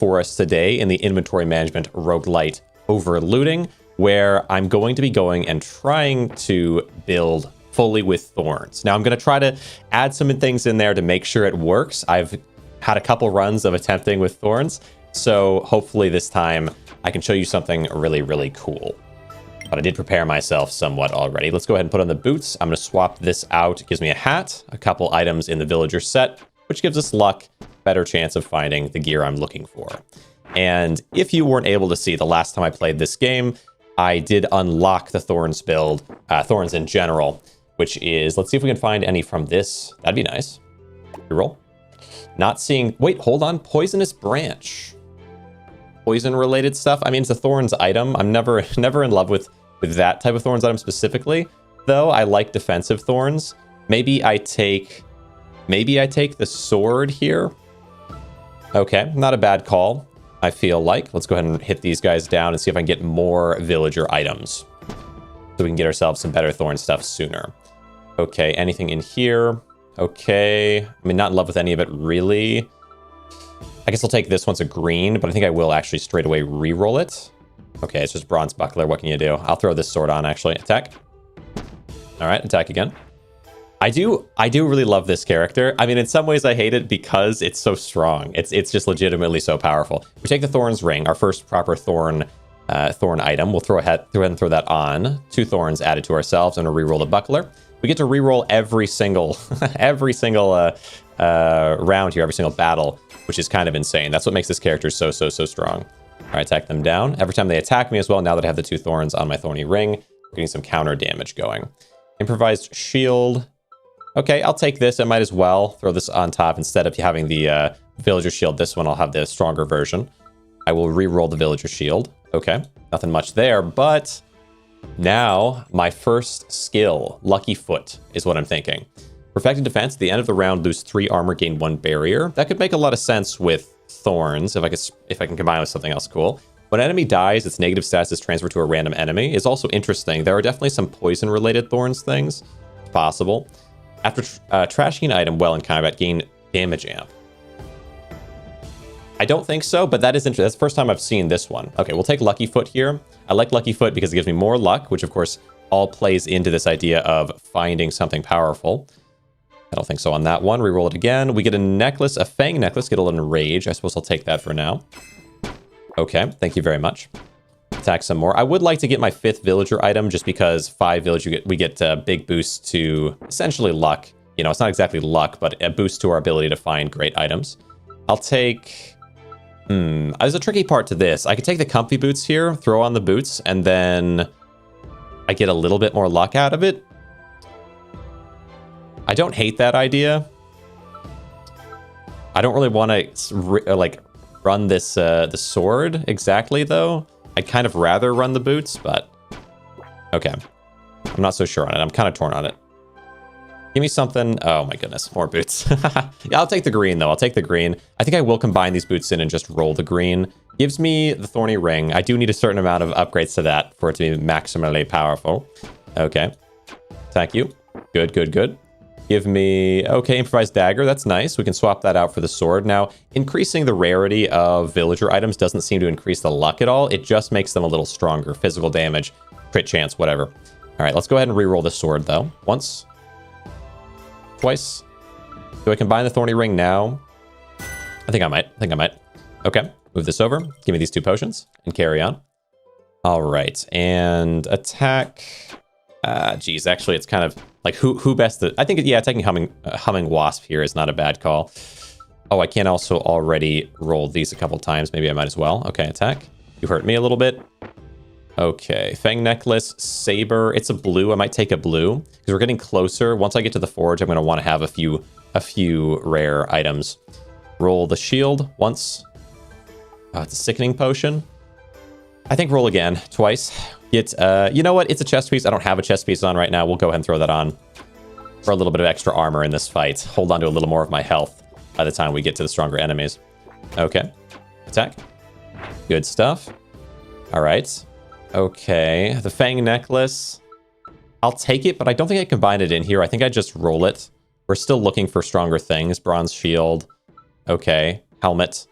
for us today in the inventory management roguelite Overlooting, where I'm going to be going and trying to build fully with Thorns. Now I'm going to try to add some things in there to make sure it works. I've had a couple runs of attempting with Thorns, so hopefully this time I can show you something really, really cool. But I did prepare myself somewhat already. Let's go ahead and put on the boots. I'm going to swap this out. It gives me a hat, a couple items in the villager set, which gives us luck, better chance of finding the gear I'm looking for. And if you weren't able to see the last time I played this game, I did unlock the Thorns build, Thorns in general, which is, let's see if we can find any from this. That'd be nice. Reroll. Not seeing, wait, hold on. Poisonous branch. Poison related stuff. I mean, it's a Thorns item. I'm never in love with that type of Thorns item specifically, though. I like defensive Thorns. Maybe I take the sword here. Okay, not a bad call, I feel like. Let's go ahead and hit these guys down and see if I can get more villager items, so we can get ourselves some better Thorn stuff sooner. Okay, anything in here? Okay, I mean, not in love with any of it, really. I guess I'll take this one's a green, but I think I will actually straight away re-roll it. Okay, it's just bronze buckler. What can you do? I'll throw this sword on, actually. Attack. All right, attack again. I do really love this character. I mean, in some ways I hate it because it's so strong. It's just legitimately so powerful. We take the Thorns ring, our first proper Thorn item. We'll go ahead and throw that on. 2 Thorns added to ourselves, and a reroll the buckler. We get to reroll every single round here, every single battle, which is kind of insane. That's what makes this character so strong. All right, attack them down. Every time they attack me as well, now that I have the 2 Thorns on my thorny ring, getting some counter damage going. Improvised shield. Okay, I'll take this. I might as well throw this on top instead of having the villager shield. This one, I'll have the stronger version. I will re-roll the villager shield. Okay, nothing much there, but now my first skill, Lucky Foot, is what I'm thinking. Perfected defense. At the end of the round, lose 3 armor, gain 1 barrier. That could make a lot of sense with Thorns if I can combine with something else cool. When an enemy dies, its negative stats is transferred to a random enemy. Is also interesting. There are definitely some poison-related Thorns things. It's possible. After trashing an item well in combat, gain damage amp. I don't think so, but that is interesting. That's the first time I've seen this one. Okay, we'll take Lucky Foot here. I like Lucky Foot because it gives me more luck, which of course all plays into this idea of finding something powerful. I don't think so on that one. Reroll it again. We get a necklace, a Fang necklace. Get a little enrage. I suppose I'll take that for now. Okay, thank you very much. Attack some more. I would like to get my 5th villager item, just because 5 village we get big boosts to essentially luck. You know, it's not exactly luck, but a boost to our ability to find great items. I'll take... There's a tricky part to this. I could take the comfy boots here, throw on the boots, and then I get a little bit more luck out of it. I don't hate that idea. I don't really want to like run this the sword exactly, though. I'd kind of rather run the boots, but okay. I'm not so sure on it. I'm kind of torn on it. Give me something. Oh my goodness, more boots. Yeah, I'll take the green though. I'll take the green. I think I will combine these boots in and just roll the green. Gives me the thorny ring. I do need a certain amount of upgrades to that for it to be maximally powerful. Okay. Attack you. Good, good, good. Give me, okay, improvised dagger. That's nice. We can swap that out for the sword. Now, increasing the rarity of villager items doesn't seem to increase the luck at all. It just makes them a little stronger. Physical damage, crit chance, whatever. All right, let's go ahead and reroll the sword though. Once. Twice. Do I combine the thorny ring now? I think I might. Okay, move this over. Give me these 2 potions and carry on. All right, and attack. Geez, actually, it's kind of like who best to... I think, yeah, taking humming wasp here is not a bad call. Oh, I can also already roll these a couple times. Maybe I might as well. Okay, attack. You hurt me a little bit. Okay, Fang necklace, saber. It's a blue. I might take a blue because we're getting closer. Once I get to the forge, I'm going to want to have a few rare items. Roll the shield once. Oh, it's a sickening potion. I think roll again twice. Get, you know what? It's a chest piece. I don't have a chest piece on right now. We'll go ahead and throw that on for a little bit of extra armor in this fight. Hold on to a little more of my health by the time we get to the stronger enemies. Okay. Attack. Good stuff. All right. Okay. The Fang necklace. I'll take it, but I don't think I combine it in here. I think I just roll it. We're still looking for stronger things. Bronze shield. Okay. Helmet.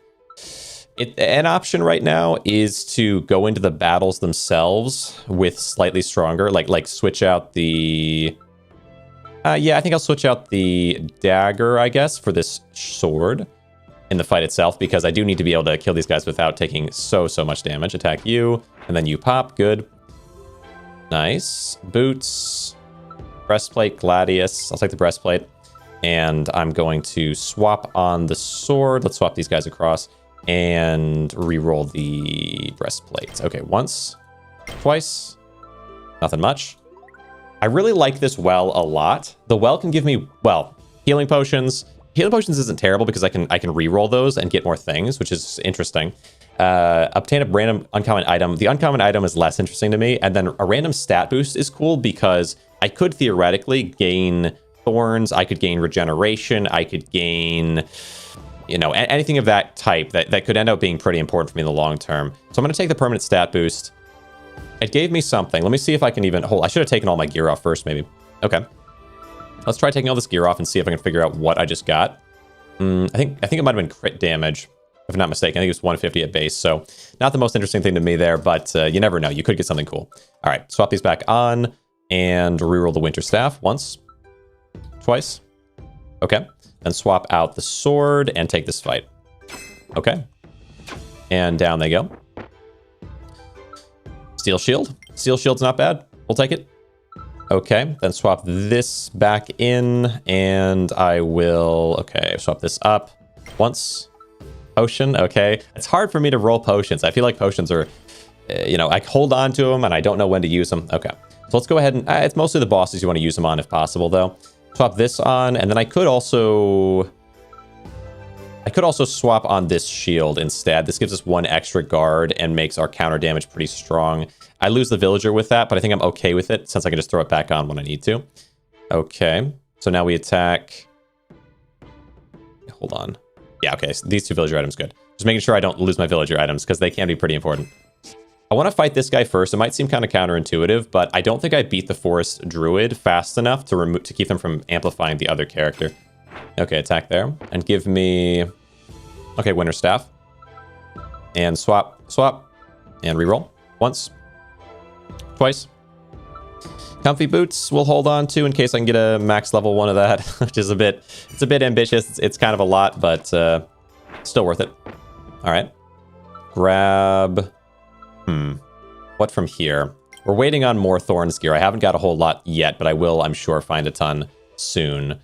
An option right now is to go into the battles themselves with slightly stronger, like switch out the... yeah, I think I'll switch out the dagger, I guess, for this sword in the fight itself, because I do need to be able to kill these guys without taking so much damage. Attack you, and then you pop. Good. Nice. Boots. Breastplate, Gladius. I'll take the breastplate. And I'm going to swap on the sword. Let's swap these guys across. And re-roll the breastplate. Okay, once. Twice. Nothing much. I really like this well a lot. The well can give me, well, healing potions. Healing potions isn't terrible because I can re-roll those and get more things, which is interesting. Obtain a random uncommon item. The uncommon item is less interesting to me. And then a random stat boost is cool because I could theoretically gain thorns. I could gain regeneration. I could gain, you know, anything of that type that could end up being pretty important for me in the long term. So I'm going to take the permanent stat boost. It gave me something. Let me see if I can even hold. I should have taken all my gear off first, maybe. Okay. Let's try taking all this gear off and see if I can figure out what I just got. I think it might have been crit damage, if I'm not mistaken. I think it was 150 at base, so not the most interesting thing to me there, but you never know. You could get something cool. All right, swap these back on and reroll the Winter Staff once, twice. Okay, then swap out the sword and take this fight. Okay, and down they go. Steel Shield. Steel Shield's not bad. We'll take it. Okay, then swap this back in, and I will, okay, swap this up once. Potion, okay. It's hard for me to roll potions. I feel like potions are, you know, I hold on to them, and I don't know when to use them. Okay, so let's go ahead and, it's mostly the bosses you want to use them on if possible, though. Swap this on, and then I could also swap on this shield instead. This gives us 1 extra guard and makes our counter damage pretty strong. I lose the villager with that, but I think I'm okay with it since I can just throw it back on when I need to. Okay, so now we attack. Hold on. Yeah, okay, so these 2 villager items, good. Just making sure I don't lose my villager items because they can be pretty important. I want to fight this guy first. It might seem kind of counterintuitive, but I don't think I beat the forest druid fast enough to keep them from amplifying the other character. Okay, attack there. And give me... Okay, Winter Staff. And swap, and reroll. Once. Twice. Comfy Boots we'll hold on to in case I can get a max level 1 of that, which is it's a bit ambitious. It's kind of a lot, but still worth it. All right. Grab... What from here? We're waiting on more Thorns gear. I haven't got a whole lot yet, but I will, I'm sure, find a ton soon.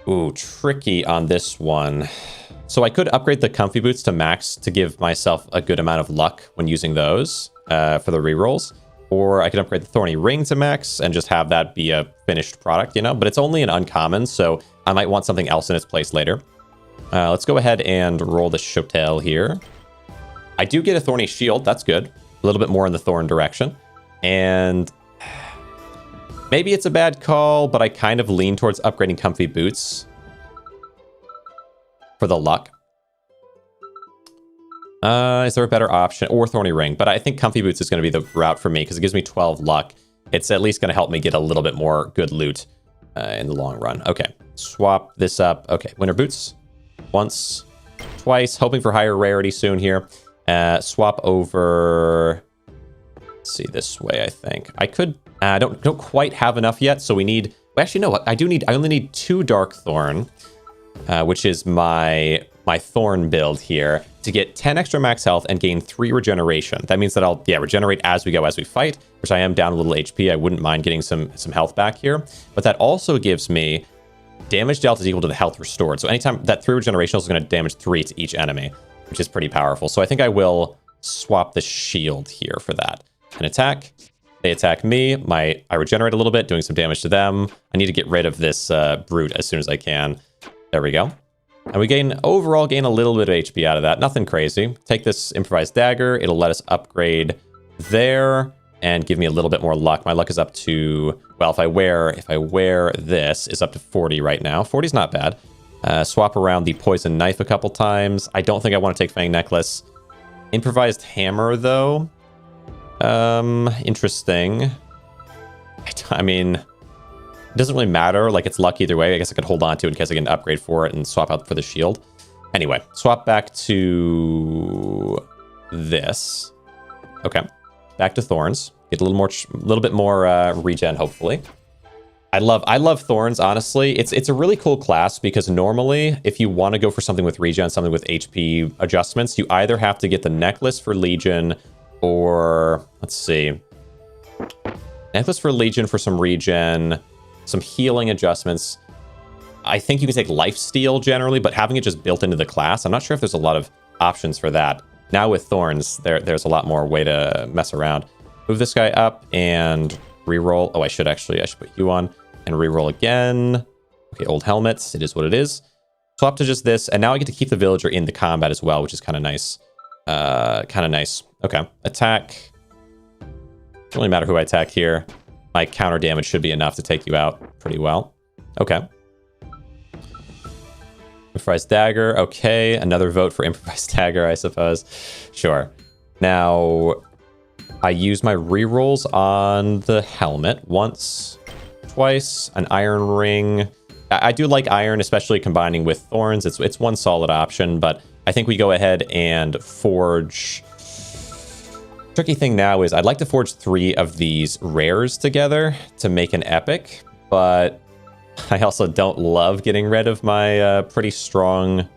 Ooh, tricky on this one. So I could upgrade the Comfy Boots to max to give myself a good amount of luck when using those for the rerolls. Or I could upgrade the Thorny Ring to max and just have that be a finished product, you know? But it's only an uncommon, so I might want something else in its place later. Let's go ahead and roll the Shotel here. I do get a Thorny Shield, that's good. A little bit more in the Thorn direction. And maybe it's a bad call, but I kind of lean towards upgrading Comfy Boots for the luck. Is there a better option? Or Thorny Ring, but I think Comfy Boots is going to be the route for me because it gives me 12 luck. It's at least going to help me get a little bit more good loot in the long run. Okay, swap this up. Okay, Winter Boots. Once, twice, hoping for higher rarity soon here. Swap over, let's see, this way, I think. I could, I don't quite have enough yet, so we need, well, actually, no, I only need 2 Dark Thorn, which is my Thorn build here, to get 10 extra max health and gain 3 regeneration. That means that I'll, regenerate as we go, as we fight, which I am down a little HP. I wouldn't mind getting some health back here, but that also gives me damage dealt is equal to the health restored. So anytime that 3 regeneration is going to damage 3 to each enemy, which is pretty powerful. So I think I will swap the shield here for that. An attack. They attack me. I regenerate a little bit, doing some damage to them. I need to get rid of this brute as soon as I can. There we go. And we overall gain a little bit of HP out of that. Nothing crazy. Take this improvised dagger. It'll let us upgrade there and give me a little bit more luck. My luck is up to, well, if I wear this, is up to 40 right now. 40 is not bad. Swap around the poison knife a couple times. I don't think I want to take Fang Necklace. Improvised hammer, though. Interesting. I mean, it doesn't really matter. Like, it's luck either way. I guess I could hold on to it in case I get an upgrade for it and swap out for the shield. Anyway, swap back to this. Okay, back to Thorns. Get a little bit more regen, hopefully. I love Thorns, honestly. It's a really cool class because normally, if you want to go for something with regen, something with HP adjustments, you either have to get the necklace for Legion or, let's see, necklace for Legion for some regen, some healing adjustments. I think you can take lifesteal generally, but having it just built into the class, I'm not sure if there's a lot of options for that. Now with Thorns, there's a lot more way to mess around. Move this guy up and reroll. Oh, I should put you on and reroll again. Okay, old helmets. It is what it is. Swap to just this, and now I get to keep the villager in the combat as well, which is kind of nice. Okay, attack. Doesn't really matter who I attack here. My counter damage should be enough to take you out pretty well. Okay. Improvised dagger. Okay, another vote for improvised dagger, I suppose. Sure. Now, I use my rerolls on the helmet once, twice, an iron ring. I do like iron, especially combining with Thorns. It's one solid option, but I think we go ahead and forge. Tricky thing now is I'd like to forge 3 of these rares together to make an epic, but I also don't love getting rid of my pretty strong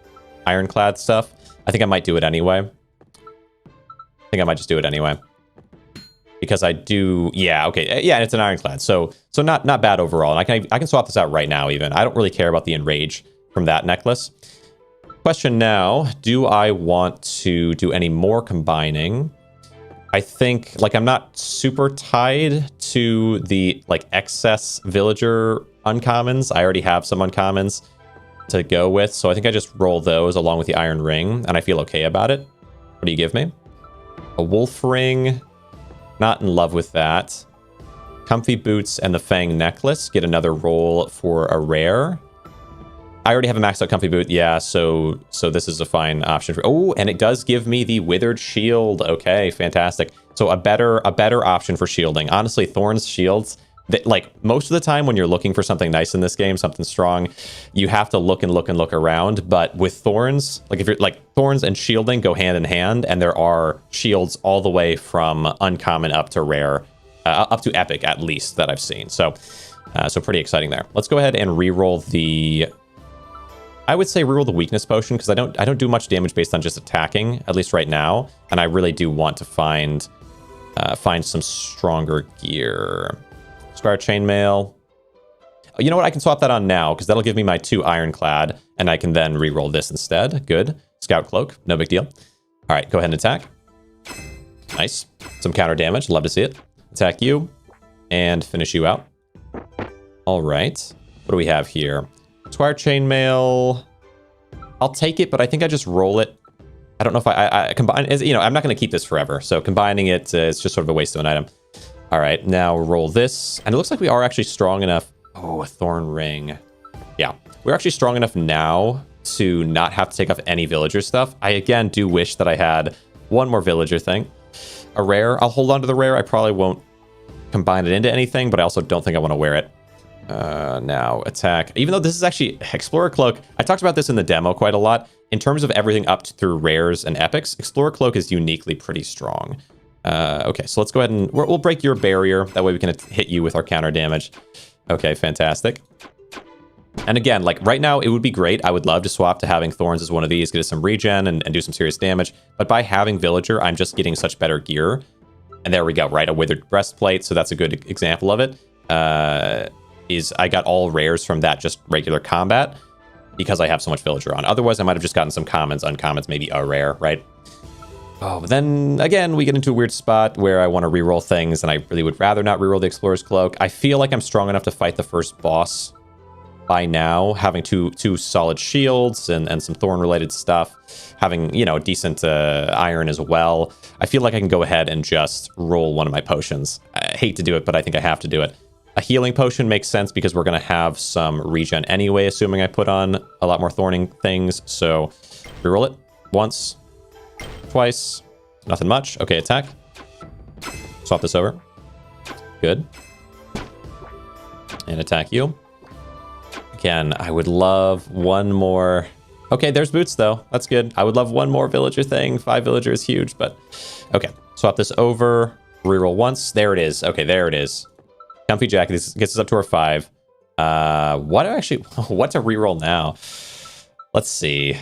ironclad stuff. I think I might do it anyway. I think I might just do it anyway. Because I do, yeah, okay, yeah, and it's an ironclad, so not bad overall. And I can swap this out right now even. I don't really care about the enrage from that necklace. Question now, do I want to do any more combining? I think, like, I'm not super tied to the, like, excess villager uncommons. I already have some uncommons to go with, so I think I just roll those along with the iron ring, and I feel okay about it. What do you give me? A wolf ring. Not in love with that. Comfy boots and the fang necklace. Get another roll for a rare. I already have a maxed out comfy boot. Yeah, so this is a fine option for. Oh, and it does give me the withered shield. Okay, fantastic. So a better option for shielding. Honestly, Thorns shields. Like most of the time when you're looking for something nice in this game, something strong, you have to look around. But with Thorns, like if you're like Thorns and shielding go hand in hand, and there are shields all the way from uncommon up to rare, up to epic at least that I've seen. So pretty exciting there. Let's go ahead and re-roll the. I would say reroll the weakness potion because I don't do much damage based on just attacking, at least right now, and I really do want to find some stronger gear. Square chainmail. You know what? I can swap that on now because that'll give me my 2 ironclad, and I can then re-roll this instead. Good. Scout cloak. No big deal. All right, go ahead and attack. Nice. Some counter damage. Love to see it. Attack you and finish you out. All right. What do we have here? Square chainmail. I'll take it, but I think I just roll it. I don't know if I combine. You know, I'm not going to keep this forever, so combining it is just sort of a waste of an item. All right, now roll this. And it looks like we are actually strong enough. Oh, a thorn ring. Yeah, we're actually strong enough now to not have to take off any villager stuff. I, again, do wish that I had one more villager thing. A rare. I'll hold on to the rare. I probably won't combine it into anything, but I also don't think I want to wear it. Now, attack. Even though this is actually Explorer Cloak. I talked about this in the demo quite a lot. In terms of everything up through rares and epics, Explorer Cloak is uniquely pretty strong. Okay, so let's go ahead and we'll break your barrier. That way we can hit you with our counter damage. Okay, fantastic. And again, like right now, it would be great. I would love to swap to having Thorns as one of these, get us some regen and do some serious damage. But by having Villager, I'm just getting such better gear. And there we go, right? A withered breastplate. So that's a good example of it. I got all rares from that just regular combat because I have so much Villager on. Otherwise, I might have just gotten some commons, uncommons, maybe a rare, right? Oh, but then again, we get into a weird spot where I want to reroll things, and I really would rather not reroll the Explorer's Cloak. I feel like I'm strong enough to fight the first boss by now, having two solid shields and some Thorn-related stuff, having, you know, decent iron as well. I feel like I can go ahead and just roll one of my potions. I hate to do it, but I think I have to do it. A healing potion makes sense because we're going to have some regen anyway, assuming I put on a lot more thorning things. So reroll it once, twice, nothing much. Okay, attack. Swap this over. Good. And attack you. Again, I would love one more Okay, there's boots, though. That's good. I would love one more villager thing. 5 villager is huge, but... Okay, swap this over. Reroll once. There it is. Okay, there it is. Comfy jacket. This gets us up to our 5. What to reroll now? Let's see.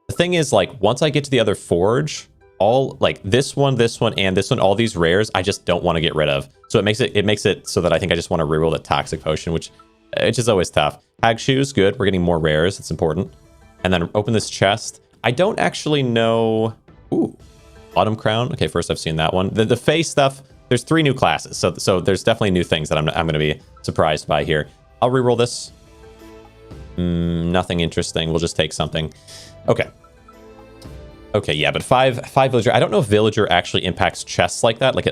The thing is, like, once I get to the other forge, all, like, this one, and this one, all these rares, I just don't want to get rid of. So it makes it so that I think I just want to reroll the toxic potion, which is always tough. Hag shoes, good. We're getting more rares. It's important. And then open this chest. I don't actually know... Ooh. Autumn crown. Okay, first I've seen that one. The face stuff, there's 3 new classes. So there's definitely new things that I'm going to be surprised by here. I'll reroll this. Nothing interesting. We'll just take something. Okay. Okay, yeah, but 5 villager. I don't know if villager actually impacts chests like that. Like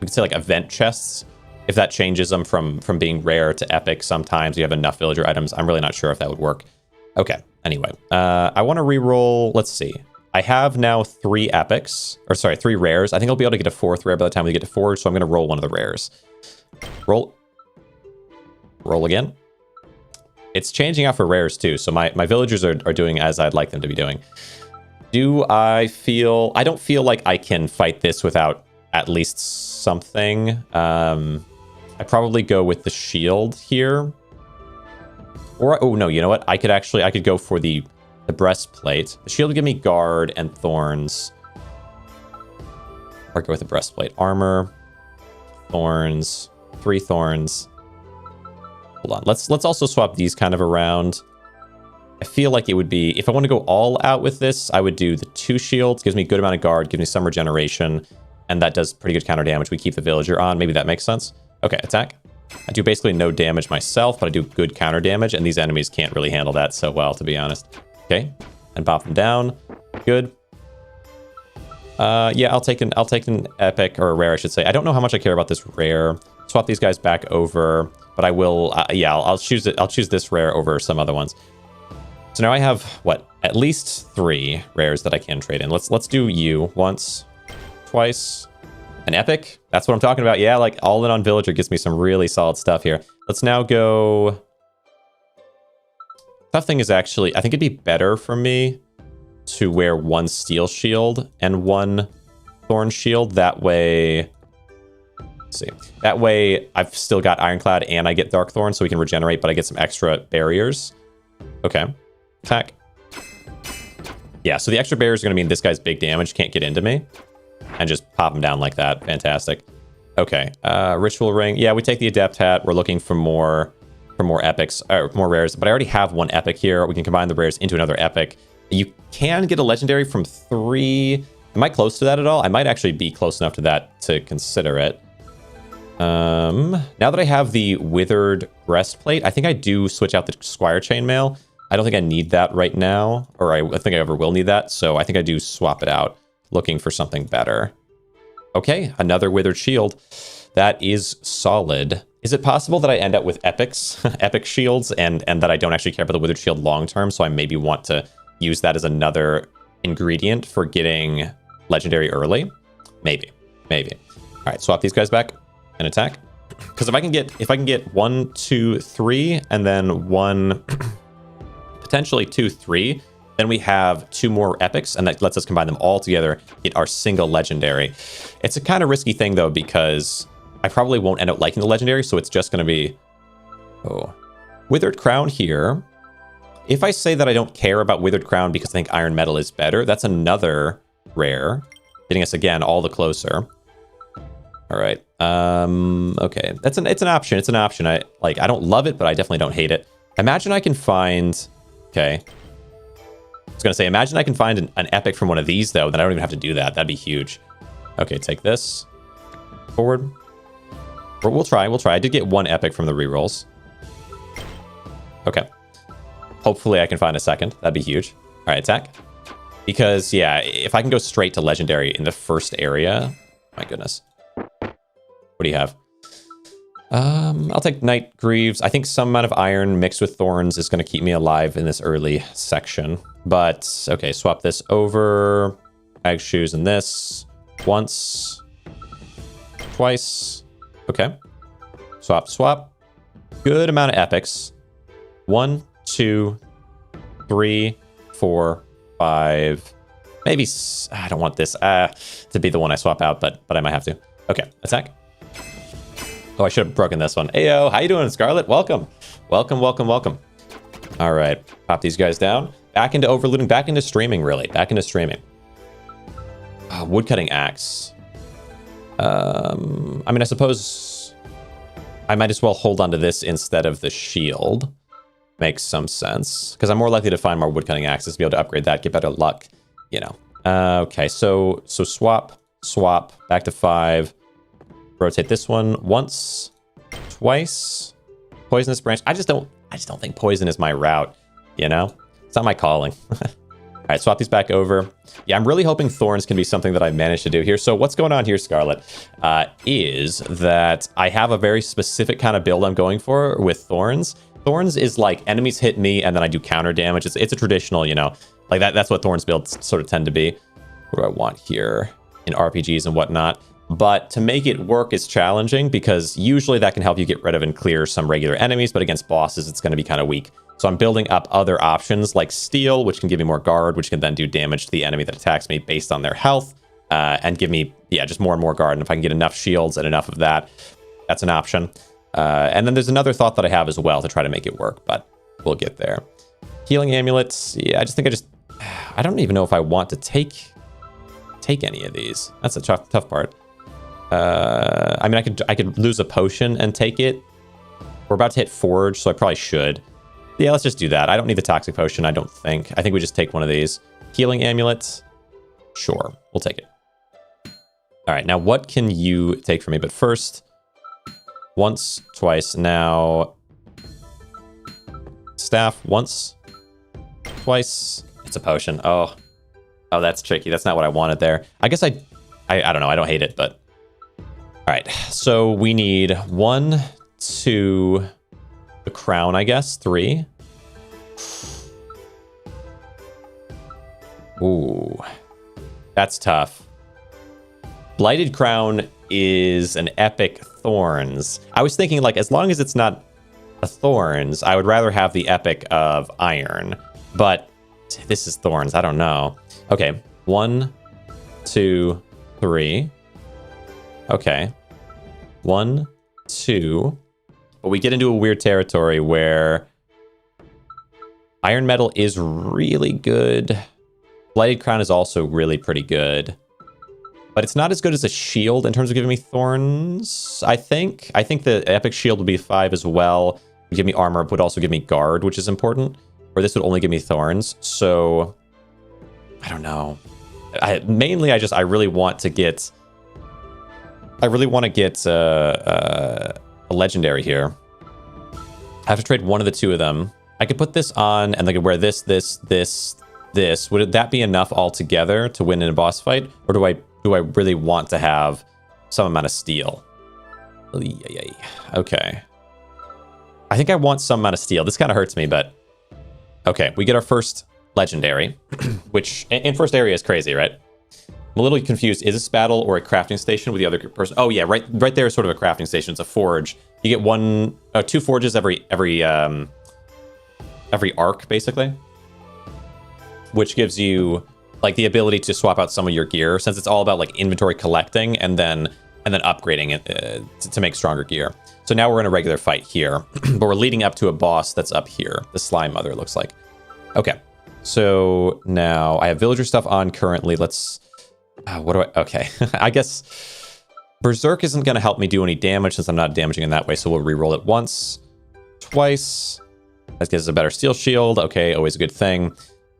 we could say like event chests. If that changes them from being rare to epic, sometimes you have enough villager items. I'm really not sure if that would work. Okay, anyway. I want to reroll, let's see. I have now 3 epics, or sorry, 3 rares. I think I'll be able to get a 4th rare by the time we get to forge, so I'm going to roll one of the rares. Roll again. It's changing out for rares too, so my villagers are doing as I'd like them to be doing. I don't feel like I can fight this without at least something. I probably go with the shield here. Or, oh no, you know what? I could go for the breastplate. The shield would give me guard and thorns. Or go with the breastplate. Armor, thorns, 3 thorns. Hold on. Let's also swap these kind of around. I feel like it would be, if I want to go all out with this, I would do the 2 shields. Gives me a good amount of guard, gives me some regeneration, and that does pretty good counter damage. We keep the villager on. Maybe that makes sense. Okay, attack. I do basically no damage myself, but I do good counter damage, and these enemies can't really handle that so well, to be honest. Okay, and pop them down. Good. Yeah, I'll take an epic, or a rare, I should say. I don't know how much I care about this rare. Swap these guys back over, but I will. Yeah, I'll choose it. I'll choose this rare over some other ones. So now I have what? At least 3 rares that I can trade in. Let's do you once, twice. An epic? That's what I'm talking about. Yeah, like all in on villager gives me some really solid stuff here. Let's now go. Tough thing is actually, I think it'd be better for me to wear 1 steel shield and 1 thorn shield. That way, let's see. That way I've still got ironclad and I get dark thorn, so we can regenerate, but I get some extra barriers. Okay. Attack. Yeah, so the extra barriers are going to mean this guy's big damage can't get into me. And just pop him down like that. Fantastic. Okay. Ritual ring. Yeah, we take the adept hat. We're looking for more epics, or more rares. But I already have 1 epic here. We can combine the rares into another epic. You can get a legendary from 3. Am I close to that at all? I might actually be close enough to that to consider it. Now that I have the withered breastplate, I think I do switch out the squire chainmail. I don't think I need that right now, or I think I ever will need that. So I think I do swap it out. Looking for something better. Okay, another withered shield. That is solid. Is it possible that I end up with epics, epic shields, and that I don't actually care about the withered shield long term, so I maybe want to use that as another ingredient for getting legendary early? Maybe. All right, swap these guys back and attack. Because if I can get 1, 2, 3, and then 1, potentially 2, 3. Then we have 2 more epics, and that lets us combine them all together, get our single legendary. It's a kind of risky thing, though, because I probably won't end up liking the legendary, so it's just going to be... Oh. Withered Crown here. If I say that I don't care about Withered Crown because I think Iron Metal is better, that's another rare, getting us, again, all the closer. All right. Okay. It's an option. It's an option. I don't love it, but I definitely don't hate it. Imagine I can find... Okay. I was going to say, imagine I can find an epic from one of these, though. Then I don't even have to do that. That'd be huge. Okay, take this. Forward. We'll try. I did get 1 epic from the rerolls. Okay. Hopefully I can find a second. That'd be huge. All right, attack. Because, yeah, if I can go straight to legendary in the first area... My goodness. What do you have? I'll take Night Greaves. I think some amount of iron mixed with thorns is going to keep me alive in this early section. But, okay, swap this over. Ag shoes and this. Once. Twice. Okay. Swap. Good amount of epics. 1, 2, 3, 4, 5. Maybe I don't want this to be the one I swap out, but I might have to. Okay, attack. Oh, I should have broken this one. Ayo, how you doing, Scarlet? Welcome. Welcome, welcome, welcome. All right, pop these guys down. Back into overlooting, back into streaming, really. Back into streaming. Woodcutting axe. I mean, I suppose I might as well hold on to this instead of the shield. Makes some sense. Because I'm more likely to find more woodcutting axes, be able to upgrade that, get better luck, you know. Okay, so swap, back to 5. Rotate this one once, twice. Poisonous branch. I just don't think poison is my route, you know? It's not my calling. All right, swap these back over. Yeah, I'm really hoping Thorns can be something that I've managed to do here. So what's going on here, Scarlet, is that I have a very specific kind of build I'm going for with Thorns. Thorns is like enemies hit me and then I do counter damage. It's a traditional, you know, like that's what Thorns builds sort of tend to be. What do I want here in RPGs and whatnot? But to make it work is challenging because usually that can help you get rid of and clear some regular enemies, but against bosses, it's going to be kind of weak. So I'm building up other options like steel, which can give me more guard, which can then do damage to the enemy that attacks me based on their health, and give me, yeah, just more and more guard. And if I can get enough shields and enough of that, that's an option. And then there's another thought that I have as well to try to make it work, but we'll get there. Healing amulets. Yeah, I don't even know if I want to take any of these. That's a tough part. I mean, I could lose a potion and take it. We're about to hit Forge, so I probably should. Yeah, let's just do that. I don't need the Toxic Potion, I don't think. I think we just take one of these. Healing Amulet. Sure, we'll take it. All right, now what can you take from me? But first, once, twice, now... Staff, once, twice. It's a potion. Oh, that's tricky. That's not what I wanted there. I guess I don't know. I don't hate it, but... All right, so we need 1, 2, the crown, I guess, 3. Ooh, that's tough. Blighted Crown is an epic Thorns. I was thinking, like, as long as it's not a Thorns, I would rather have the epic of Iron. But this is Thorns. I don't know. Okay, 1, 2, 3. Okay. 1, 2. But we get into a weird territory where Iron Metal is really good. Blighted Crown is also really pretty good. But it's not as good as a shield in terms of giving me Thorns, I think. I think the Epic Shield would be 5 as well. It would give me armor, but would also give me guard, which is important. Or this would only give me Thorns. So, I don't know. I really want to get... a legendary here. I have to trade one of the two of them. I could put this on and I could wear this. Would that be enough altogether to win in a boss fight? Or do I really want to have some amount of steel? Okay. I think I want some amount of steel. This kind of hurts me, but... Okay, we get our first legendary, which in first area is crazy, right? I'm a little confused. Is this battle or a crafting station with the other person? Oh yeah, right there is sort of a crafting station. It's a forge. You get 2 forges every arc, basically, which gives you like the ability to swap out some of your gear, since it's all about like inventory collecting and then upgrading it to make stronger gear. So now we're in a regular fight here, but we're leading up to a boss that's up here. The Slime Mother, it looks like. Okay, so now I have villager stuff on currently. Let's. Okay, I guess Berserk isn't going to help me do any damage since I'm not damaging in that way, so we'll re-roll it once, twice. That gives us a better steel shield. Okay, always a good thing.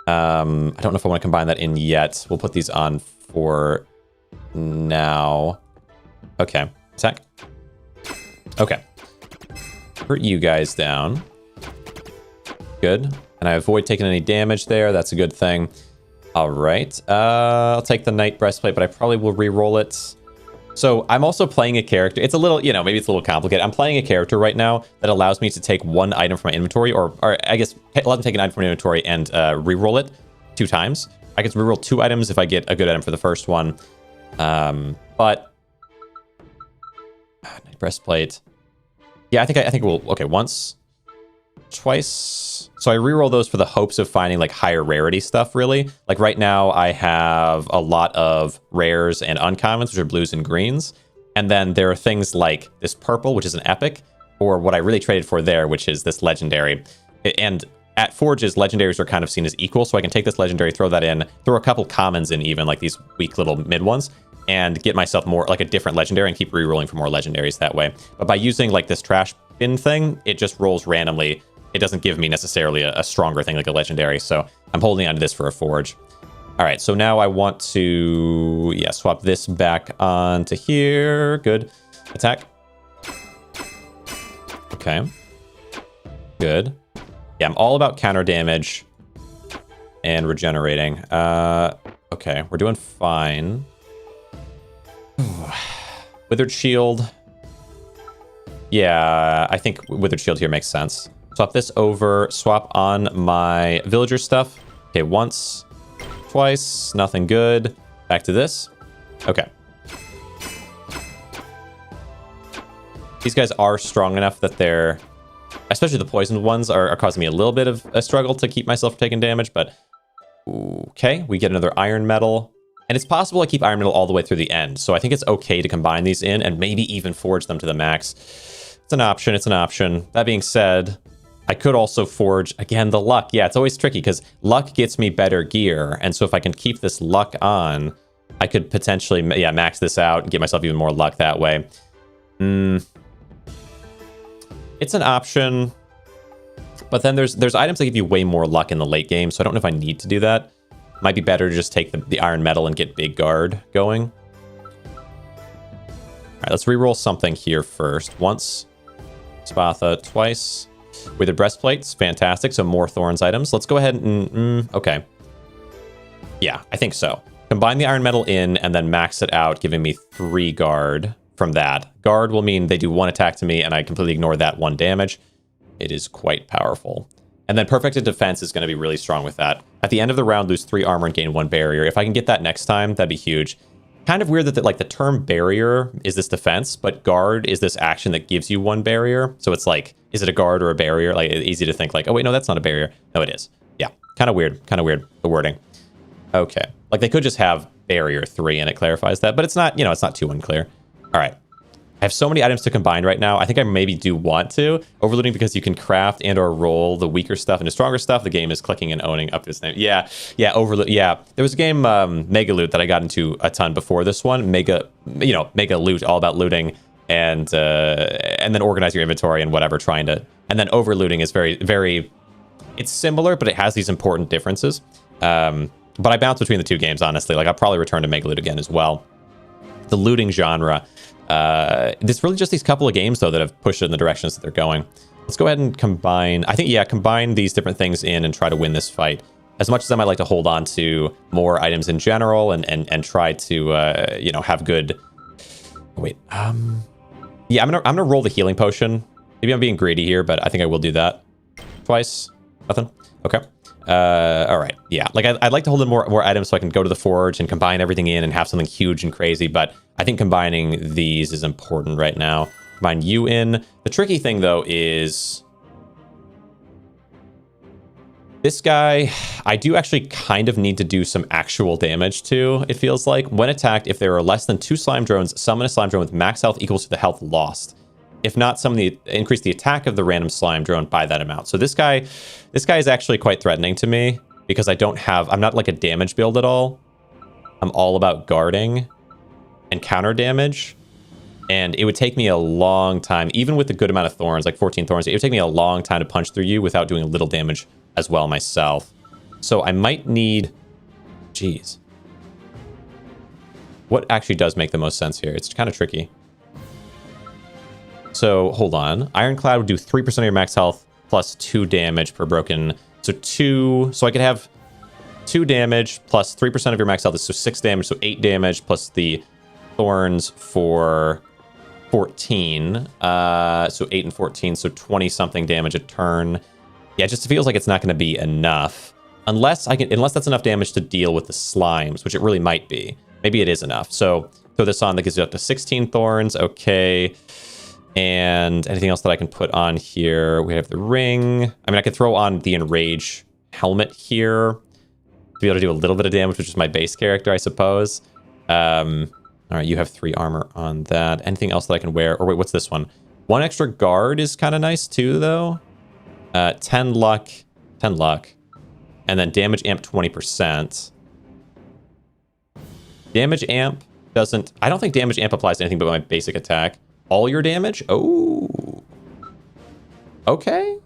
I don't know if I want to combine that in yet. We'll put these on for now. Okay, attack. Okay. Hurt you guys down. Good. And I avoid taking any damage there. That's a good thing. All right, I'll take the Knight Breastplate, but I probably will re-roll it. So I'm also playing a character. It's a little, you know, maybe it's a little complicated. I'm playing a character right now that allows me to take 1 item from my inventory, or I guess let me take an item from my inventory and re-roll it 2 times. I can re-roll 2 items if I get a good item for the first one. But Knight Breastplate. Yeah, I think we'll, okay, once, twice. So I reroll those for the hopes of finding like higher rarity stuff, really. Like right now I have a lot of rares and uncommons, which are blues and greens. And then there are things like this purple, which is an epic, or what I really traded for there, which is this legendary. And at Forges, legendaries are kind of seen as equal, so I can take this legendary, throw that in, throw a couple commons in even, like these weak little mid ones, and get myself more, like a different legendary and keep re-rolling for more legendaries that way. But by using like this trash bin thing, it just rolls randomly. It doesn't give me necessarily a stronger thing like a legendary, so I'm holding on to this for a Forge. All right, so now I want to, yeah, swap this back onto here. Good. Attack. Okay. Good. Yeah, I'm all about counter damage and regenerating. Okay, we're doing fine. Withered Shield. Yeah, I think Withered Shield here makes sense. Swap this over, swap on my villager stuff. Okay, once, twice, nothing good. Back to this. Okay. These guys are strong enough that they're, especially the poisoned ones, are causing me a little bit of a struggle to keep myself from taking damage, but okay, we get another iron metal. And it's possible I keep iron metal all the way through the end, so I think it's okay to combine these in and maybe even forge them to the max. It's an option, it's an option. That being said, I could also forge, again, the luck. Yeah, it's always tricky because luck gets me better gear. And so if I can keep this luck on, I could potentially, yeah, max this out and get myself even more luck that way. It's an option, but then there's items that give you way more luck in the late game. So I don't know if I need to do that. Might be better to just take the iron metal and get big guard going. All right, let's reroll something here first. Once, Spatha, twice. Withered Breastplates, fantastic. So more Thorns items. Let's go ahead and, okay. Yeah, I think so. Combine the iron metal in and then max it out, giving me 3 guard from that. Guard will mean they do 1 attack to me and I completely ignore that 1 damage. It is quite powerful. And then Perfected Defense is going to be really strong with that. At the end of the round, lose 3 armor and gain 1 barrier. If I can get that next time, that'd be huge. Kind of weird that like the term barrier is this defense, but guard is this action that gives you 1 barrier. So it's like, is it a guard or a barrier? Like, it's easy to think like, oh wait, no, that's not a barrier. No, it is. Yeah, kind of weird, the wording. Okay, like they could just have barrier 3 and it clarifies that, but it's not, you know, it's not too unclear. All right. I have so many items to combine right now. I think I maybe do want to. Overlooting because you can craft and or roll the weaker stuff into stronger stuff. The game is clicking and owning up to its name. Yeah, Overloot. Yeah, there was a game, Mega Loot, that I got into a ton before this one. Mega Loot, all about looting and then organize your inventory and whatever, trying to. And then Overlooting is very, very. It's similar, but it has these important differences. But I bounce between the two games, honestly. Like I'll probably return to Mega Loot again as well. The looting genre. It's really just these couple of games, though, that have pushed it in the directions that they're going. Let's go ahead and combine. I think, yeah, combine these different things in and try to win this fight. As much as I might like to hold on to more items in general and try to, you know, have good. Wait, yeah, I'm gonna roll the healing potion. Maybe I'm being greedy here, but I think I will do that. Twice, nothing. Okay. All right. Yeah, like I'd like to hold in more items so I can go to the forge and combine everything in and have something huge and crazy, but I think combining these is important right now. Combine you in. The tricky thing, though, is this guy, I do actually kind of need to do some actual damage to, it feels like. When attacked, if there are less than 2 slime drones, summon a slime drone with max health equals to the health lost. If not, increase the attack of the random slime drone by that amount. So this guy is actually quite threatening to me because I'm not like a damage build at all. I'm all about guarding and counter damage. And it would take me a long time, even with the good amount of thorns, like 14 thorns, it would take me a long time to punch through you without doing a little damage as well myself. So I might need, geez. What actually does make the most sense here? It's kind of tricky. So hold on. Ironclad would do 3% of your max health plus 2 damage per broken. So I could have 2 damage plus 3% of your max health. So 6 damage. So 8 damage plus the thorns for 14. So 8 and 14. So 20 something damage a turn. Yeah, it just feels like it's not going to be enough. Unless that's enough damage to deal with the slimes, which it really might be. Maybe it is enough. So throw this on, that gives you up to 16 thorns. Okay. And anything else that I can put on here? We have the ring. I mean, I could throw on the Enrage helmet here to be able to do a little bit of damage, which is my base character, I suppose. All right, you have 3 armor on that. Anything else that I can wear? Or wait, what's this one? 1 extra guard is kind of nice too, though. 10 luck. 10 luck. And then damage amp 20%. Damage amp doesn't... I don't think damage amp applies to anything but my basic attack. All your damage? Oh. Okay.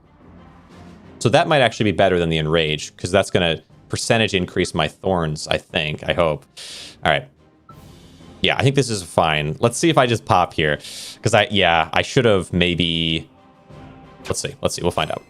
So that might actually be better than the Enrage, because that's going to percentage increase my Thorns, I think. I hope. All right. Yeah, I think this is fine. Let's see if I just pop here. Because I should have maybe... Let's see. We'll find out.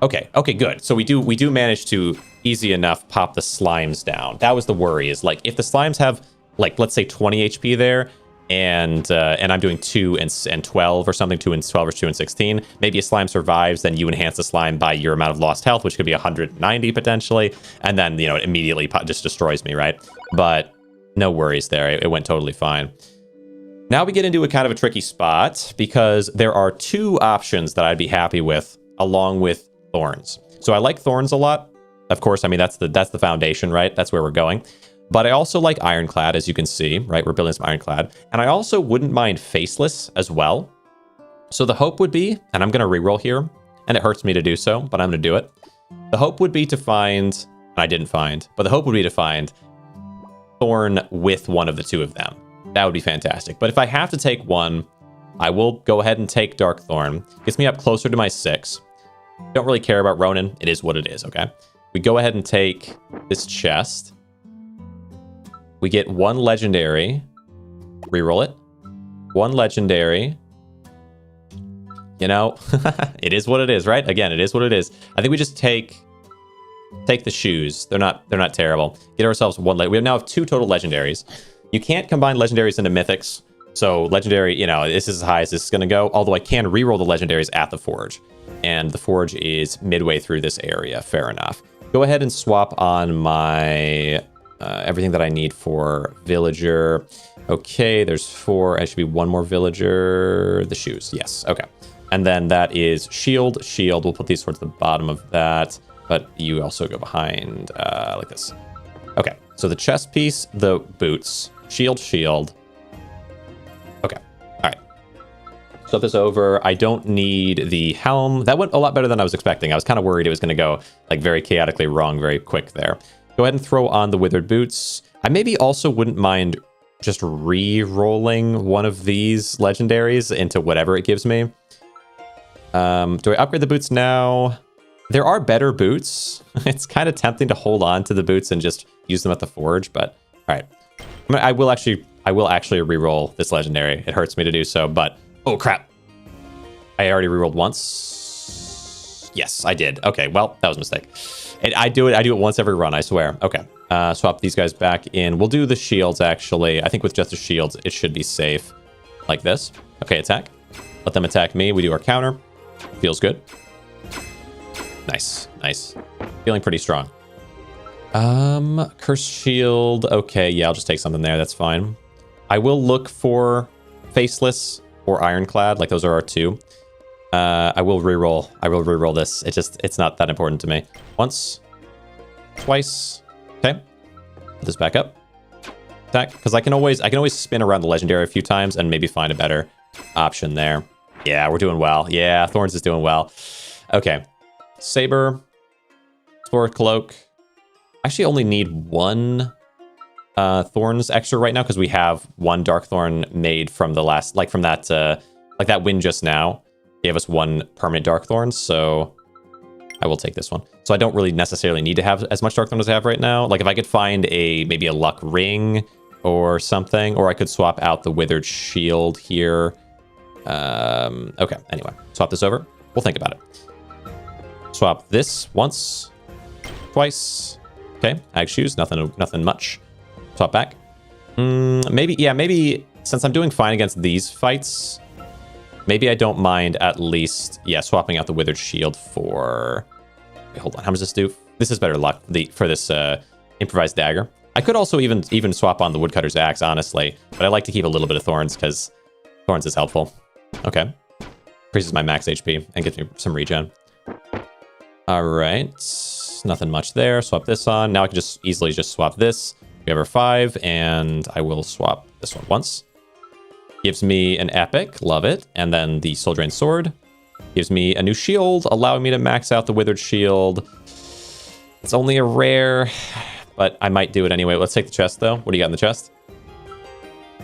Okay, good. So we do manage to easy enough pop the slimes down. That was the worry, is like if the slimes have like, let's say 20 HP there, and I'm doing 2 and 12 or something, 2 and 12 or 2 and 16. Maybe a slime survives, then you enhance the slime by your amount of lost health, which could be 190 potentially, and then, you know, it immediately just destroys me, right? But no worries there. It went totally fine. Now we get into a kind of a tricky spot, because there are 2 options that I'd be happy with along with Thorns. So I like Thorns a lot. Of course, I mean, that's the foundation, right? That's where we're going. But I also like Ironclad, as you can see, right? We're building some Ironclad. And I also wouldn't mind Faceless as well. So the hope would be, and I'm going to reroll here, and it hurts me to do so, but I'm going to do it. The hope would be to find, and I didn't find, but the hope would be to find Thorn with one of the 2 of them. That would be fantastic. But if I have to take one, I will go ahead and take Dark Thorn. Gets me up closer to my 6. Don't really care about Ronin. It is what it is, okay? We go ahead and take this chest. We get 1 legendary. Reroll it. 1 legendary. You know, it is what it is, right? Again, it is what it is. I think we just take the shoes. They're not terrible. Get ourselves 1. We now have 2 total legendaries. You can't combine legendaries into mythics. So legendary, you know, this is as high as this is going to go. Although I can reroll the legendaries at the forge. And the forge is midway through this area. Fair enough. Go ahead and swap on my everything that I need for villager. Okay, there's 4. I should be 1 more villager. The shoes. Yes. Okay. And then that is shield. We'll put these towards the bottom of that. But you also go behind like this. Okay. So the chest piece, the boots, shield. Okay. All right. Flip this over. I don't need the helm. That went a lot better than I was expecting. I was kind of worried it was going to go like very chaotically wrong very quick there. Go ahead and throw on the withered boots. I maybe also wouldn't mind just re-rolling one of these legendaries into whatever it gives me. Do I upgrade the boots now? There are better boots. It's kind of tempting to hold on to the boots and just use them at the forge, but all right. I will actually re-roll this legendary. It hurts me to do so, but oh crap. I already re-rolled once. Yes, I did. Okay, well, that was a mistake. I do it once every run, I swear. Okay. Swap these guys back in. We'll do the shields, actually. I think with just the shields, it should be safe. Like this. Okay, attack. Let them attack me. We do our counter. Feels good. Nice. Feeling pretty strong. Curse shield. Okay, yeah, I'll just take something there. That's fine. I will look for Faceless or Ironclad. Like, those are our 2. I will reroll this. It's not that important to me. Once. Twice. Okay. Put this back up. Attack. Because I can always spin around the legendary a few times and maybe find a better option there. Yeah, we're doing well. Yeah, Thorns is doing well. Okay. Saber. Explorer Cloak. I actually only need 1 Thorns extra right now because we have 1 Dark Thorn made from the last, like from that, like that win just now gave us 1 permanent Dark Thorn, so I will take this one. So I don't really necessarily need to have as much Dark Thorn as I have right now. Like if I could find maybe a luck ring or something, or I could swap out the withered shield here. Okay, anyway, swap this over. We'll think about it. Swap this once, twice. Okay, ag shoes, nothing much. Swap back. Maybe since I'm doing fine against these fights, maybe I don't mind at least, swapping out the withered shield for... Wait, hold on, how much does this do? This is better luck for this improvised dagger. I could also even swap on the woodcutter's axe, honestly, but I like to keep a little bit of Thorns because Thorns is helpful. Okay. Increases my max HP and gives me some regen. All right. Nothing much there. Swap this on. Now I can just easily just swap this. We have our 5, and I will swap this one once. Gives me an epic. Love it. And then the Soul Drain Sword. Gives me a new shield, allowing me to max out the Withered Shield. It's only a rare, but I might do it anyway. Let's take the chest, though. What do you got in the chest?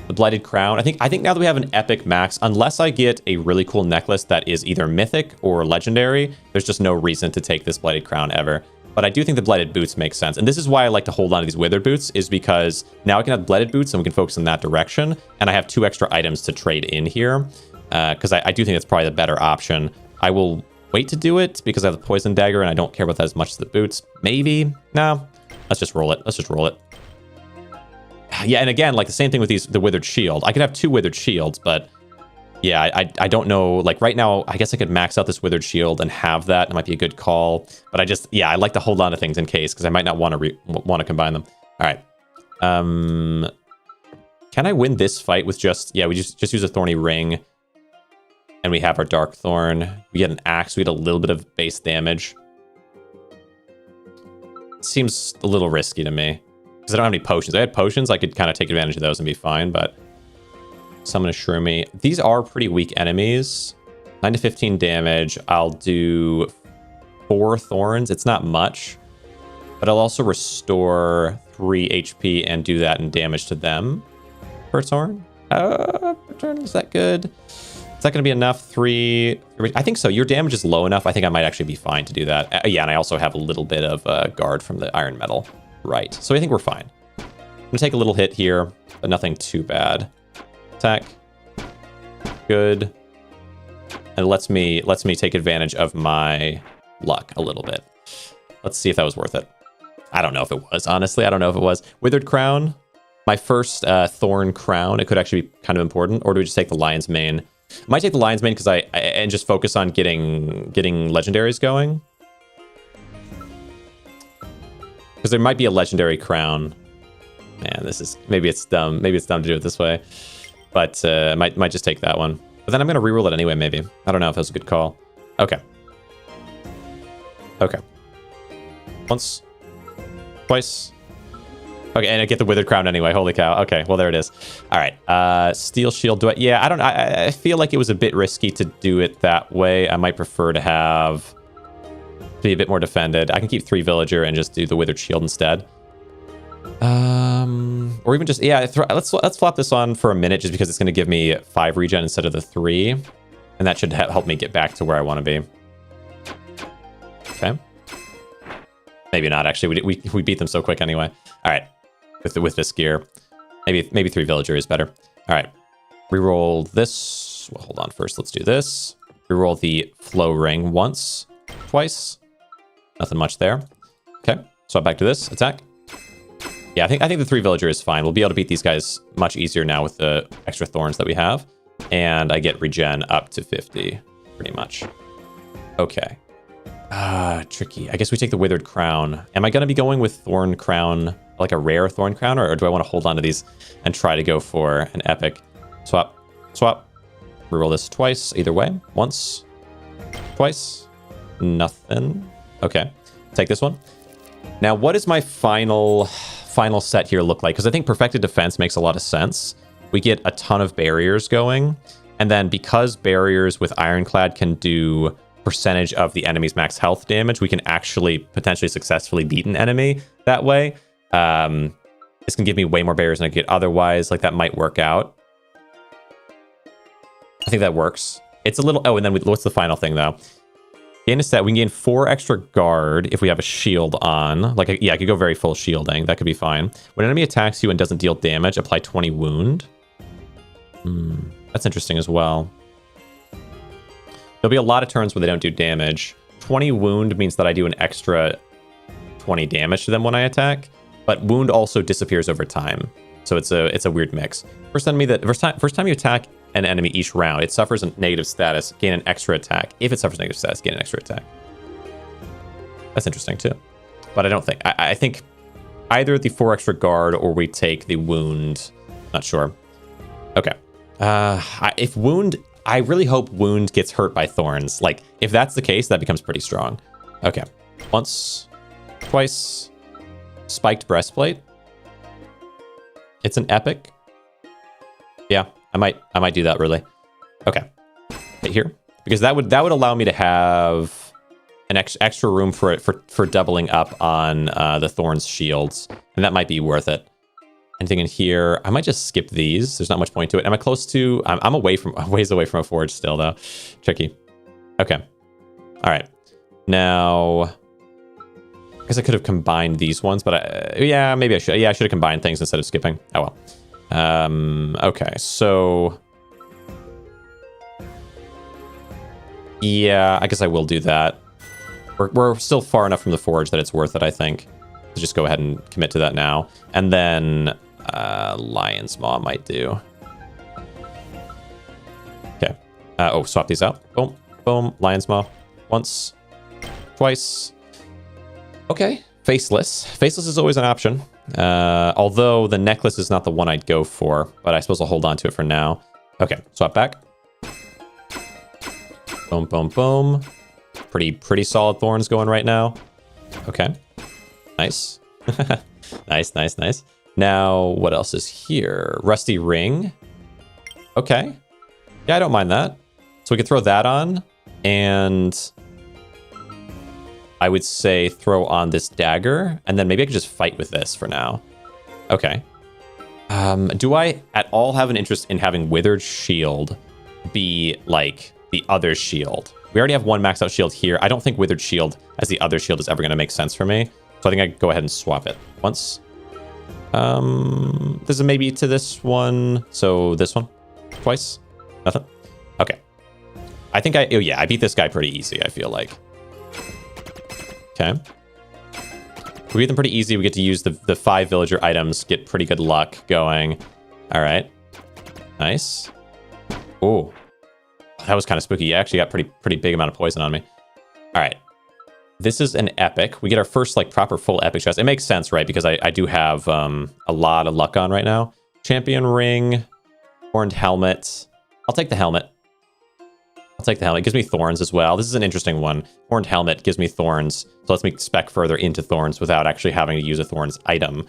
The Blighted Crown. I think now that we have an epic max, unless I get a really cool necklace that is either mythic or legendary, there's just no reason to take this Blighted Crown ever. But I do think the Blighted Boots make sense. And this is why I like to hold on to these Withered Boots, is because now I can have Blighted Boots and we can focus in that direction. And I have 2 extra items to trade in here. Because I do think that's probably the better option. I will wait to do it because I have the Poison Dagger and I don't care about that as much as the boots. Maybe. No. Let's just roll it. Let's just roll it. Yeah, and again, like the same thing with the Withered Shield. I could have 2 Withered Shields, but yeah, I don't know. Like right now, I guess I could max out this Withered Shield and have that. It might be a good call. But I like to hold on to things in case because I might not want to combine them. All right. Can I win this fight with just... Yeah, we just use a Thorny Ring. And we have our Dark Thorn. We get an axe. We get a little bit of base damage. Seems a little risky to me. Because I don't have any potions. If I had potions, I could kind of take advantage of those and be fine, but... Summon a Shroomy. These are pretty weak enemies. 9 to 15 damage. I'll do 4 Thorns. It's not much. But I'll also restore 3 HP and do that in damage to them. Per turn? Is that good? Is that going to be enough? 3... I think so. Your damage is low enough. I think I might actually be fine to do that. Yeah, and I also have a little bit of guard from the Iron Metal. Right. So I think we're fine. I'm going to take a little hit here, but nothing too bad. Attack. Good. And it lets me take advantage of my luck a little bit. Let's see if that was worth it. I don't know if it was, honestly. I don't know if it was. Withered Crown. My first Thorn Crown. It could actually be kind of important. Or do we just take the Lion's Mane? I might take the Lion's Mane because and just focus on getting legendaries going. Because there might be a legendary crown. Man, this is... Maybe it's dumb. Maybe it's dumb to do it this way. But might just take that one. But then I'm going to reroll it anyway, maybe. I don't know if that was a good call. Okay. Okay. Once. Twice. Okay, and I get the Withered Crown anyway. Holy cow. Okay, well, there it is. All right. Steel Shield. Yeah, I don't know. I feel like it was a bit risky to do it that way. I might prefer to have... be a bit more defended. I can keep 3 Villager and just do the Withered Shield instead. Or even just... Yeah, let's flop this on for a minute just because it's going to give me 5 regen instead of the 3. And that should help me get back to where I want to be. Okay. Maybe not, actually. We beat them so quick anyway. All right. With this gear. Maybe 3 Villager is better. All right. Reroll this. Well, hold on first. Let's do this. Reroll the Flow Ring once. Twice. Nothing much there. Okay. Swap back to this. Attack. Yeah, I think the 3 Villager is fine. We'll be able to beat these guys much easier now with the extra Thorns that we have. And I get regen up to 50, pretty much. Okay. Tricky. I guess we take the Withered Crown. Am I going to be going with Thorn Crown, like a rare Thorn Crown, or do I want to hold on to these and try to go for an epic? Swap. Swap. Reroll this twice, either way. Once. Twice. Nothing. Okay. Take this one. Now, what does my final set here look like? Because I think Perfected Defense makes a lot of sense. We get a ton of barriers going. And then because barriers with Ironclad can do percentage of the enemy's max health damage, we can actually potentially successfully beat an enemy that way. This can give me way more barriers than I get otherwise. Like, that might work out. I think that works. It's a little... Oh, and then what's the final thing, though? Gain a set. We can gain 4 extra guard if we have a shield on. Like, yeah, I could go very full shielding. That could be fine. When an enemy attacks you and doesn't deal damage, apply 20 wound. That's interesting as well. There'll be a lot of turns where they don't do damage. 20 wound means that I do an extra 20 damage to them when I attack, but wound also disappears over time. So it's a weird mix. First time you attack an enemy each round, it suffers a negative status, gain an extra attack. If it suffers negative status, gain an extra attack. That's interesting too. But I don't think... I think either the 4 extra guard or we take the wound. Not sure. Okay. If wound... I really hope Wound gets hurt by Thorns. Like, if that's the case, that becomes pretty strong. Okay. Once, twice, spiked breastplate. It's an epic. Yeah, I might do that, really. Okay. Hit here. Because that would allow me to have an extra room for doubling up on the Thorns shields. And that might be worth it. Anything in here? I might just skip these. There's not much point to it. Am I close to... I'm ways away from a forge still, though. Tricky. Okay. All right. Now... I guess I could have combined these ones, but yeah, maybe I should. Yeah, I should have combined things instead of skipping. Oh, well. Okay, so... Yeah, I guess I will do that. We're still far enough from the forge that it's worth it, I think. So just go ahead and commit to that now. And then... Lion's Maw might do. Okay. Oh, swap these out. Boom. Boom. Lion's Maw. Once. Twice. Okay. Faceless. Faceless is always an option. Although the necklace is not the one I'd go for. But I suppose I'll hold on to it for now. Okay. Swap back. Boom, boom, boom. Pretty solid Thorns going right now. Okay. Nice. Nice. Now, what else is here? Rusty Ring. Okay. Yeah, I don't mind that. So we could throw that on. And I would say throw on this dagger. And then maybe I could just fight with this for now. Okay. Do I at all have an interest in having Withered Shield be like the other shield? We already have one maxed out shield here. I don't think Withered Shield as the other shield is ever going to make sense for me. So I think I could go ahead and swap it once. This is maybe to this one. So this one twice. Nothing. Okay. I think oh yeah, I beat this guy pretty easy, I feel like. Okay. We beat them pretty easy. We get to use the 5 villager items, get pretty good luck going. All right. Nice. Oh, that was kind of spooky. I actually got pretty big amount of poison on me. All right. This is an epic. We get our first like proper full epic chest. It makes sense, right? Because I do have a lot of luck on right now. Champion ring, horned helmet. I'll take the helmet. It gives me thorns as well. This is an interesting one. Horned helmet gives me thorns. So lets me spec further into thorns without actually having to use a thorns item,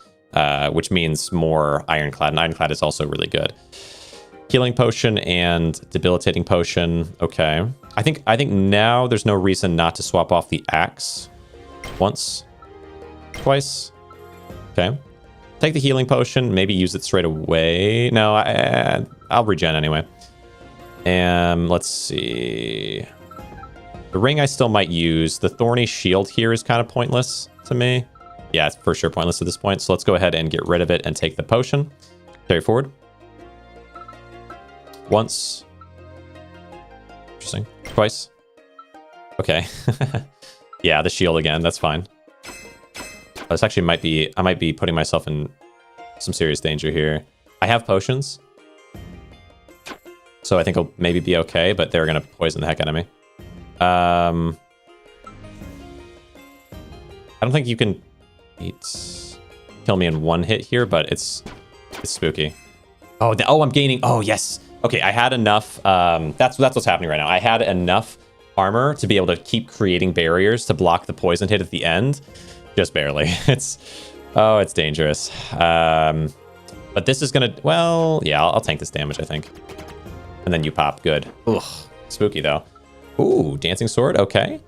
which means more ironclad. And ironclad is also really good. Healing potion and debilitating potion. Okay. I think now there's no reason not to swap off the axe. Once. Twice. Okay. Take the healing potion. Maybe use it straight away. No, I'll regen anyway. And let's see. The ring I still might use. The thorny shield here is kind of pointless to me. Yeah, it's for sure pointless at this point. So let's go ahead and get rid of it and take the potion. Carry forward. Once. Interesting. Twice. Okay. Yeah, the shield again. That's fine. This actually might be... I might be putting myself in some serious danger here. I have potions. So I think I'll maybe be okay, but they're going to poison the heck out of me. I don't think you can kill me in one hit here, but it's spooky. Oh, I'm gaining... Oh, yes. Okay, I had enough... That's what's happening right now. I had enough armor to be able to keep creating barriers to block the poison hit at the end. Just barely. It's dangerous. But this is gonna... Well, yeah, I'll tank this damage, I think. And then you pop. Good. Ugh. Spooky, though. Ooh, dancing sword. Okay.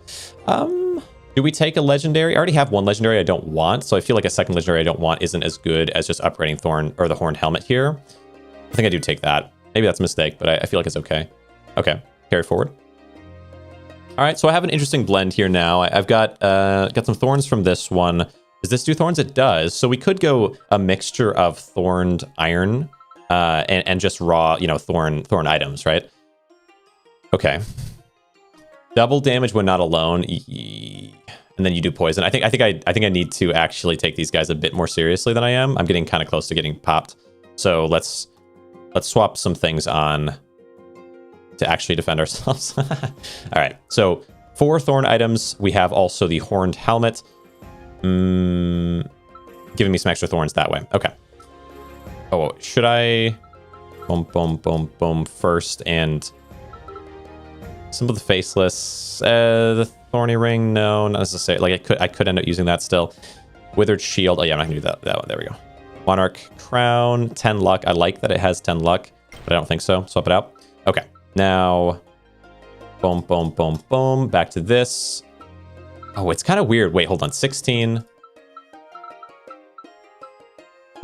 Do we take a legendary? I already have one legendary I don't want, so I feel like a second legendary I don't want isn't as good as just upgrading Thorn or the Horned Helmet here. I think I do take that. Maybe that's a mistake, but I feel like it's okay. Okay, carry forward. All right, so I have an interesting blend here now. I've got some thorns from this one. Does this do thorns? It does. So we could go a mixture of thorned iron and just raw, thorn items, right? Okay. Double damage when not alone, and then you do poison. I think I need to actually take these guys a bit more seriously than I am. I'm getting kind of close to getting popped. So let's swap some things on to actually defend ourselves. All right, so 4 thorn items. We have also the horned helmet. Giving me some extra thorns that way. Okay. Oh, should I boom, boom, boom, boom first and Some of the faceless. The thorny ring, no, not necessarily. Like I could end up using that still. Withered shield. Oh yeah, I'm not gonna do that one. There we go. Monarch crown, 10 luck. I like that it has 10 luck, but I don't think so. Swap it out. Okay, now, boom, boom, boom, boom. Back to this. Oh, it's kind of weird. Wait, hold on. 16.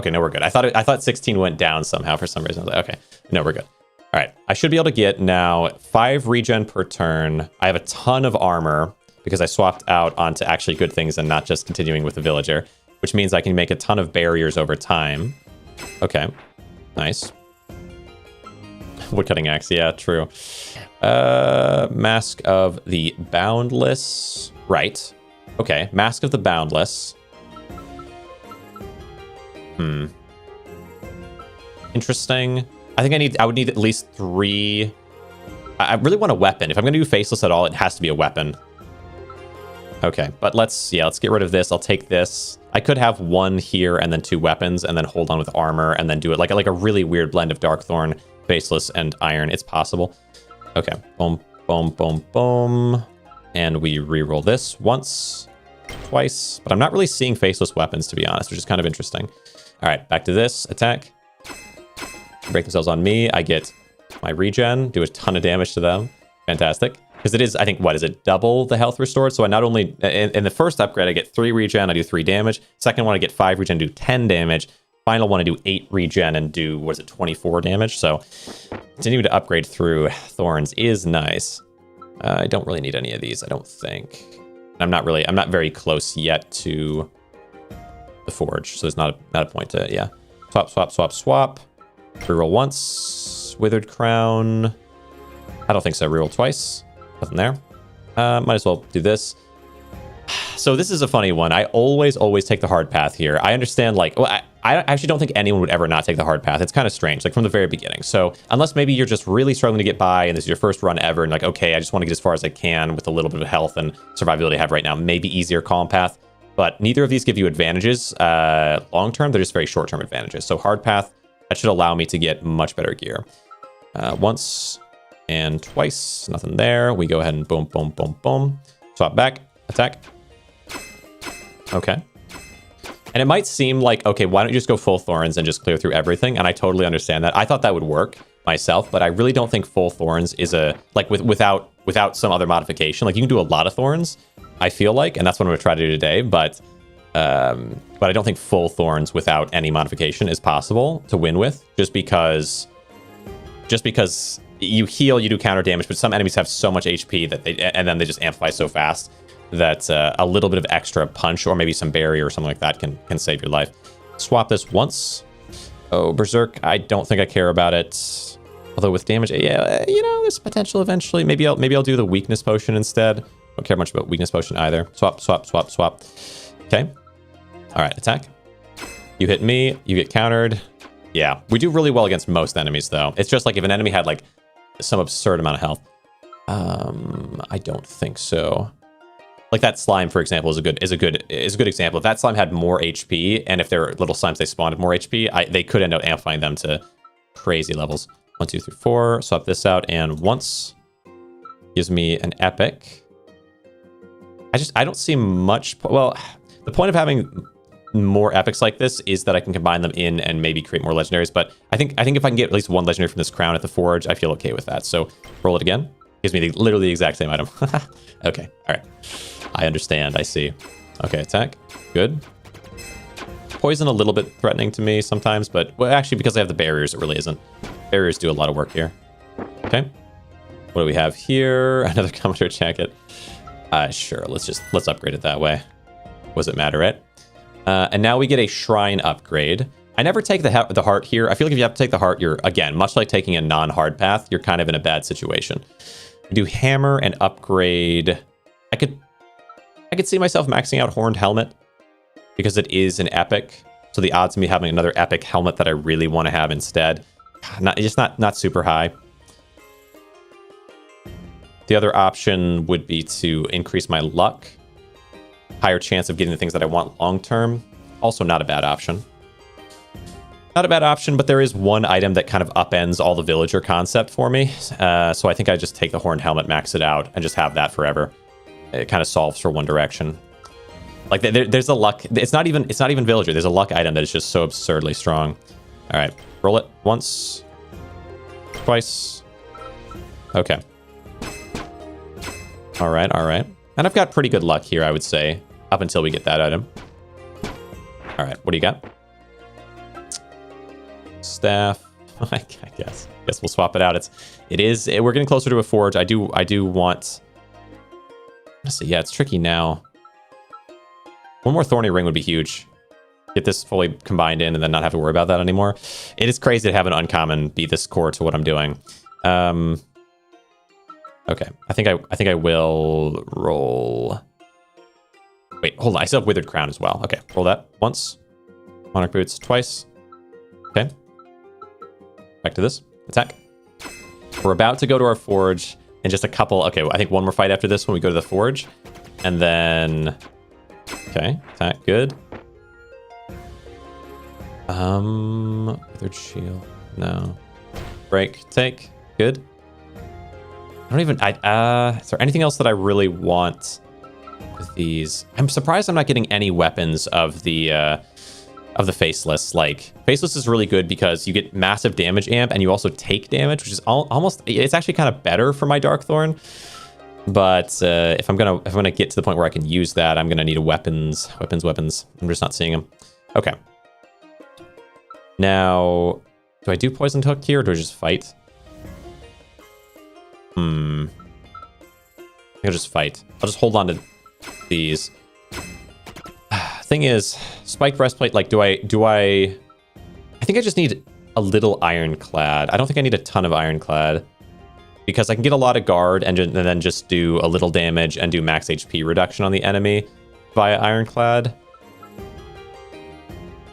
Okay, no, we're good. I thought 16 went down somehow for some reason. I was like, okay, no, we're good. All right, I should be able to get now 5 regen per turn. I have a ton of armor because I swapped out onto actually good things and not just continuing with the villager, which means I can make a ton of barriers over time. Okay, nice. Woodcutting axe, yeah, true. Mask of the Boundless. Right. Okay, Mask of the Boundless. Interesting. I think I would need at least 3. I really want a weapon. If I'm going to do faceless at all, it has to be a weapon. Okay, but let's get rid of this. I'll take this. I could have 1 here and then 2 weapons and then hold on with armor and then do it like a really weird blend of Darkthorn, faceless, and iron. It's possible. Okay, boom, boom, boom, boom. And we reroll this once, twice, but I'm not really seeing faceless weapons, to be honest, which is kind of interesting. All right, back to this attack. Break themselves on me. I get my regen, do a ton of damage to them. Fantastic. Because it is, I think, what is it? Double the health restored. So I not only, in the first upgrade, I get 3 regen, I do 3 damage. Second one, I get 5 regen, do 10 damage. Final one, I do 8 regen and do, what is it, 24 damage. So continuing to upgrade through Thorns is nice. I don't really need any of these, I don't think. I'm not very close yet to the Forge. So there's not a point to, yeah. Swap, swap, swap, swap. Reroll once. Withered Crown. I don't think so. Reroll twice. Nothing there. Might as well do this. So this is a funny one. I always take the hard path here. I understand, like, well, I actually don't think anyone would ever not take the hard path. It's kind of strange, like from the very beginning. So unless maybe you're just really struggling to get by and this is your first run ever and like, okay, I just want to get as far as I can with a little bit of health and survivability I have right now, maybe easier calm path. But neither of these give you advantages long term. They're just very short term advantages. So hard path, that should allow me to get much better gear. Once and twice, nothing there. We go ahead and boom, boom, boom, boom. Swap back, attack. Okay. And it might seem like, okay, why don't you just go full Thorns and just clear through everything? And I totally understand that. I thought that would work myself, but I really don't think full Thorns is without some other modification. Like you can do a lot of Thorns, I feel like, and that's what I'm gonna try to do today, but I don't think full Thorns without any modification is possible to win with, just because you heal, you do counter damage, but some enemies have so much HP that and then they just amplify so fast that a little bit of extra punch or maybe some barrier or something like that can save your life. Swap this once. Oh, Berserk, I don't think I care about it. Although with damage, yeah, you know, there's potential eventually. Maybe I'll do the weakness potion instead. Don't care much about weakness potion either. Swap, swap, swap, swap. Okay. All right, attack. You hit me, you get countered. Yeah, we do really well against most enemies though. It's just like if an enemy had like some absurd amount of health. I don't think so. Like that slime, for example, is a good example. If that slime had more HP, and if they're little slimes, they spawned at more HP, they could end up amplifying them to crazy levels. 1, 2, 3, 4. Swap this out, and once gives me an epic. I don't see much. Well, the point of having more epics like this is that I can combine them in and maybe create more legendaries. But I think if I can get at least 1 legendary from this crown at the Forge, I feel okay with that. So roll it again. Gives me literally the exact same item. Okay, all right. I understand, I see. Okay, attack, good. Poison a little bit threatening to me sometimes, but well, actually because I have the barriers, it really isn't. Barriers do a lot of work here. Okay, what do we have here? Another Commodore jacket. Sure, let's upgrade it that way. What does it matter, right? And now we get a shrine upgrade. I never take the heart here. I feel like if you have to take the heart, you're, again, much like taking a non-hard path, you're kind of in a bad situation. We do hammer and upgrade. I could see myself maxing out Horned Helmet because it is an epic. So the odds of me having another epic helmet that I really want to have instead, not super high. The other option would be to increase my luck. Higher chance of getting the things that I want long term. Also not a bad option. Not a bad option, but there is one item that kind of upends all the villager concept for me. So I think I just take the horned helmet, max it out, and just have that forever. It kind of solves for one direction. Like there's a luck. It's not even villager. There's a luck item that is just so absurdly strong. All right, roll it once, twice. Okay. All right, all right. And I've got pretty good luck here, I would say, up until we get that item. All right, what do you got? Staff. I guess we'll swap it out. We're getting closer to a forge. I do want. Let's see. Yeah, it's tricky now. One more thorny ring would be huge. Get this fully combined in and then not have to worry about that anymore. It is crazy to have an uncommon be this core to what I'm doing. Okay, I think I will roll. Wait, hold on. I still have Withered Crown as well. Okay, roll that once. Monarch Boots twice. Okay. Back to this. Attack. We're about to go to our forge in just a couple. Okay, I think one more fight after this when we go to the forge. And then... Okay, attack. Good. Withered Shield. No. Break. Take. Good. I don't even... is there anything else that I really want with these? I'm surprised I'm not getting any weapons of the Faceless. Like, Faceless is really good because you get massive damage amp and you also take damage, which is almost... It's actually kind of better for my Dark Thorn. But if I'm gonna get to the point where I can use that, I'm gonna need weapons. I'm just not seeing them. Okay. Now, do I do Poisoned Hook here or do I just fight? I think I'll just fight. I'll just hold on to these. Thing is, Spiked Breastplate, like, do I think I just need a little Ironclad. I don't think I need a ton of Ironclad. Because I can get a lot of guard and then just do a little damage and do max HP reduction on the enemy via Ironclad.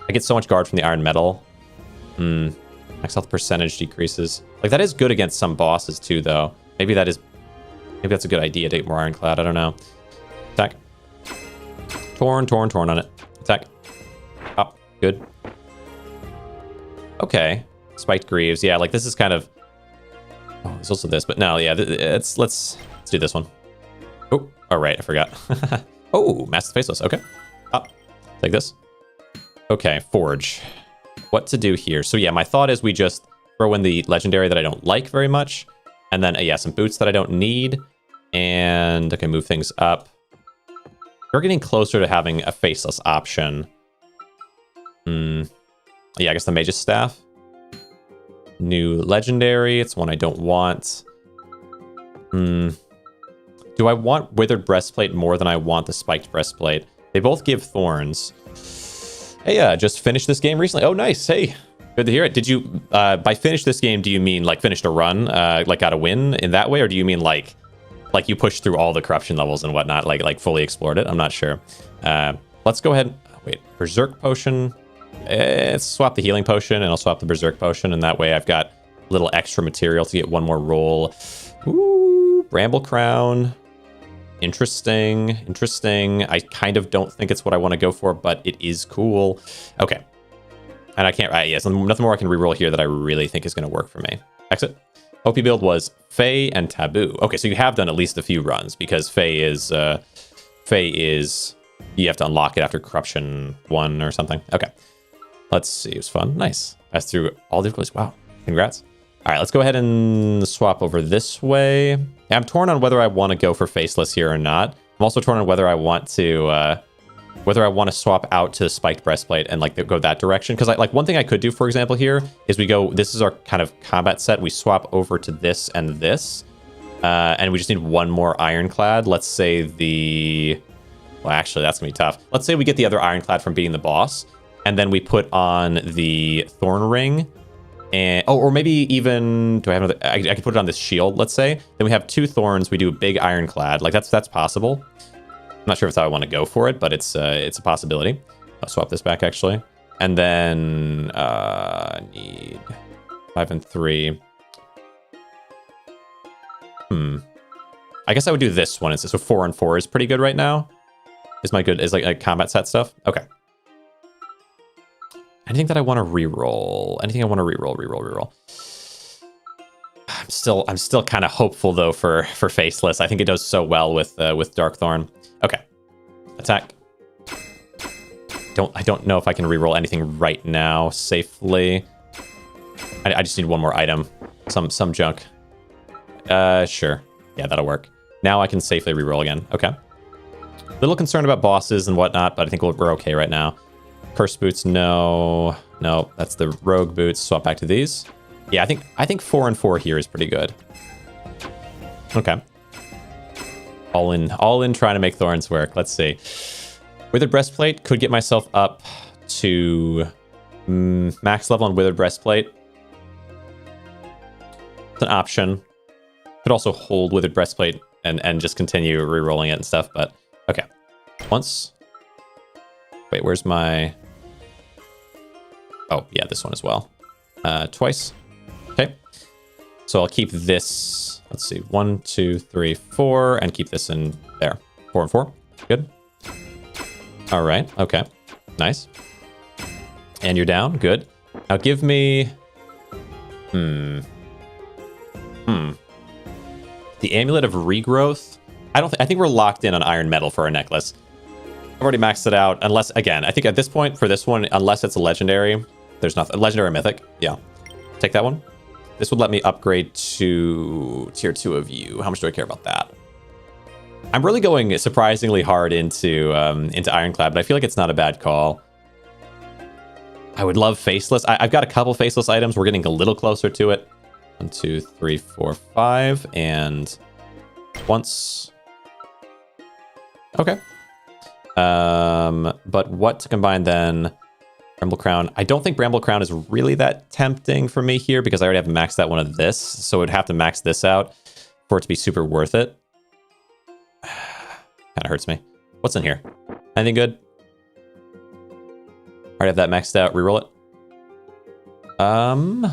I get so much guard from the Iron Metal. Max health percentage decreases. Like, that is good against some bosses too, though. Maybe that's a good idea to get more Ironclad. I don't know. Attack. Torn on it. Attack. Up. Good. Okay. Spiked Greaves. Yeah, like, this is kind of... Oh, there's also this, but no, yeah, let's do this one. Oh, all right, I forgot. Oh, Master Faceless. Okay. Up. Take this. Okay, Forge. What to do here? So yeah, my thought is we just throw in the legendary that I don't like very much, and then yeah, some boots that I don't need, and okay, move things up. We're getting closer to having a Faceless option. Yeah, I guess the Mage's Staff. New legendary. It's one I don't want. Do I want Withered Breastplate more than I want the Spiked Breastplate? They both give Thorns. Hey, just finished this game recently. Oh, nice. Hey, good to hear it. Did you, by finish this game, do you mean like finished a run, like got a win in that way? Or do you mean like you pushed through all the corruption levels and whatnot, like fully explored it? I'm not sure. Let's go ahead. Wait, Berserk Potion. Let's swap the healing potion and I'll swap the berserk potion, and that way I've got a little extra material to get one more roll. Ooh, Bramble Crown. Interesting. I kind of don't think it's what I want to go for, but it is cool. Okay. And I can't, yes, nothing more I can reroll here that I really think is going to work for me. Exit. OP build was Fae and Taboo. Okay, so you have done at least a few runs because Fae is you have to unlock it after Corruption 1 or something. Okay. Let's see. It was fun. Nice. Passed through all the difficulties. Wow. Congrats. All right, let's go ahead and swap over this way. Yeah, I'm torn on whether I want to go for Faceless here or not. I'm also torn on whether I want to swap out to Spiked Breastplate and like go that direction. Because like one thing I could do, for example, here is we go. This is our kind of combat set. We swap over to this and this, and we just need one more Ironclad. Let's say the. Well, actually, that's gonna be tough. Let's say we get the other Ironclad from beating the boss. And then we put on the Thorn Ring. And or maybe even, do I have another? I can put it on this shield, let's say. Then we have 2 Thorns. We do a big Ironclad. Like, that's possible. I'm not sure if that's how I want to go for it, but it's a possibility. I'll swap this back, actually. And then, need 5 and 3. I guess I would do this one. So 4 and 4 is pretty good right now. Is like combat set stuff? Okay. Anything that I want to reroll? Anything I want to reroll? I'm still kind of hopeful though for Faceless. I think it does so well with Dark Thorn. Okay, attack. I don't know if I can reroll anything right now safely. I just need one more item, some junk. Sure, yeah, that'll work. Now I can safely reroll again. Okay. Little concerned about bosses and whatnot, but I think we're okay right now. Curse boots, no, that's the rogue boots. Swap back to these. Yeah, I think 4 and 4 here is pretty good. Okay. All in trying to make Thorns work. Let's see. Withered Breastplate, could get myself up to max level on Withered Breastplate. It's an option. Could also hold Withered Breastplate and just continue re-rolling it and stuff, but okay. Once. Wait, where's my... Oh, yeah, this one as well. Twice. Okay. So I'll keep this, let's see, 1, 2, 3, 4, and keep this in there. 4 and 4. Good. All right. Okay. Nice. And you're down. Good. Now give me... The Amulet of Regrowth. I think we're locked in on Iron Metal for our necklace. I've already maxed it out. Unless, again, I think at this point for this one, unless it's a legendary, there's nothing. Legendary or mythic. Yeah. Take that one. This would let me upgrade to tier 2 of you. How much do I care about that? I'm really going surprisingly hard into Ironclad, but I feel like it's not a bad call. I would love Faceless. I've got a couple Faceless items. We're getting a little closer to it. 1, 2, 3, 4, 5, and once. Okay. But what to combine then? Bramble Crown. I don't think Bramble Crown is really that tempting for me here because I already have maxed out one of this, so I'd have to max this out for it to be super worth it. Kind of hurts me. What's in here? Anything good? Already have that maxed out. Reroll it.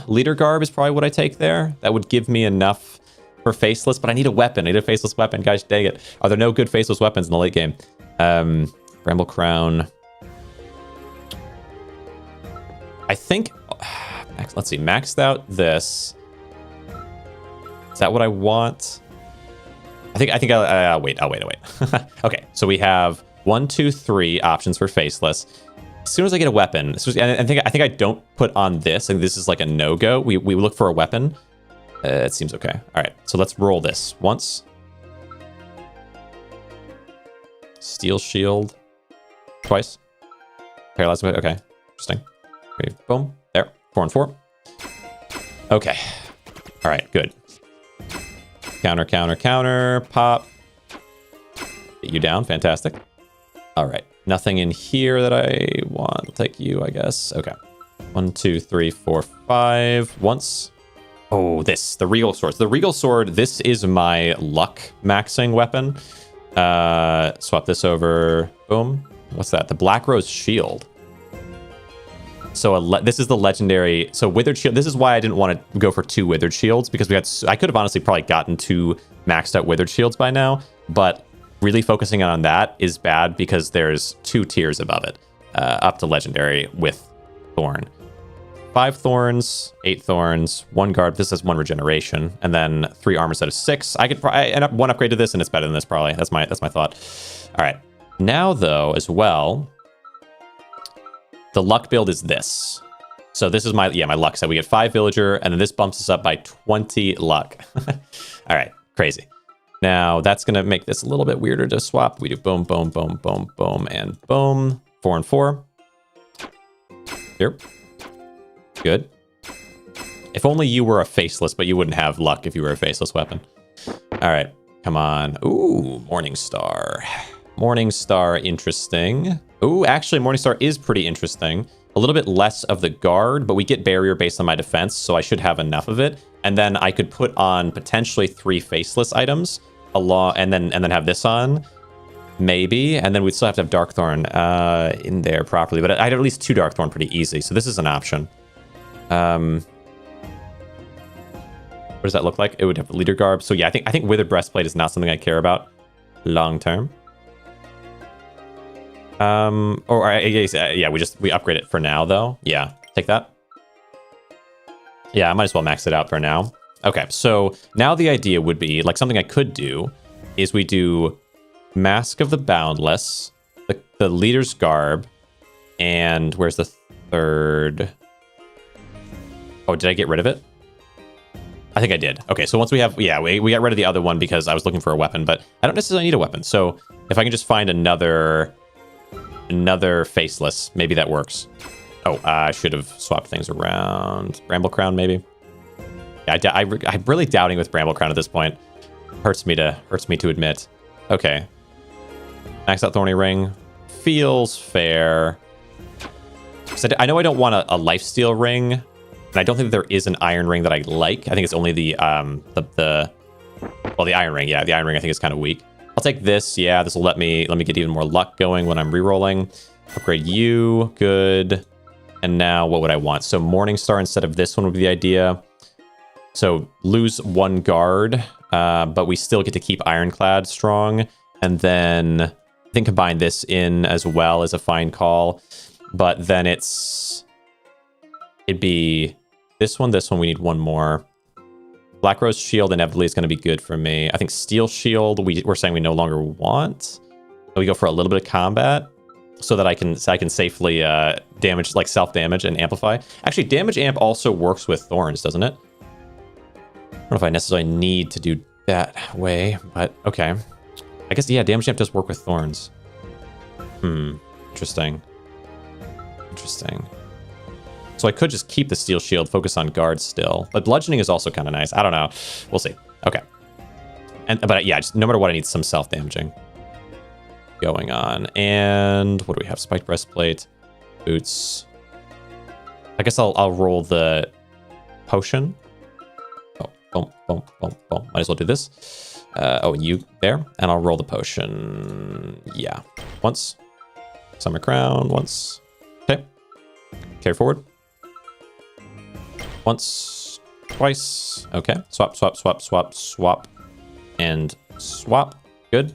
Leader Garb is probably what I take there. That would give me enough for Faceless, but I need a weapon. I need a Faceless weapon. Guys, dang it. Are there no good Faceless weapons in the late game? Bramble Crown. I think... Let's see. Maxed out this. Is that what I want? I think I'll wait. Okay, so we have 1, 2, 3 options for Faceless. As soon as I get a weapon, I think I don't put on this. I think this is like a no-go. We look for a weapon. It seems okay. All right, so let's roll this once. Steel Shield. Twice. Paralyzed. Okay, interesting. Okay, boom. There. 4 and 4. Okay. All right, good. Counter, counter, counter. Pop. Get you down. Fantastic. All right. Nothing in here that I want. I'll take you, I guess. Okay. 1, 2, 3, 4, 5. Once. Oh, the Regal Sword. The Regal Sword, this is my luck maxing weapon. Swap this over. Boom. What's that? The Black Rose Shield. So this is the legendary. So Withered Shield. This is why I didn't want to go for 2 Withered Shields, because I could have honestly probably gotten 2 maxed out Withered Shields by now, but really focusing on that is bad because there's 2 tiers above it, up to legendary with Thorn. 5 Thorns, 8 Thorns, 1 Guard. This has 1 regeneration, and then 3 armor set of 6. I could probably end up 1 upgrade to this, and it's better than this probably. That's my thought. All right. Now though, as well, the luck build is this. So this is my luck set. We get 5 villager, and then this bumps us up by 20 luck. All right, crazy. Now that's gonna make this a little bit weirder to swap. We do boom, boom, boom, boom, boom, and boom. 4 and 4. Here. Good. If only you were a Faceless, but you wouldn't have luck if you were a Faceless weapon. All right, come on. Ooh, Morningstar. Morningstar, interesting. Ooh, actually, Morningstar is pretty interesting. A little bit less of the guard, but we get barrier based on my defense, so I should have enough of it. And then I could put on potentially 3 Faceless items along, and then have this on, maybe. And then we'd still have to have Darkthorn in there properly. But I'd have at least 2 Darkthorn pretty easy, so this is an option. What does that look like? It would have Leader Garb. So yeah, I think Withered Breastplate is not something I care about long term. Yeah, we upgrade it for now though. Yeah, take that. Yeah, I might as well max it out for now. Okay, so now the idea would be, like, something I could do is we do Mask of the Boundless, the Leader's Garb, and where's the third? Oh, did I get rid of it? I think I did. Okay, so once we have, yeah, we got rid of the other one because I was looking for a weapon, but I don't necessarily need a weapon. So if I can just find another faceless, maybe that works. Oh, I should have swapped things around. Bramble Crown, maybe. Yeah, I'm really doubting with Bramble Crown at this point. Hurts me to admit. Okay. Max out Thorny Ring. Feels fair. So I know I don't want a lifesteal ring, and I don't think there is an iron ring that I like. I think it's only the iron ring. Yeah, the iron ring I think is kind of weak. I'll take this. Yeah, this will let me get even more luck going when I'm rerolling. Upgrade you. Good. And now what would I want? So Morningstar instead of this one would be the idea. So lose one guard, but we still get to keep Ironclad strong. And then I think combine this in as well as a fine call. But then it'd be this one, we need one more. Black Rose Shield inevitably is going to be good for me. I think Steel Shield, we're saying we no longer want. We go for a little bit of combat so that I can safely damage, like self-damage and amplify. Actually, Damage Amp also works with Thorns, doesn't it? I don't know if I necessarily need to do that way, but okay. I guess, yeah, Damage Amp does work with Thorns. Interesting. Interesting. So I could just keep the Steel Shield, focus on guards still. But Bludgeoning is also kind of nice. I don't know. We'll see. Okay. But yeah, just no matter what, I need some self-damaging going on. And what do we have? Spiked Breastplate, Boots. I guess I'll roll the potion. Oh, boom, boom, boom, boom. Might as well do this. Oh, you there. And I'll roll the potion. Yeah. Once. Summer Crown. Once. Okay. Carry forward. Once. Twice. Okay. Swap, swap, swap, swap, swap. And swap. Good.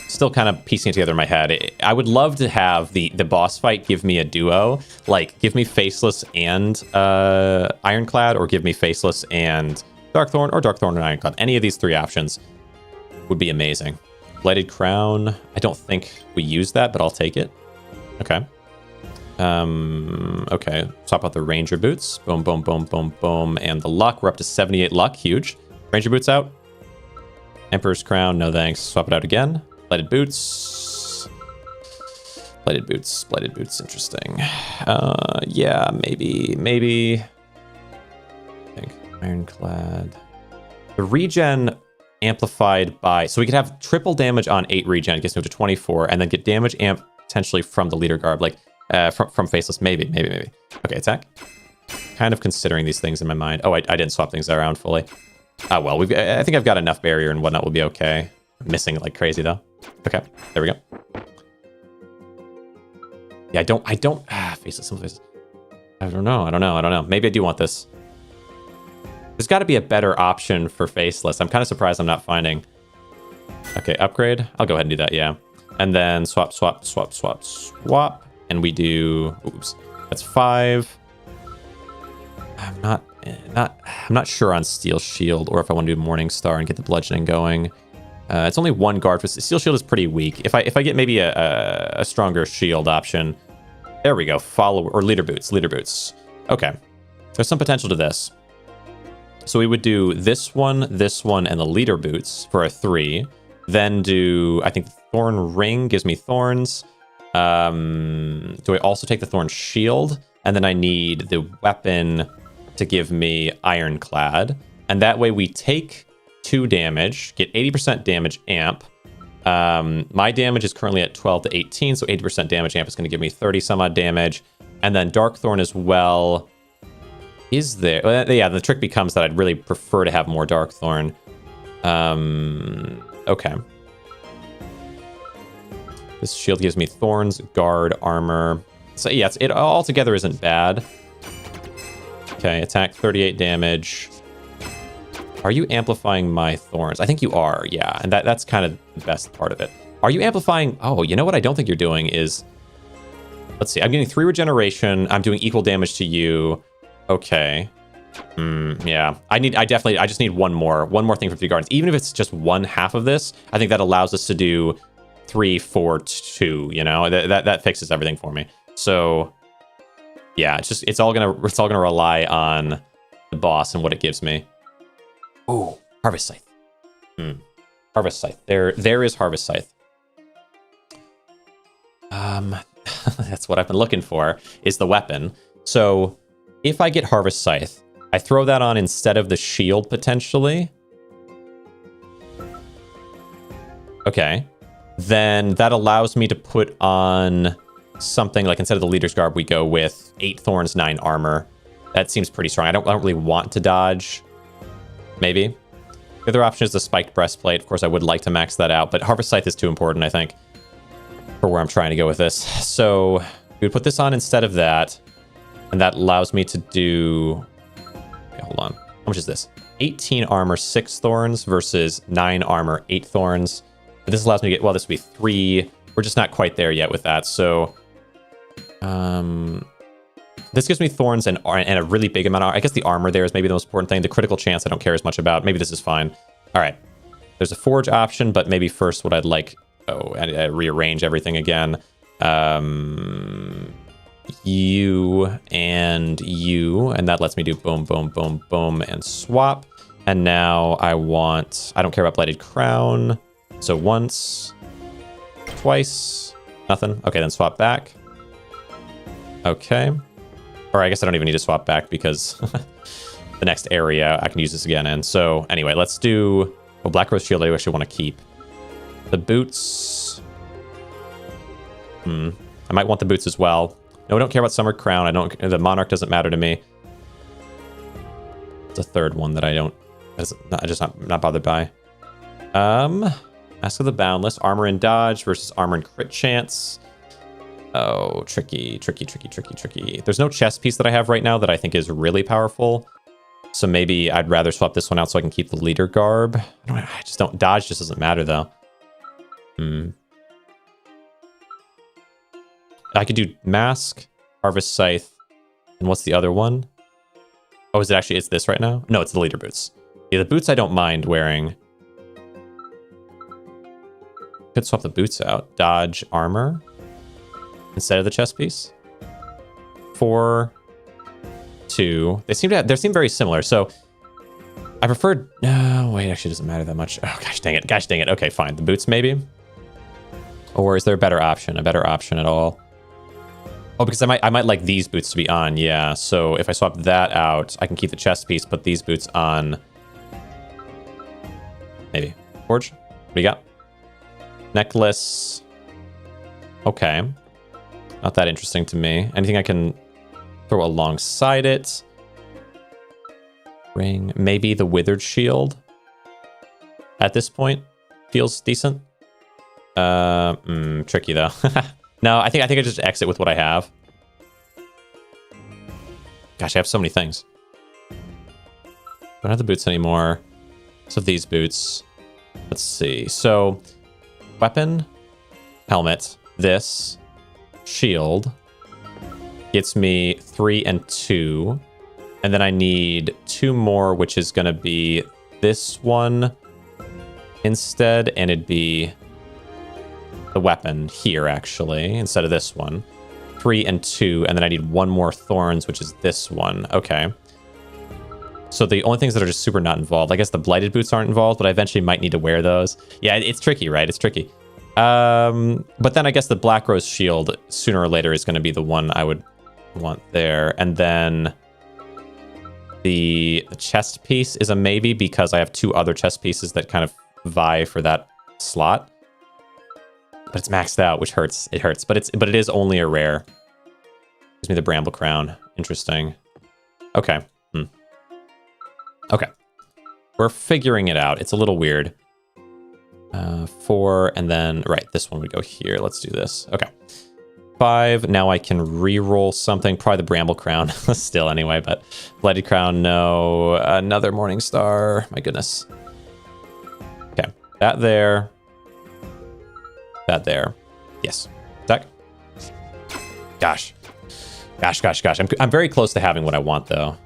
Still kind of piecing it together in my head. I would love to have the boss fight give me a duo. Like, give me Faceless and Ironclad, or give me Faceless and Darkthorn, or Darkthorn and Ironclad. Any of these three options would be amazing. Blighted Crown. I don't think we use that, but I'll take it. Okay. Okay. Swap out the Ranger Boots. Boom, boom, boom, boom, boom. And the luck. We're up to 78 luck. Huge. Ranger Boots out. Emperor's Crown. No thanks. Swap it out again. Blighted Boots. Blighted Boots. Blighted Boots. Interesting. Yeah, maybe. I think Ironclad. The regen amplified by... So we could have triple damage on 8 regen. It gets me up to 24. And then get damage amp potentially from the Leader Garb. Like, from Faceless. Maybe. Okay, attack. Kind of considering these things in my mind. Oh, I didn't swap things around fully. Oh, well, I think I've got enough barrier and whatnot will be okay. I'm missing it like crazy, though. Okay, there we go. Yeah, I don't... Faceless, some faces. I don't know. Maybe I do want this. There's got to be a better option for Faceless. I'm kind of surprised I'm not finding. Okay, upgrade. I'll go ahead and do that, yeah. And then swap, swap, swap, swap, swap. And we do... Oops. That's 5. I'm not sure on Steel Shield, or if I want to do Morningstar and get the bludgeoning going. It's only one guard for Steel Shield is pretty weak. If I get maybe a stronger shield option, there we go. Follow or Leader Boots. Okay, there's some potential to this. So we would do this one, and the Leader Boots for a 3. Then do, I think, Thorn Ring gives me Thorns. Do I also take the Thorn Shield? And then I need the weapon to give me Ironclad. And that way we take 2 damage, get 80% damage amp. My damage is currently at 12 to 18, so 80% damage amp is going to give me 30 some odd damage. And then Darkthorn as well. Is there... Well, yeah, the trick becomes that I'd really prefer to have more Darkthorn. Okay. This shield gives me Thorns, Guard, Armor. So yeah, it altogether isn't bad. Okay, attack 38 damage. Are you amplifying my Thorns? I think you are, yeah. And that's kind of the best part of it. Are you amplifying? Oh, you know what I don't think you're doing is... Let's see. I'm getting 3 regeneration. I'm doing equal damage to you. Okay. Yeah. I just need one more thing from 3 gardens. Even if it's just 1/2 of this, I think that allows us to do 3, 4, 2, you know? That fixes everything for me. So, yeah, it's all gonna rely on the boss and what it gives me. Oh, Harvest Scythe. Harvest Scythe. There is Harvest Scythe. That's what I've been looking for, is the weapon. So if I get Harvest Scythe, I throw that on instead of the shield, potentially. Okay. Then that allows me to put on something like, instead of the Leader's Garb, we go with 8 Thorns, 9 armor. That seems pretty strong. I don't really want to dodge. Maybe. The other option is the Spiked Breastplate. Of course, I would like to max that out, but Harvest Scythe is too important, I think, for where I'm trying to go with this. So we would put this on instead of that, and that allows me to do... Okay, hold on. How much is this? 18 armor, 6 Thorns versus 9 armor, 8 Thorns. But this allows me to get... Well, this would be 3. We're just not quite there yet with that, so... This gives me Thorns and a really big amount of... I guess the armor there is maybe the most important thing. The critical chance I don't care as much about. Maybe this is fine. All right. There's a Forge option, but maybe first what I'd like... Oh, I rearrange everything again. You, and that lets me do boom, boom, boom, boom, and swap. And now I want... I don't care about Blighted Crown. So once, twice, nothing. Okay, then swap back. Okay. Or I guess I don't even need to swap back because the next area I can use this again in. So anyway, let's do... Well, Black Rose Shield I actually want to keep. The boots... I might want the boots as well. No, I don't care about Summer Crown. The Monarch doesn't matter to me. It's a third one that I'm just not bothered by. Mask of the Boundless. Armor and dodge versus armor and crit chance. Oh, tricky. There's no chest piece that I have right now that I think is really powerful. So maybe I'd rather swap this one out so I can keep the Leader Garb. I just don't... Dodge just doesn't matter, though. I could do Mask, Harvest Scythe, and what's the other one? Oh, is it actually... It's this right now? No, it's the Leader Boots. Yeah, the boots I don't mind wearing. Could swap the boots out. Dodge, armor... instead of the chest piece. 4, 2. They seem very similar. So I prefer... No, wait, actually it doesn't matter that much. Oh, gosh dang it. Okay, fine. The boots maybe? Or is there a better option? A better option at all? Oh, because I might like these boots to be on. Yeah, so if I swap that out, I can keep the chest piece, put these boots on. Maybe. Forge? What do you got? Necklace. Okay. Not that interesting to me. Anything I can throw alongside it? Ring. Maybe the Withered Shield. At this point, feels decent. Tricky though. No, I think I just exit with what I have. Gosh, I have so many things. Don't have the boots anymore. So these boots. Let's see. So, weapon, helmet, this. Shield gets me 3 and 2, and then I need 2 more, which is going to be this one instead, and it'd be the weapon here actually instead of this one. 3 and 2, and then I need 1 more Thorns, which is this one. Okay, so the only things that are just super not involved, I guess the Blighted Boots aren't involved, but I eventually might need to wear those. Yeah, it's tricky, right? It's tricky. But then I guess the Black Rose Shield sooner or later is going to be the one I would want there. And then the chest piece is a maybe because I have 2 other chest pieces that kind of vie for that slot. But it's maxed out, which hurts. It hurts, but it is only a rare. Gives me the Bramble Crown. Interesting. Okay. Okay. We're figuring it out. It's a little weird. 4, and then, right, this one would go here. Let's do this. Okay. 5. Now I can re-roll something. Probably the Bramble Crown. Still, anyway, but Blighted Crown, no. Another Morning Star. My goodness. Okay. That there. that there. Yes. Attack. Gosh. Gosh. I'm very close to having what I want, though.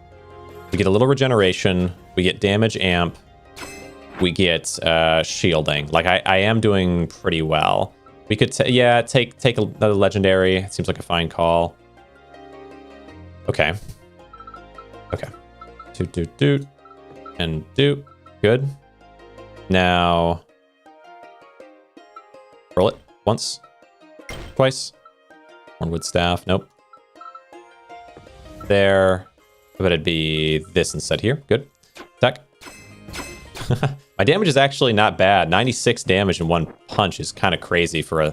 We get a little regeneration. We get damage amp. We get shielding. Like, I am doing pretty well. We could, take another legendary. It seems like a fine call. Okay. Okay. Doot. And doot. Good. Now, roll it once, twice. Hornwood staff. Nope. There. But it'd be this instead here. Good. Attack. My damage is actually not bad. 96 damage in one punch is kind of crazy for a,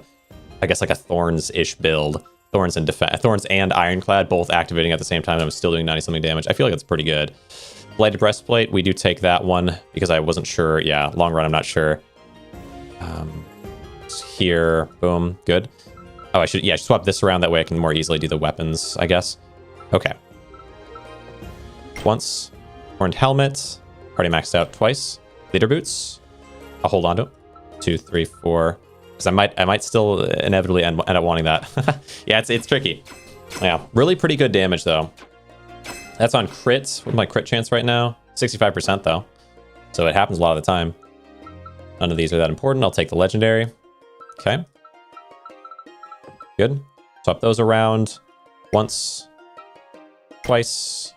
I guess, like a Thorns-ish build. Thorns and Ironclad both activating at the same time. And I'm still doing 90-something damage. I feel like that's pretty good. Blighted Breastplate, we do take that one because I wasn't sure. Yeah, long run, I'm not sure. Here, boom, good. Oh, I should swap this around. That way I can more easily do the weapons, I guess. Okay. Once. Horned Helmet. Already maxed out twice. Leader Boots. I'll hold on to it. 2, 3, 4. Because I might still inevitably end up wanting that. Yeah, it's tricky. Yeah, really pretty good damage, though. That's on crits. What's my crit chance right now? 65%, though. So it happens a lot of the time. None of these are that important. I'll take the legendary. Okay. Good. Swap those around. Once. Twice.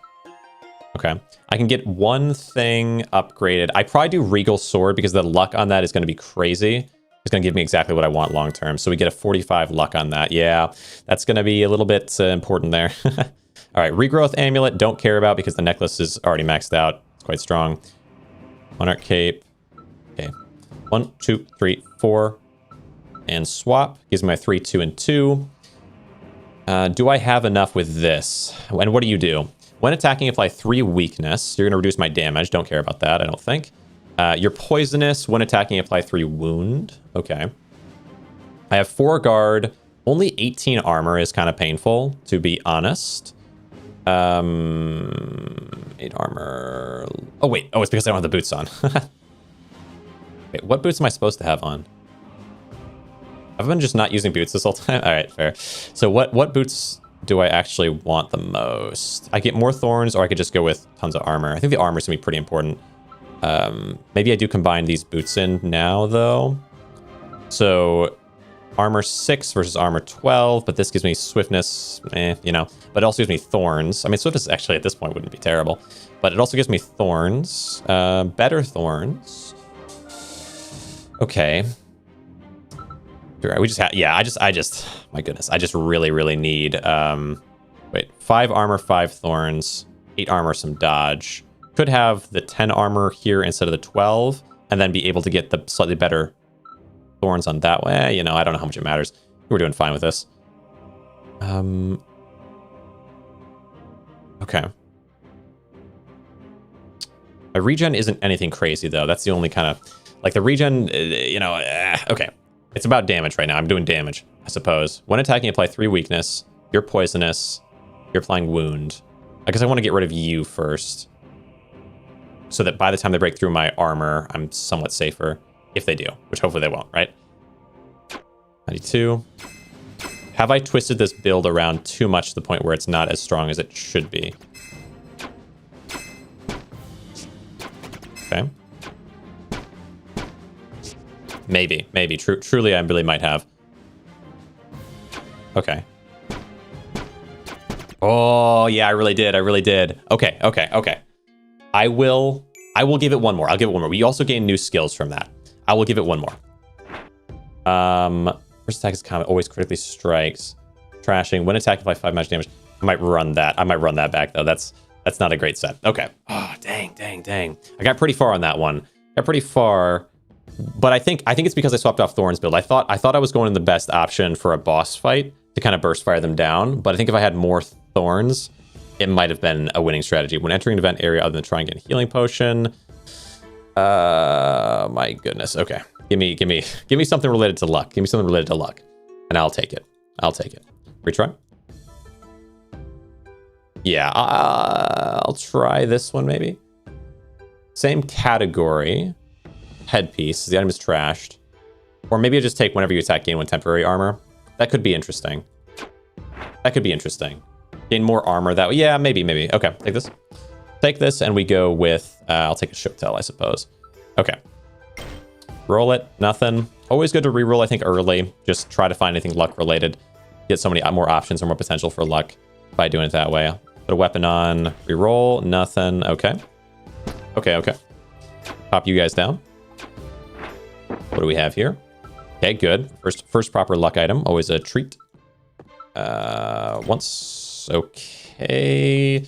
Okay. I can get one thing upgraded. I probably do Regal Sword because the luck on that is going to be crazy. It's going to give me exactly what I want long term. So we get a 45 luck on that. Yeah, that's going to be a little bit important there. All right, Regrowth Amulet, don't care about because the necklace is already maxed out. It's quite strong. Monarch Cape. Okay. 1, 2, 3, 4. And swap. Gives me my 3, 2, and 2. Do I have enough with this? And what do you do? When attacking, apply 3 weakness. You're going to reduce my damage. Don't care about that, I don't think. You're poisonous. When attacking, apply 3 wound. Okay. I have 4 guard. Only 18 armor is kind of painful, to be honest. 8 armor. Oh, wait. Oh, it's because I don't have the boots on. Wait, what boots am I supposed to have on? I've been just not using boots this whole time. All right, fair. So what boots do I actually want the most? I get more thorns, or I could just go with tons of armor. I think the armor is going to be pretty important. Maybe I do combine these boots in now, though. So armor 6 versus armor 12, but this gives me swiftness, you know. But it also gives me thorns. I mean, swiftness actually at this point wouldn't be terrible. But it also gives me thorns. Better thorns. Okay. We just have, yeah, I just, my goodness, I just really need, wait, 5 armor, 5 thorns, 8 armor, some dodge. Could have the 10 armor here instead of the 12, and then be able to get the slightly better thorns on that way. You know, I don't know how much it matters. We're doing fine with this. Okay. My regen isn't anything crazy, though. That's the only kind of, like, the regen, you know, okay. It's about damage right now. I'm doing damage, I suppose. When attacking, apply 3 weakness. You're poisonous. You're applying wound. I guess I want to get rid of you first, so that by the time they break through my armor, I'm somewhat safer. If they do, which hopefully they won't, right? 92. Have I twisted this build around too much to the point where it's not as strong as it should be? Okay. Maybe. Truly, I really might have. Okay. Oh, yeah, I really did. Okay. I will give it one more. I'll give it one more. We also gain new skills from that. I will give it one more. First attack is combat, always critically strikes. Trashing. When attacked, apply 5 magic damage. I might run that back, though. That's not a great set. Okay. Oh, dang. I got pretty far on that one. But I think it's because I swapped off Thorns build. I thought I was going in the best option for a boss fight to kind of burst fire them down. But I think if I had more Thorns, it might have been a winning strategy. When entering an event area other than trying to get a healing potion. My goodness. Okay. Give me something related to luck. And I'll take it. Retry. Yeah, I'll try this one maybe. Same category. Headpiece. The item is trashed. Or maybe I just take whenever you attack, gain 1 temporary armor. That could be interesting. That could be interesting. Gain more armor that way. Yeah, maybe. Okay, take this. Take this, and we go with... I'll take a Shotel, I suppose. Okay. Roll it. Nothing. Always good to reroll, I think, early. Just try to find anything luck-related. Get so many more options or more potential for luck by doing it that way. Put a weapon on. Reroll. Nothing. Okay. Okay. Pop you guys down. What do we have here? Okay, good. First proper luck item. Always a treat. Once. Okay.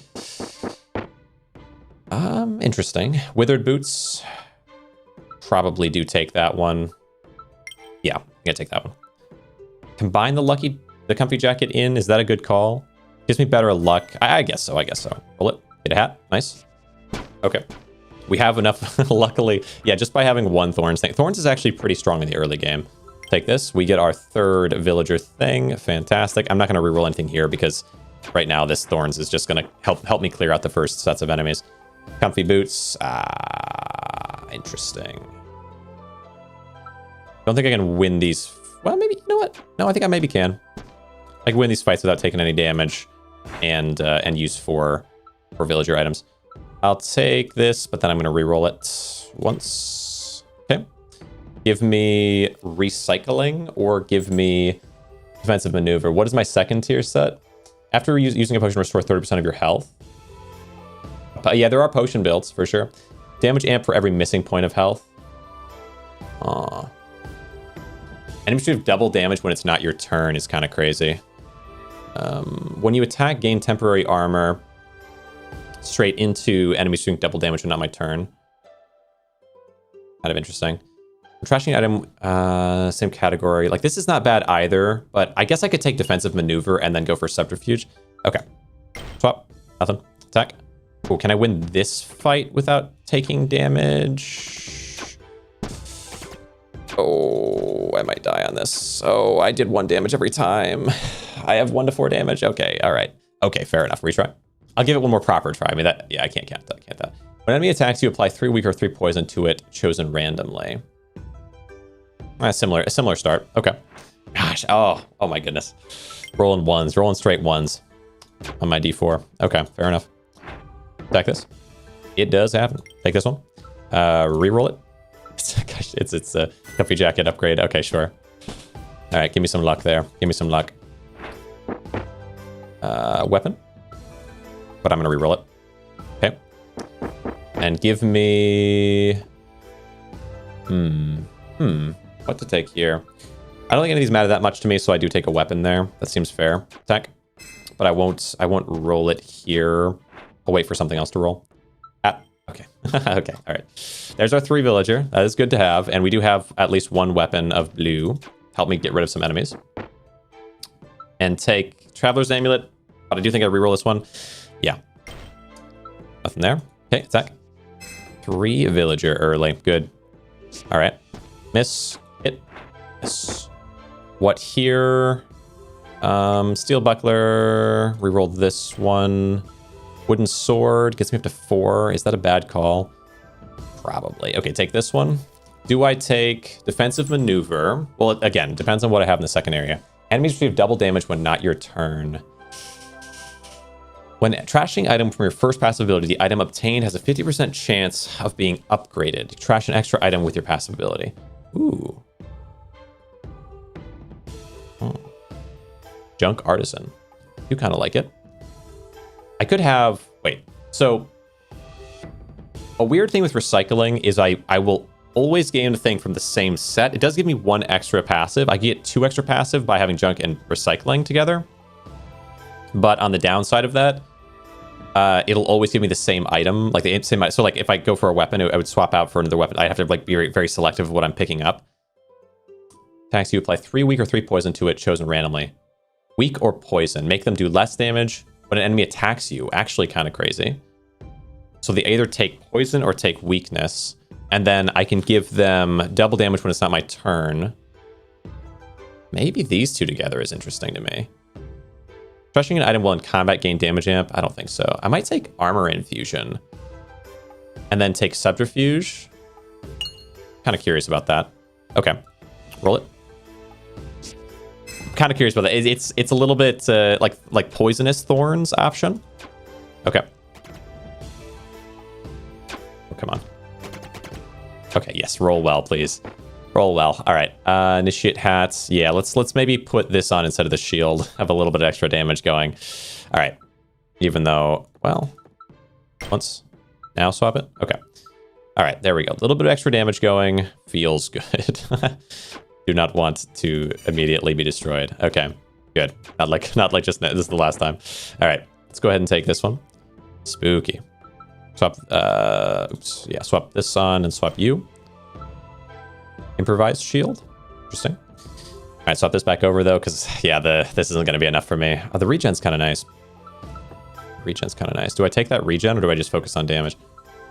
Interesting. Withered boots. Probably do take that one. Yeah, I'm gonna take that one. Combine the comfy jacket in. Is that a good call? Gives me better luck. I guess so. Roll it. Get a hat. Nice. Okay. We have enough, luckily. Yeah, just by having 1 Thorns thing. Thorns is actually pretty strong in the early game. Take this. We get our 3rd villager thing. Fantastic. I'm not going to reroll anything here because right now this Thorns is just going to help me clear out the first sets of enemies. Comfy boots. Interesting. Don't think I can win these. Well, maybe. You know what? No, I think I maybe can. I can win these fights without taking any damage and use 4 villager items. I'll take this, but then I'm going to reroll it once. Okay. Give me recycling or give me defensive maneuver. What is my second tier set? After using a potion, restore 30% of your health. Yeah, there are potion builds for sure. Damage amp for every missing point of health. Aw. Enemies receive double damage when it's not your turn is kind of crazy. When you attack, gain temporary armor. Straight into enemies doing double damage when not my turn. Kind of interesting. Trashing item, same category. Like, this is not bad either, but I guess I could take defensive maneuver and then go for subterfuge. Okay. Swap. Nothing. Attack. Oh, can I win this fight without taking damage? Oh, I might die on this. Oh, I did 1 damage every time. I have 1 to 4 damage. Okay, all right. Okay, fair enough. Retry. I'll give it one more proper try. I mean, yeah, I can't count that. When enemy attacks you, apply 3 weak or 3 poison to it, chosen randomly. A similar start. Okay. Gosh, oh my goodness. Rolling straight ones on my D4. Okay, fair enough. Attack this. It does happen. Take this one. Reroll it. Gosh, it's a comfy jacket upgrade. Okay, sure. All right, give me some luck there. Give me some luck. Weapon. But I'm gonna reroll it. Okay. And give me... What to take here? I don't think any of these matter that much to me, so I do take a weapon there. That seems fair. Attack. But I won't roll it here. I'll wait for something else to roll. Okay. Okay, all right. There's our 3 villager. That is good to have. And we do have at least 1 weapon of blue. Help me get rid of some enemies. And take Traveler's Amulet. But I do think I reroll this one. Yeah. Nothing there. Okay, attack. 3 villager early. Good. All right. Miss. Hit. Miss. What here? Steel buckler. Reroll this one. Wooden sword. Gets me up to 4. Is that a bad call? Probably. Okay, take this one. Do I take defensive maneuver? Well, again, depends on what I have in the second area. Enemies receive double damage when not your turn. When trashing item from your first passive ability, the item obtained has a 50% chance of being upgraded. Trash an extra item with your passive ability. Ooh. Junk Artisan. You kind of like it. I could have... Wait. So, a weird thing with recycling is I will always gain a thing from the same set. It does give me 1 extra passive. I get 2 extra passive by having junk and recycling together. But on the downside of that, it'll always give me the same item, like the same. So like if I go for a weapon, I would swap out for another weapon. I have to like be very, very selective of what I'm picking up. Attacks you, apply 3 weak or 3 poison to it, chosen randomly. Weak or poison, make them do less damage when an enemy attacks you. Actually, kind of crazy. So they either take poison or take weakness, and then I can give them double damage when it's not my turn. Maybe these 2 together is interesting to me. Crushing an item while in combat gain damage amp? I don't think so. I might take armor infusion. And then take subterfuge. Kind of curious about that. Okay. Roll it. I'm kind of curious about that. It's a little bit like poisonous thorns option. Okay. Oh, come on. Okay, yes, roll well, please. Roll well. All right. Initiate hats. Yeah, let's maybe put this on instead of the shield. Have a little bit of extra damage going. All right. Even though, well, once. Now swap it. Okay. All right, there we go. A little bit of extra damage going. Feels good. Do not want to immediately be destroyed. Okay, good. Not like just this is the last time. All right, let's go ahead and take this one. Spooky. Swap. Oops. Yeah, swap this on and swap you. Improvised shield. Interesting. All right, swap this back over though, because yeah, this isn't going to be enough for me. Oh, the regen's kind of nice. Regen's kind of nice. Do I take that regen or do I just focus on damage?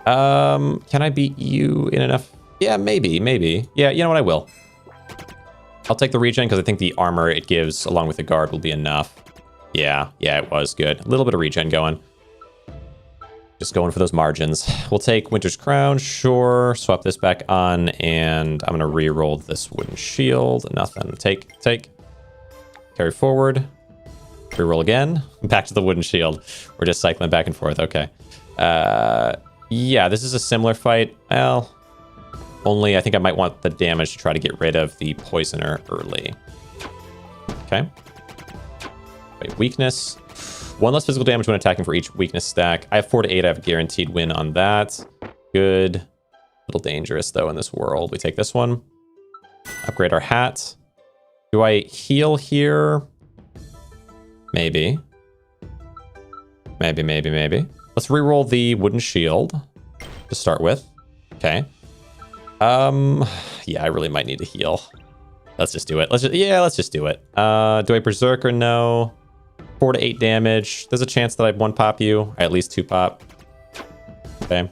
Can I beat you in enough? Yeah, maybe. Yeah, you know what? I will. I'll take the regen because I think the armor it gives along with the guard will be enough. Yeah, it was good. A little bit of regen going. Just going for those margins. We'll take Winter's Crown, sure. Swap this back on, and I'm going to re-roll this wooden shield. Nothing. Take. Carry forward. Re-roll again. Back to the wooden shield. We're just cycling back and forth. Okay. Yeah, this is a similar fight. Well, only I think I might want the damage to try to get rid of the poisoner early. Okay. Wait, weakness. 1 less physical damage when attacking for each weakness stack. I have 4 to 8. I have a guaranteed win on that. Good. A little dangerous, though, in this world. We take this one. Upgrade our hat. Do I heal here? Maybe. Maybe. Let's reroll the wooden shield to start with. Okay. Yeah, I really might need to heal. Let's just do it. Let's just do it. Do I berserker? No. 4 to 8 damage. There's a chance that I'd 1-pop you. At least 2-pop. Okay.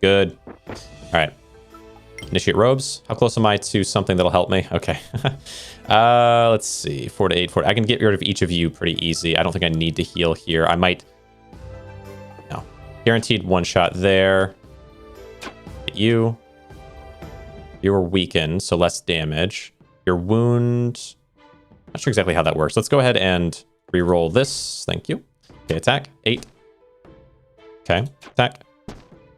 Good. All right. Initiate robes. How close am I to something that'll help me? Okay. Let's see. 4 to 8. 4. I can get rid of each of you pretty easy. I don't think I need to heal here. I might. No. Guaranteed 1 shot there. Hit you. You're weakened, so less damage. Your wound. Not sure exactly how that works. Let's go ahead and re-roll this. Thank you. Okay, attack. 8. Okay, attack.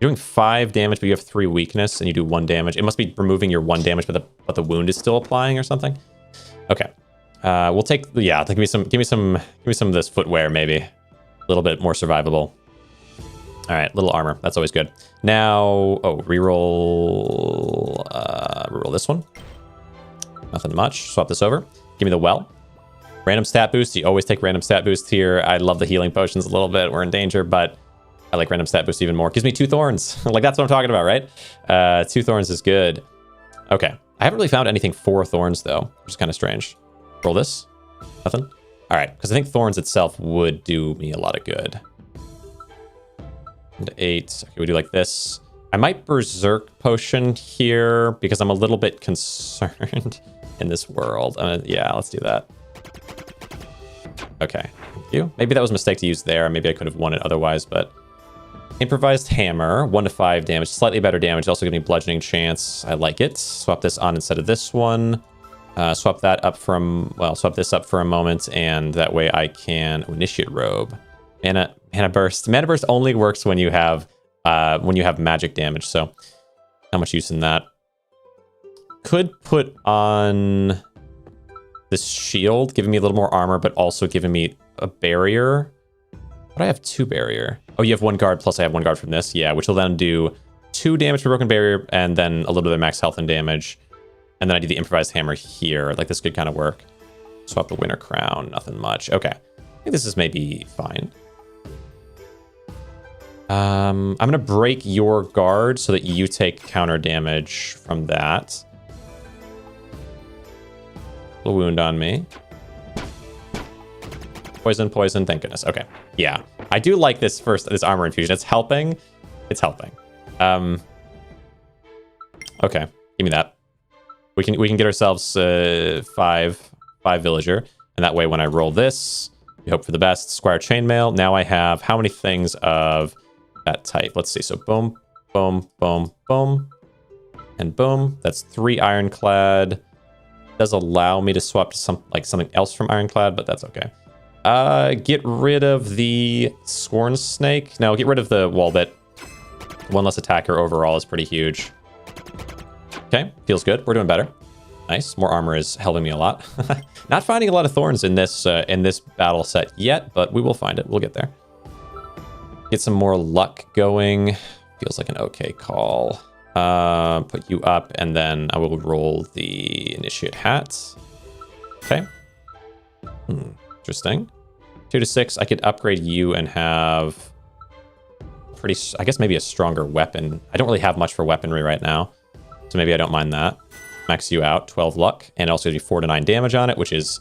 You're doing 5 damage, but you have 3 weakness, and you do 1 damage. It must be removing your 1 damage, but the wound is still applying or something. Okay. We'll take. Yeah, give me some of this footwear, maybe. A little bit more survivable. All right, little armor. That's always good. Now, reroll. Reroll this one. Nothing much. Swap this over. Give me the well. Random stat boost. You always take random stat boost here. I love the healing potions a little bit. We're in danger, but I like random stat boost even more. Gives me 2 thorns. Like, that's what I'm talking about, right? 2 thorns is good. Okay. I haven't really found anything for thorns, though, which is kind of strange. Roll this. Nothing. All right, because I think thorns itself would do me a lot of good. And 8. Okay, we do like this. I might berserk potion here because I'm a little bit concerned in this world. Yeah, let's do that. Okay, thank you. Maybe that was a mistake to use there. Maybe I could have won it otherwise, but improvised hammer, 1 to 5 damage, slightly better damage. Also giving me bludgeoning chance. I like it. Swap this on instead of this one. Swap that up swap this up for a moment, and that way I can initiate robe. Mana burst. Mana burst only works when you have magic damage. So not much use in that. Could put on this shield, giving me a little more armor, but also giving me a barrier. But I have 2 barrier. Oh, you have 1 guard, plus I have 1 guard from this. Yeah, which will then do 2 damage for broken barrier, and then a little bit of max health and damage. And then I do the improvised hammer here. Like, this could kind of work. Swap the winter crown. Nothing much. Okay. I think this is maybe fine. I'm going to break your guard so that you take counter damage from that. A wound on me. Poison, thank goodness. Okay. Yeah. I do like this armor infusion. It's helping. Okay. Give me that. We can get ourselves 5 villager. And that way when I roll this, we hope for the best. Squire chainmail. Now I have how many things of that type? Let's see. So boom, boom, boom, boom. And boom, that's 3 ironclad. Does allow me to swap to something else from ironclad, but that's okay. Get rid of the Scorn Snake. No, get rid of the wall bit. 1 less attacker overall is pretty huge. Okay, feels good. We're doing better. Nice. More armor is helping me a lot. Not finding a lot of thorns in this battle set yet, but we will find it. We'll get there. Get some more luck going. Feels like an okay call. Put you up, and then I will roll the initiate hat. Okay. Interesting. 2 to 6. I could upgrade you and have I guess maybe a stronger weapon. I don't really have much for weaponry right now, so maybe I don't mind that. Max you out, 12 luck, and also do 4 to 9 damage on it, which is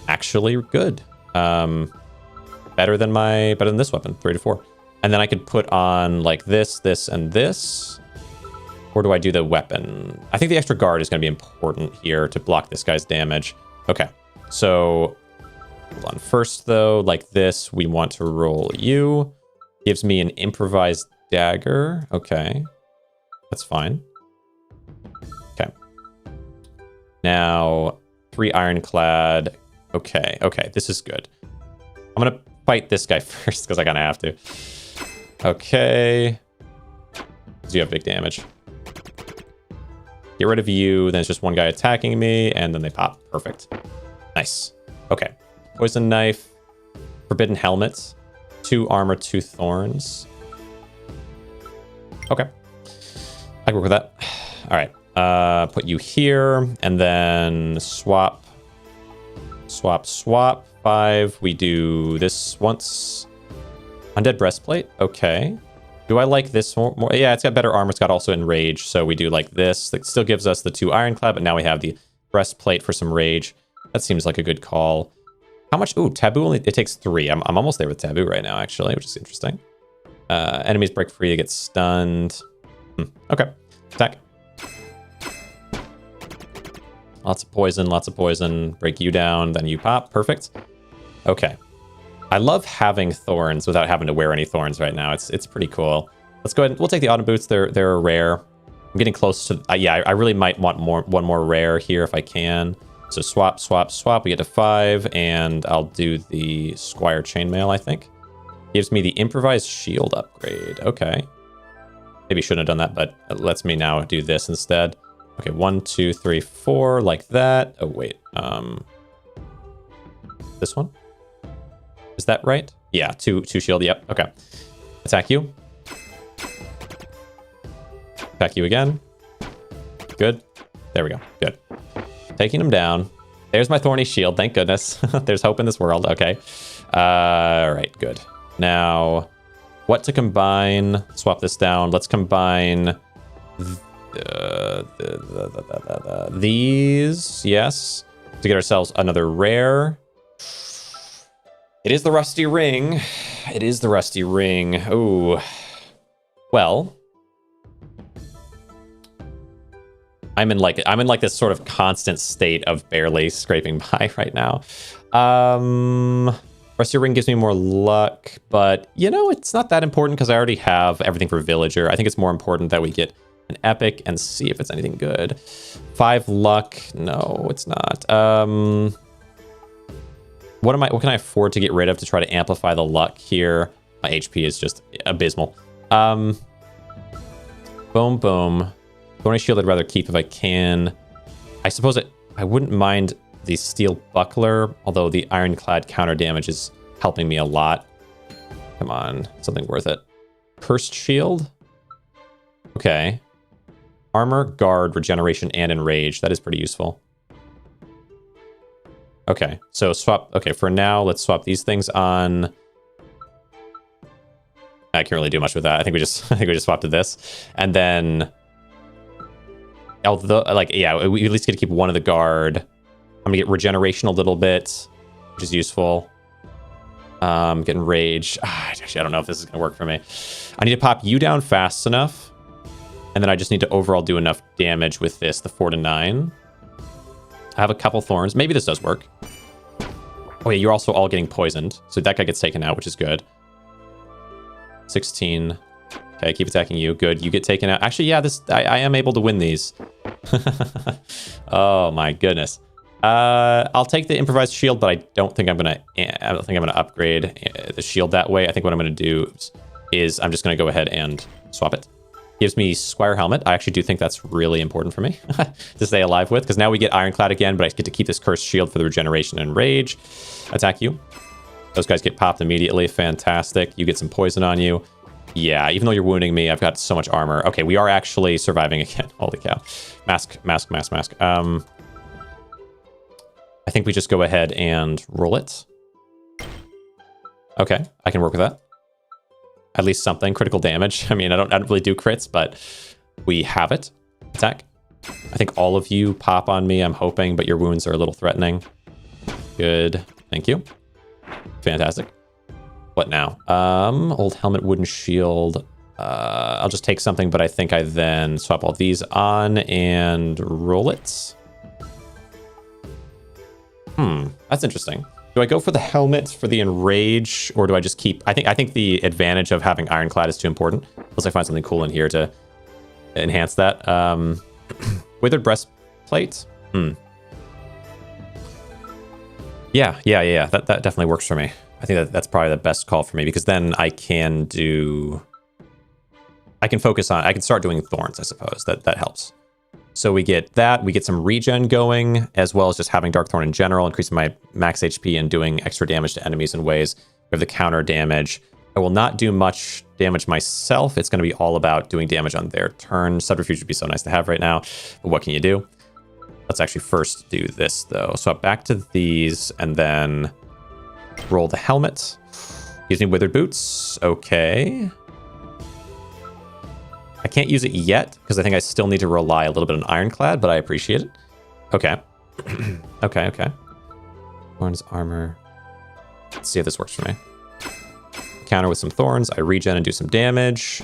actually good. Better than this weapon, 3 to 4. And then I could put on like this, and this. Or do I do the weapon? I think the extra guard is going to be important here to block this guy's damage. Okay, so hold on. First, though, like this, we want to roll you. Gives me an improvised dagger. Okay, that's fine. Okay. Now, 3 ironclad. Okay, this is good. I'm going to fight this guy first because I kind of have to. Okay. Because you have big damage. Get rid of you, then it's just 1 guy attacking me, and then they pop. Perfect. Nice. Okay. Poison knife. Forbidden helmet. 2 armor, 2 thorns. Okay. I can work with that. All right. Put you here, and then swap. Swap. 5. We do this once. Undead breastplate. Okay. Do I like this more? Yeah, it's got better armor. It's got also enrage. So we do like this. That still gives us the 2 ironclad, but now we have the breastplate for some rage. That seems like a good call. How much? Ooh, taboo only. It takes 3. I'm almost there with taboo right now, actually, which is interesting. Enemies break free to get stunned. Okay. Attack. Lots of poison. Break you down, then you pop. Perfect. Okay. I love having thorns without having to wear any thorns right now. It's pretty cool. Let's go ahead. We'll take the autumn boots. They're rare. I'm getting close to. Yeah, I really might want one more rare here if I can. So swap. We get to 5, and I'll do the Squire Chainmail. I think gives me the improvised shield upgrade. Okay. Maybe shouldn't have done that, but it lets me now do this instead. Okay, 1, 2, 3, 4, like that. Oh wait. This one. Is that right? Yeah, 2 shield. Yep. Okay. Attack you. Attack you again. Good. There we go. Good. Taking him down. There's my thorny shield. Thank goodness. There's hope in this world. Okay. All right. Good. Now, what to combine? Swap this down. Let's combine these. Yes. To get ourselves another rare. It is the rusty ring. Oh, well, I'm in like this sort of constant state of barely scraping by right now. Rusty ring gives me more luck, but you know, it's not that important because I already have everything for villager. I think it's more important that we get an epic and see if it's anything good. 5 luck. No, it's not. What can I afford to get rid of to try to amplify the luck here? My HP is just abysmal. Boom. Thorny shield I'd rather keep if I can. I suppose I wouldn't mind the steel buckler, although the ironclad counter damage is helping me a lot. Come on, something worth it. Cursed shield. Okay. Armor, guard, regeneration, and enrage. That is pretty useful. Okay, so swap. Okay, for now, let's swap these things on. I can't really do much with that. I think we just swapped to this, and then, although we at least get to keep one of the guard. I'm gonna get regeneration a little bit, which is useful. Getting rage. Actually, I don't know if this is gonna work for me. I need to pop you down fast enough, and then I just need to overall do enough damage with this. The 4 to 9. I have a couple thorns. Maybe this does work. Oh yeah, you're also all getting poisoned. So that guy gets taken out, which is good. 16. Okay, keep attacking you. Good. You get taken out. Actually, yeah, I am able to win these. Oh my goodness. I'll take the improvised shield, but I don't think I'm gonna upgrade the shield that way. I think what I'm gonna do is I'm just gonna go ahead and swap it. Gives me Squire Helmet. I actually do think that's really important for me to stay alive with, because now we get Ironclad again, but I get to keep this cursed shield for the regeneration and rage. Attack you. Those guys get popped immediately. Fantastic. You get some poison on you. Yeah, even though you're wounding me, I've got so much armor. Okay, we are actually surviving again. Holy cow. Mask. I think we just go ahead and roll it. Okay, I can work with that. At least something. Critical damage. I mean, I don't really do crits, but we have it. Attack. I think all of you pop on me, I'm hoping, but your wounds are a little threatening. Good. Thank you. Fantastic. What now? Old helmet, wooden shield. I'll just take something, but I think I then swap all these on and roll it. That's interesting. Do I go for the helmet for the enrage, or do I just keep... I think the advantage of having Ironclad is too important. Unless I find something cool in here to enhance that. Withered breastplate. Yeah. That definitely works for me. I think that's probably the best call for me, because then I can focus on... I can start doing Thorns, I suppose. That helps. So we get that. We get some regen going, as well as just having Dark Thorn in general, increasing my max HP and doing extra damage to enemies in ways. We have the counter damage. I will not do much damage myself. It's going to be all about doing damage on their turn. Subterfuge would be so nice to have right now, but what can you do? Let's actually first do this, though. So back to these, and then roll the helmet. Gives me withered boots. Okay. I can't use it yet, because I think I still need to rely a little bit on Ironclad, but I appreciate it. Okay. Okay. Thorns, armor. Let's see if this works for me. Counter with some Thorns. I regen and do some damage.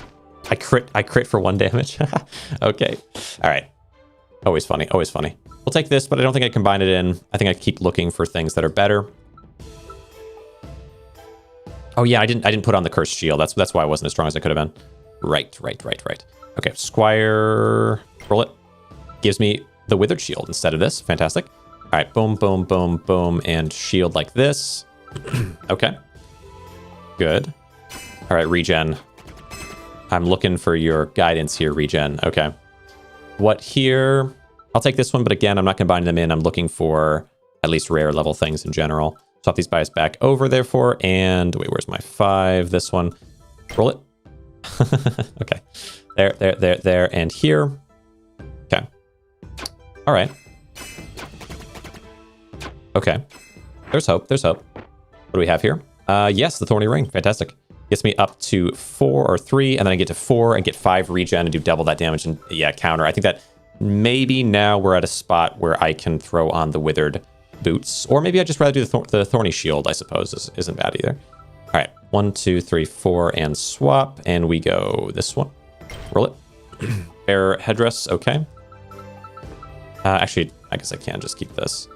I crit for 1 damage. Okay. All right. Always funny. We'll take this, but I don't think I combine it in. I think I keep looking for things that are better. Oh yeah, I didn't put on the cursed shield. That's why I wasn't as strong as I could have been. Right. Okay, Squire, roll it. Gives me the withered shield instead of this. Fantastic. All right, boom, and shield like this. Okay. Good. All right, regen. I'm looking for your guidance here, regen. Okay. What here? I'll take this one, but again, I'm not combining them in. I'm looking for at least rare level things in general. Swap these guys back over, therefore, and wait, where's my 5? This one. Roll it. Okay. There, and here. Okay. All right. Okay. There's hope. What do we have here? Yes, the Thorny Ring. Fantastic. Gets me up to 4 or 3, and then I get to 4 and get 5 regen and do double that damage and, yeah, counter. I think that maybe now we're at a spot where I can throw on the withered boots, or maybe I'd just rather do the thorny shield, I suppose, isn't bad either. All right, 1, 2, 3, 4, and swap, and we go this one. Roll it. Bear headdress, okay. Actually, I guess I can just keep this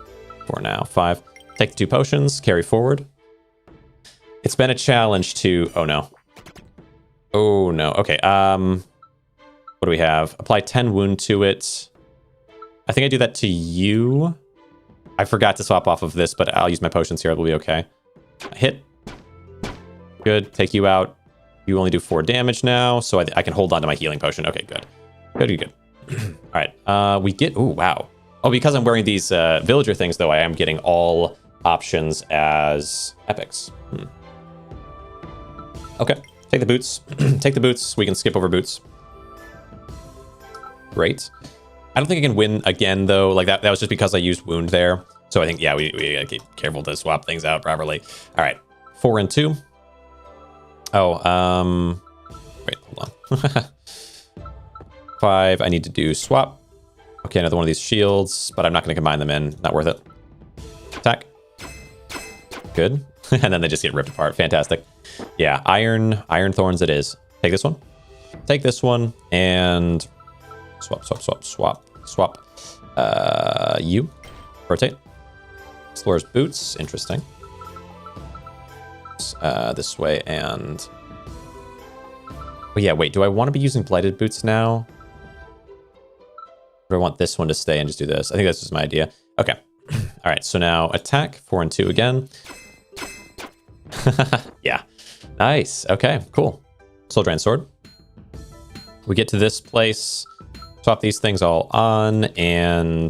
for now. 5. Take the 2 potions, carry forward. It's been a challenge to... Oh, no. Okay, what do we have? Apply 10 wound to it. I think I do that to you. I forgot to swap off of this, but I'll use my potions here. It'll be okay. Hit. Good. Take you out. You only do 4 damage now, so I can hold on to my healing potion. Okay, good. Good. All right. We get... Oh, wow. Oh, because I'm wearing these villager things, though, I am getting all options as epics. Okay. Take the boots. Take the boots. We can skip over boots. Great. I don't think I can win again, though. Like, that was just because I used wound there. So I think, yeah, we gotta keep careful to swap things out properly. All right. 4 and 2. Oh, wait, hold on. 5, I need to do swap. Okay, another one of these shields, but I'm not going to combine them in. Not worth it. Attack. Good. And then they just get ripped apart. Fantastic. Yeah, iron thorns it is. Take this one. Take this one, and swap. You. Rotate. Explorer's boots. Interesting. This way, and Oh yeah, wait, do I want to be using Blighted Boots now? Or do I want this one to stay and just do this? I think that's just my idea. Okay. All right, so now attack, 4 and 2 again. Yeah. Nice. Okay, cool. Soul Drain Sword. We get to this place, swap these things all on, and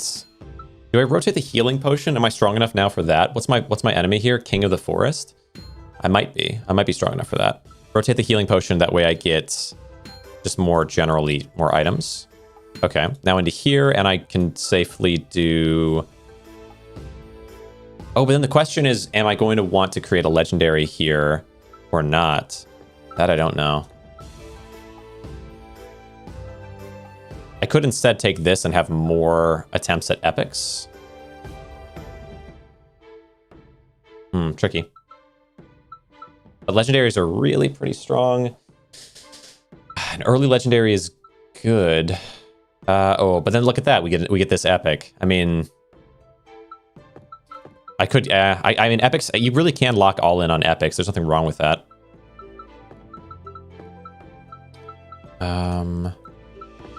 do I rotate the healing potion? Am I strong enough now for that? What's my enemy here? King of the Forest? I might be strong enough for that. Rotate the healing potion, that way I get just more generally more items. Okay, now into here, and I can safely do... Oh, but then the question is, am I going to want to create a legendary here or not? That I don't know. I could instead take this and have more attempts at epics. Tricky. But legendaries are really pretty strong. An early legendary is good. Oh, but then look at that. We get this epic. I mean, I could. I mean, epics. You really can lock all in on epics. There's nothing wrong with that.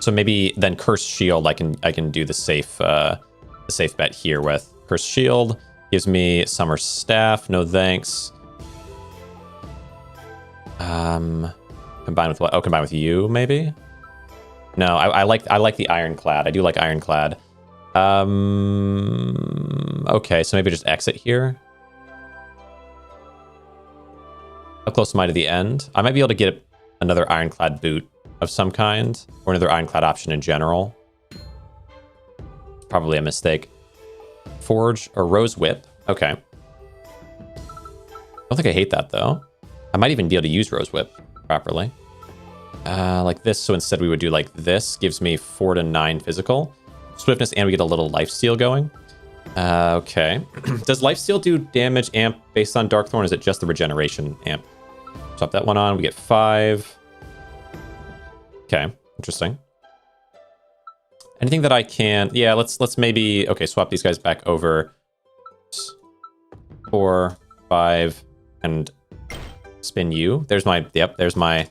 So maybe then Cursed Shield. I can do the safe bet here with Cursed Shield. Gives me Summer Staff. No thanks. Combine with what? Oh, combine with you, maybe? No, I like the Ironclad. I do like Ironclad. Okay, so maybe just exit here. How close am I to the end? I might be able to get another Ironclad boot of some kind, or another Ironclad option in general. Probably a mistake. Forge or Rose Whip. Okay. I don't think I hate that, though. I might even be able to use Rose Whip properly. Like this, so instead we would do like this. Gives me 4 to 9 physical. Swiftness, and we get a little lifesteal going. Okay. Does lifesteal do damage amp based on Dark Thorn, or is it just the regeneration amp? Swap that one on, we get 5. Okay, interesting. Anything that I can... Yeah, let's maybe... Okay, swap these guys back over. 4, 5, and spin you. There's my... Yep, there's my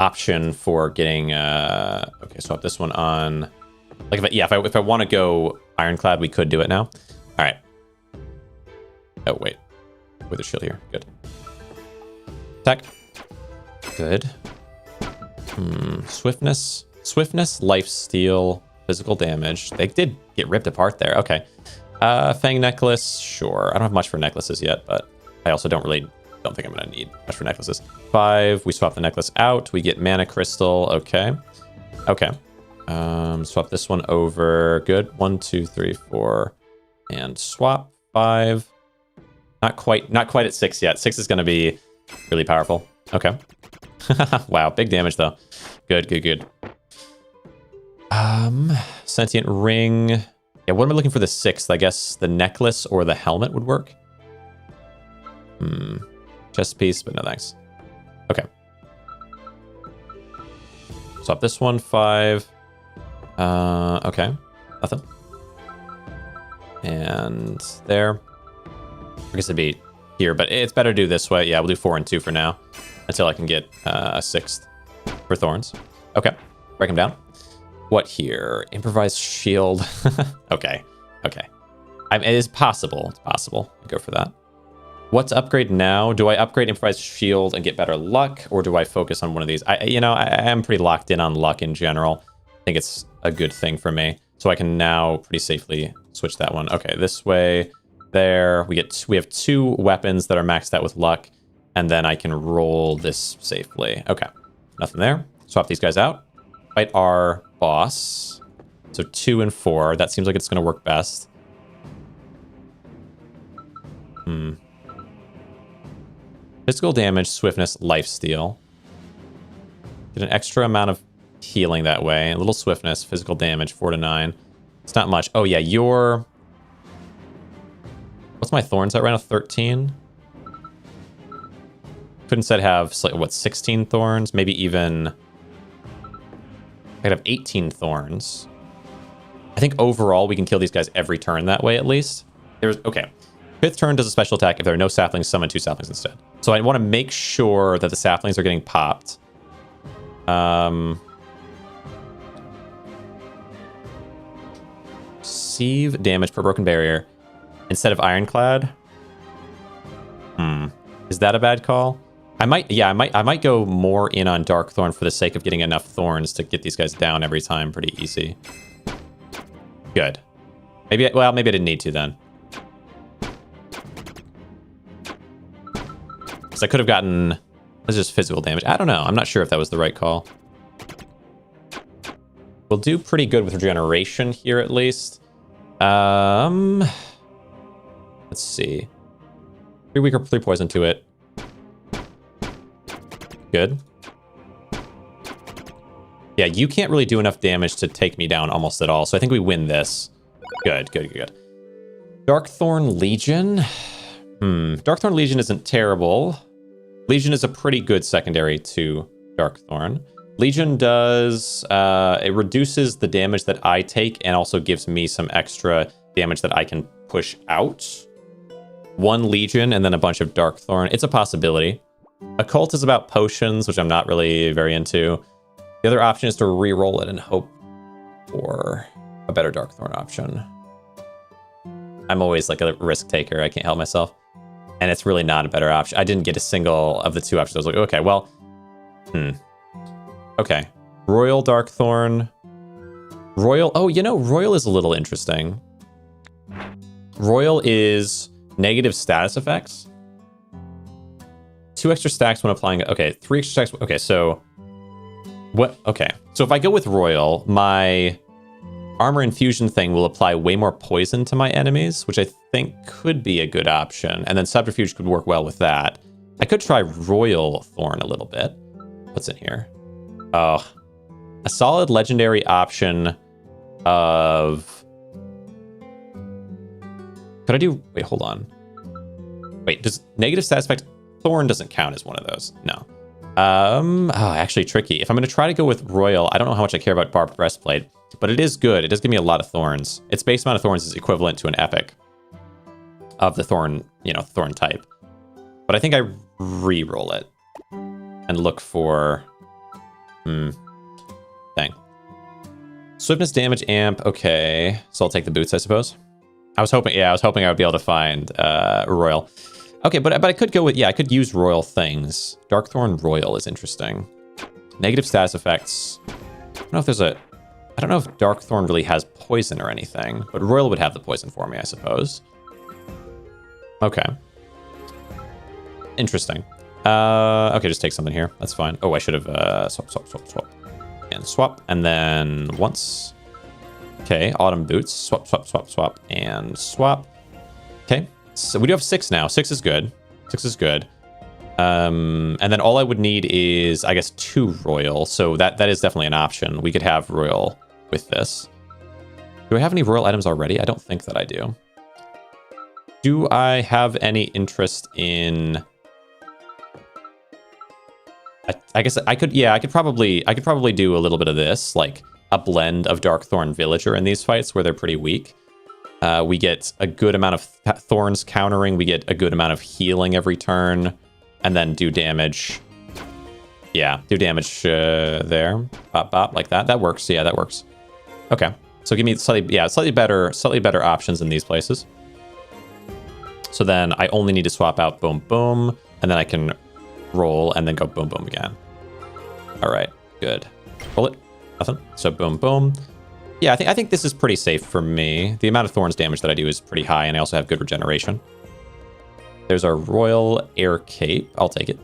option for getting... Okay, swap this one on. Like, if I want to go Ironclad, we could do it now. All right. Oh, wait. With a shield here. Good. Attack. Good. Swiftness. Swiftness, lifesteal, physical damage. They did get ripped apart there. Okay. Fang necklace. Sure. I don't have much for necklaces yet, but I also don't think I'm going to need much for necklaces. 5. We swap the necklace out. We get mana crystal. Okay. Okay. Swap this one over. Good. 1, 2, 3, 4. And swap. 5. Not quite at 6 yet. 6 is going to be really powerful. Okay. Wow, big damage though. Good, good, good. Sentient ring. Yeah, what am I looking for the 6th? I guess the necklace or the helmet would work. Chest piece, but no thanks. Okay. Swap this one, 5. Okay. Nothing. And there. I guess it'd be here, but it's better to do this way. Yeah, we'll do 4 and 2 for now. Until I can get a 6th for Thorns. Okay, break him down. What here? Improvised shield. Okay, okay. It is possible. It's possible. Go for that. What to upgrade now? Do I upgrade improvised shield and get better luck, or do I focus on one of these? I am pretty locked in on luck in general. I think it's a good thing for me, so I can now pretty safely switch that one. Okay, this way, there. We have 2 weapons that are maxed out with luck. And then I can roll this safely. Okay, nothing there. Swap these guys out. Fight our boss. So 2 and 4. That seems like it's going to work best. Physical damage, swiftness, lifesteal. Get an extra amount of healing that way. A little swiftness, physical damage, 4 to 9. It's not much. Oh yeah, what's my thorns at right now? 13. Could instead have, what, 16 thorns? Maybe even... I could have 18 thorns. I think overall we can kill these guys every turn that way, at least. Okay. 5th turn does a special attack. If there are no saplings, summon 2 saplings instead. So I want to make sure that the saplings are getting popped. Receive damage per broken barrier instead of ironclad. Is that a bad call? I might go more in on Darkthorn for the sake of getting enough thorns to get these guys down every time pretty easy. Good. Maybe I didn't need to then. Because I could have gotten... That's just physical damage. I don't know. I'm not sure if that was the right call. We'll do pretty good with regeneration here at least. Let's see. 3 weaker, 3 poison to it. Good. Yeah, you can't really do enough damage to take me down almost at all, so I think we win this. Good. Darkthorn Legion. Darkthorn Legion isn't terrible. Legion is a pretty good secondary to Darkthorn. Legion does... it reduces the damage that I take and also gives me some extra damage that I can push out. 1 Legion and then a bunch of Darkthorn. It's a possibility. Occult is about potions, which I'm not really very into. The other option is to re-roll it and hope for a better Darkthorn option. I'm always like a risk taker. I can't help myself. And it's really not a better option. I didn't get a single of the 2 options. I was like, okay, well... Okay. Royal Darkthorn. Royal... Oh, you know, Royal is a little interesting. Royal is negative status effects. 2 extra stacks when applying... Okay, 3 extra stacks... Okay, so... What? Okay. So if I go with Royal, my armor infusion thing will apply way more poison to my enemies, which I think could be a good option. And then Subterfuge could work well with that. I could try Royal Thorn a little bit. What's in here? Oh. A solid legendary option of... Could I do... Wait, hold on. Wait, does negative status effect... Thorn doesn't count as one of those. No. Actually tricky. If I'm going to try to go with Royal, I don't know how much I care about Barbed Breastplate, but it is good. It does give me a lot of thorns. Its base amount of thorns is equivalent to an epic of the thorn, thorn type. But I think I re-roll it and look for... Dang. Swiftness damage amp. Okay. So I'll take the boots, I suppose. I was hoping I would be able to find Royal. Okay, but I could go with, I could use Royal things. Darkthorn Royal is interesting. Negative status effects. I don't know if Darkthorn really has poison or anything, but Royal would have the poison for me, I suppose. Okay. Interesting. Okay, just take something here. That's fine. Oh, I should have swap. And swap. And then once. Okay, Autumn Boots. Swap, and swap. Okay. So we do have 6 now. 6 is good. 6 is good. And then all I would need is, I guess, 2 Royal. So that is definitely an option. We could have Royal with this. Do I have any Royal items already? I don't think that I do. Do I have any interest in... I guess I could, I could probably do a little bit of this, like a blend of Darkthorn Villager in these fights where they're pretty weak. We get a good amount of thorns countering. We get a good amount of healing every turn. And then do damage. Yeah, do damage there. Bop, like that. That works. Yeah, that works. Okay. So give me slightly better options in these places. So then I only need to swap out boom, boom. And then I can roll and then go boom, boom again. All right, good. Roll it. Nothing. So boom, boom. Yeah, I think this is pretty safe for me. The amount of thorns damage that I do is pretty high, and I also have good regeneration. There's our Royal Air Cape. I'll take it.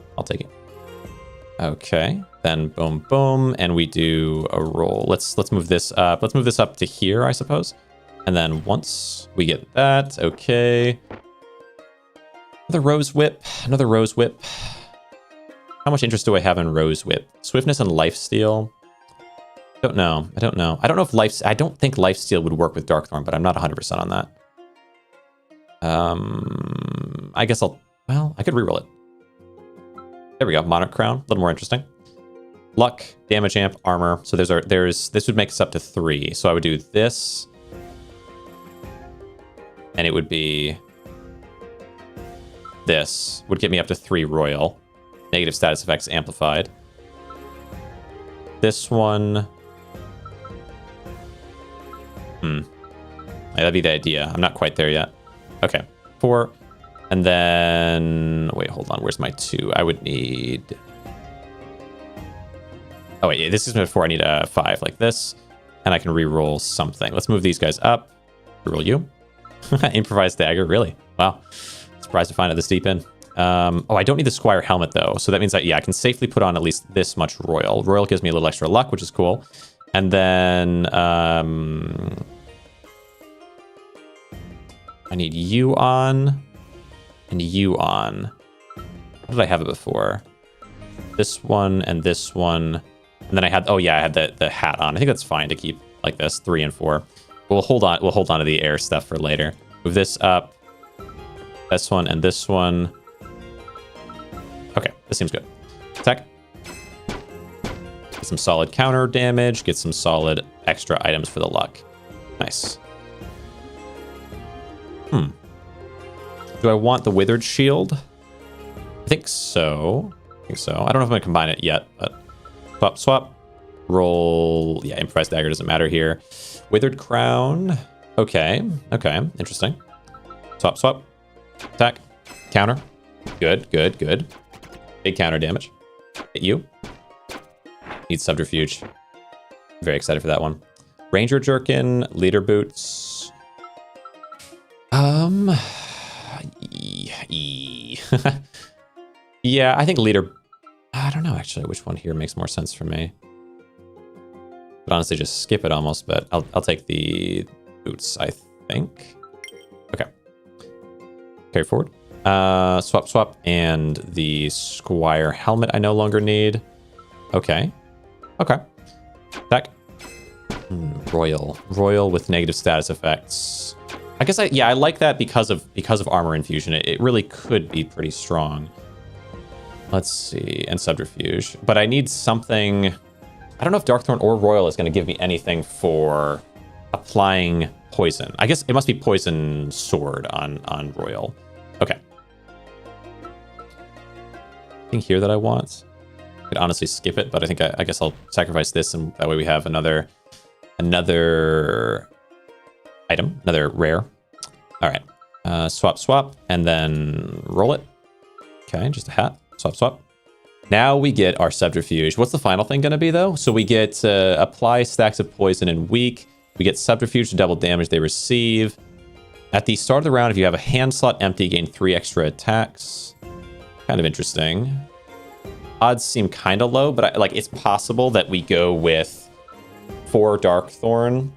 Okay. Then boom, boom, and we do a roll. Let's move this up. Let's move this up to here, I suppose. And then once we get that, okay. Another Rose Whip. How much interest do I have in Rose Whip? Swiftness and Lifesteal. I don't know. I don't know if I don't think Lifesteal would work with Darkthorn, but I'm not 100% on that. I guess I could reroll it. There we go. Monarch Crown, a little more interesting. Luck, damage amp, armor. So this would make us up to 3. So I would do this. And it would be this would get me up to 3 Royal. Negative status effects amplified. This one. Yeah, that'd be the idea. I'm not quite there yet. Okay, 4. And then... Wait, hold on. Where's my 2? I would need... Oh, wait. Yeah, this is before I need a 5 like this. And I can re-roll something. Let's move these guys up. Re-roll you. Improvised dagger. Really? Wow. Surprised to find it this deep in. Oh, I don't need the Squire helmet, though. So that means that, yeah, I can safely put on at least this much Royal. Royal gives me a little extra luck, which is cool. And then... I need you on. And you on. What did I have it before? This one and this one. And then I had... Oh, yeah, I had the hat on. I think that's fine to keep like this. 3 and 4. We'll hold on to the air stuff for later. Move this up. This one and this one. Okay, this seems good. Attack. Get some solid counter damage. Get some solid extra items for the luck. Nice. Do I want the Withered Shield? I think so. I don't know if I'm going to combine it yet, but... Swap, swap. Roll... Yeah, Improvised Dagger doesn't matter here. Withered Crown. Okay. Okay. Interesting. Swap, swap. Attack. Counter. Good, good, good. Big counter damage. Hit you. Need Subterfuge. Very excited for that one. Ranger Jerkin. Leader Boots. Yeah, I think Leader... I don't know, actually, which one here makes more sense for me. But honestly, just skip it almost, but I'll take the boots, I think. Okay. Carry forward. Swap, swap, and the Squire helmet I no longer need. Okay. Okay. Attack. Royal with negative status effects. I guess I like that because of armor infusion. It really could be pretty strong. Let's see, and subterfuge. But I need something. I don't know if Darkthorn or Royal is going to give me anything for applying poison. I guess it must be poison sword on Royal. Okay. Thing here that I want. I could honestly skip it, but I think I guess I'll sacrifice this, and that way we have another item, another rare. All right, swap, swap, and then roll it. Okay, just a hat. Swap, swap. Now we get our subterfuge. What's the final thing going to be, though? So we get apply stacks of poison and weak. We get subterfuge to double damage they receive. At the start of the round, if you have a hand slot empty, gain 3 extra attacks. Kind of interesting. Odds seem kind of low, but it's possible that we go with 4 Darkthorn.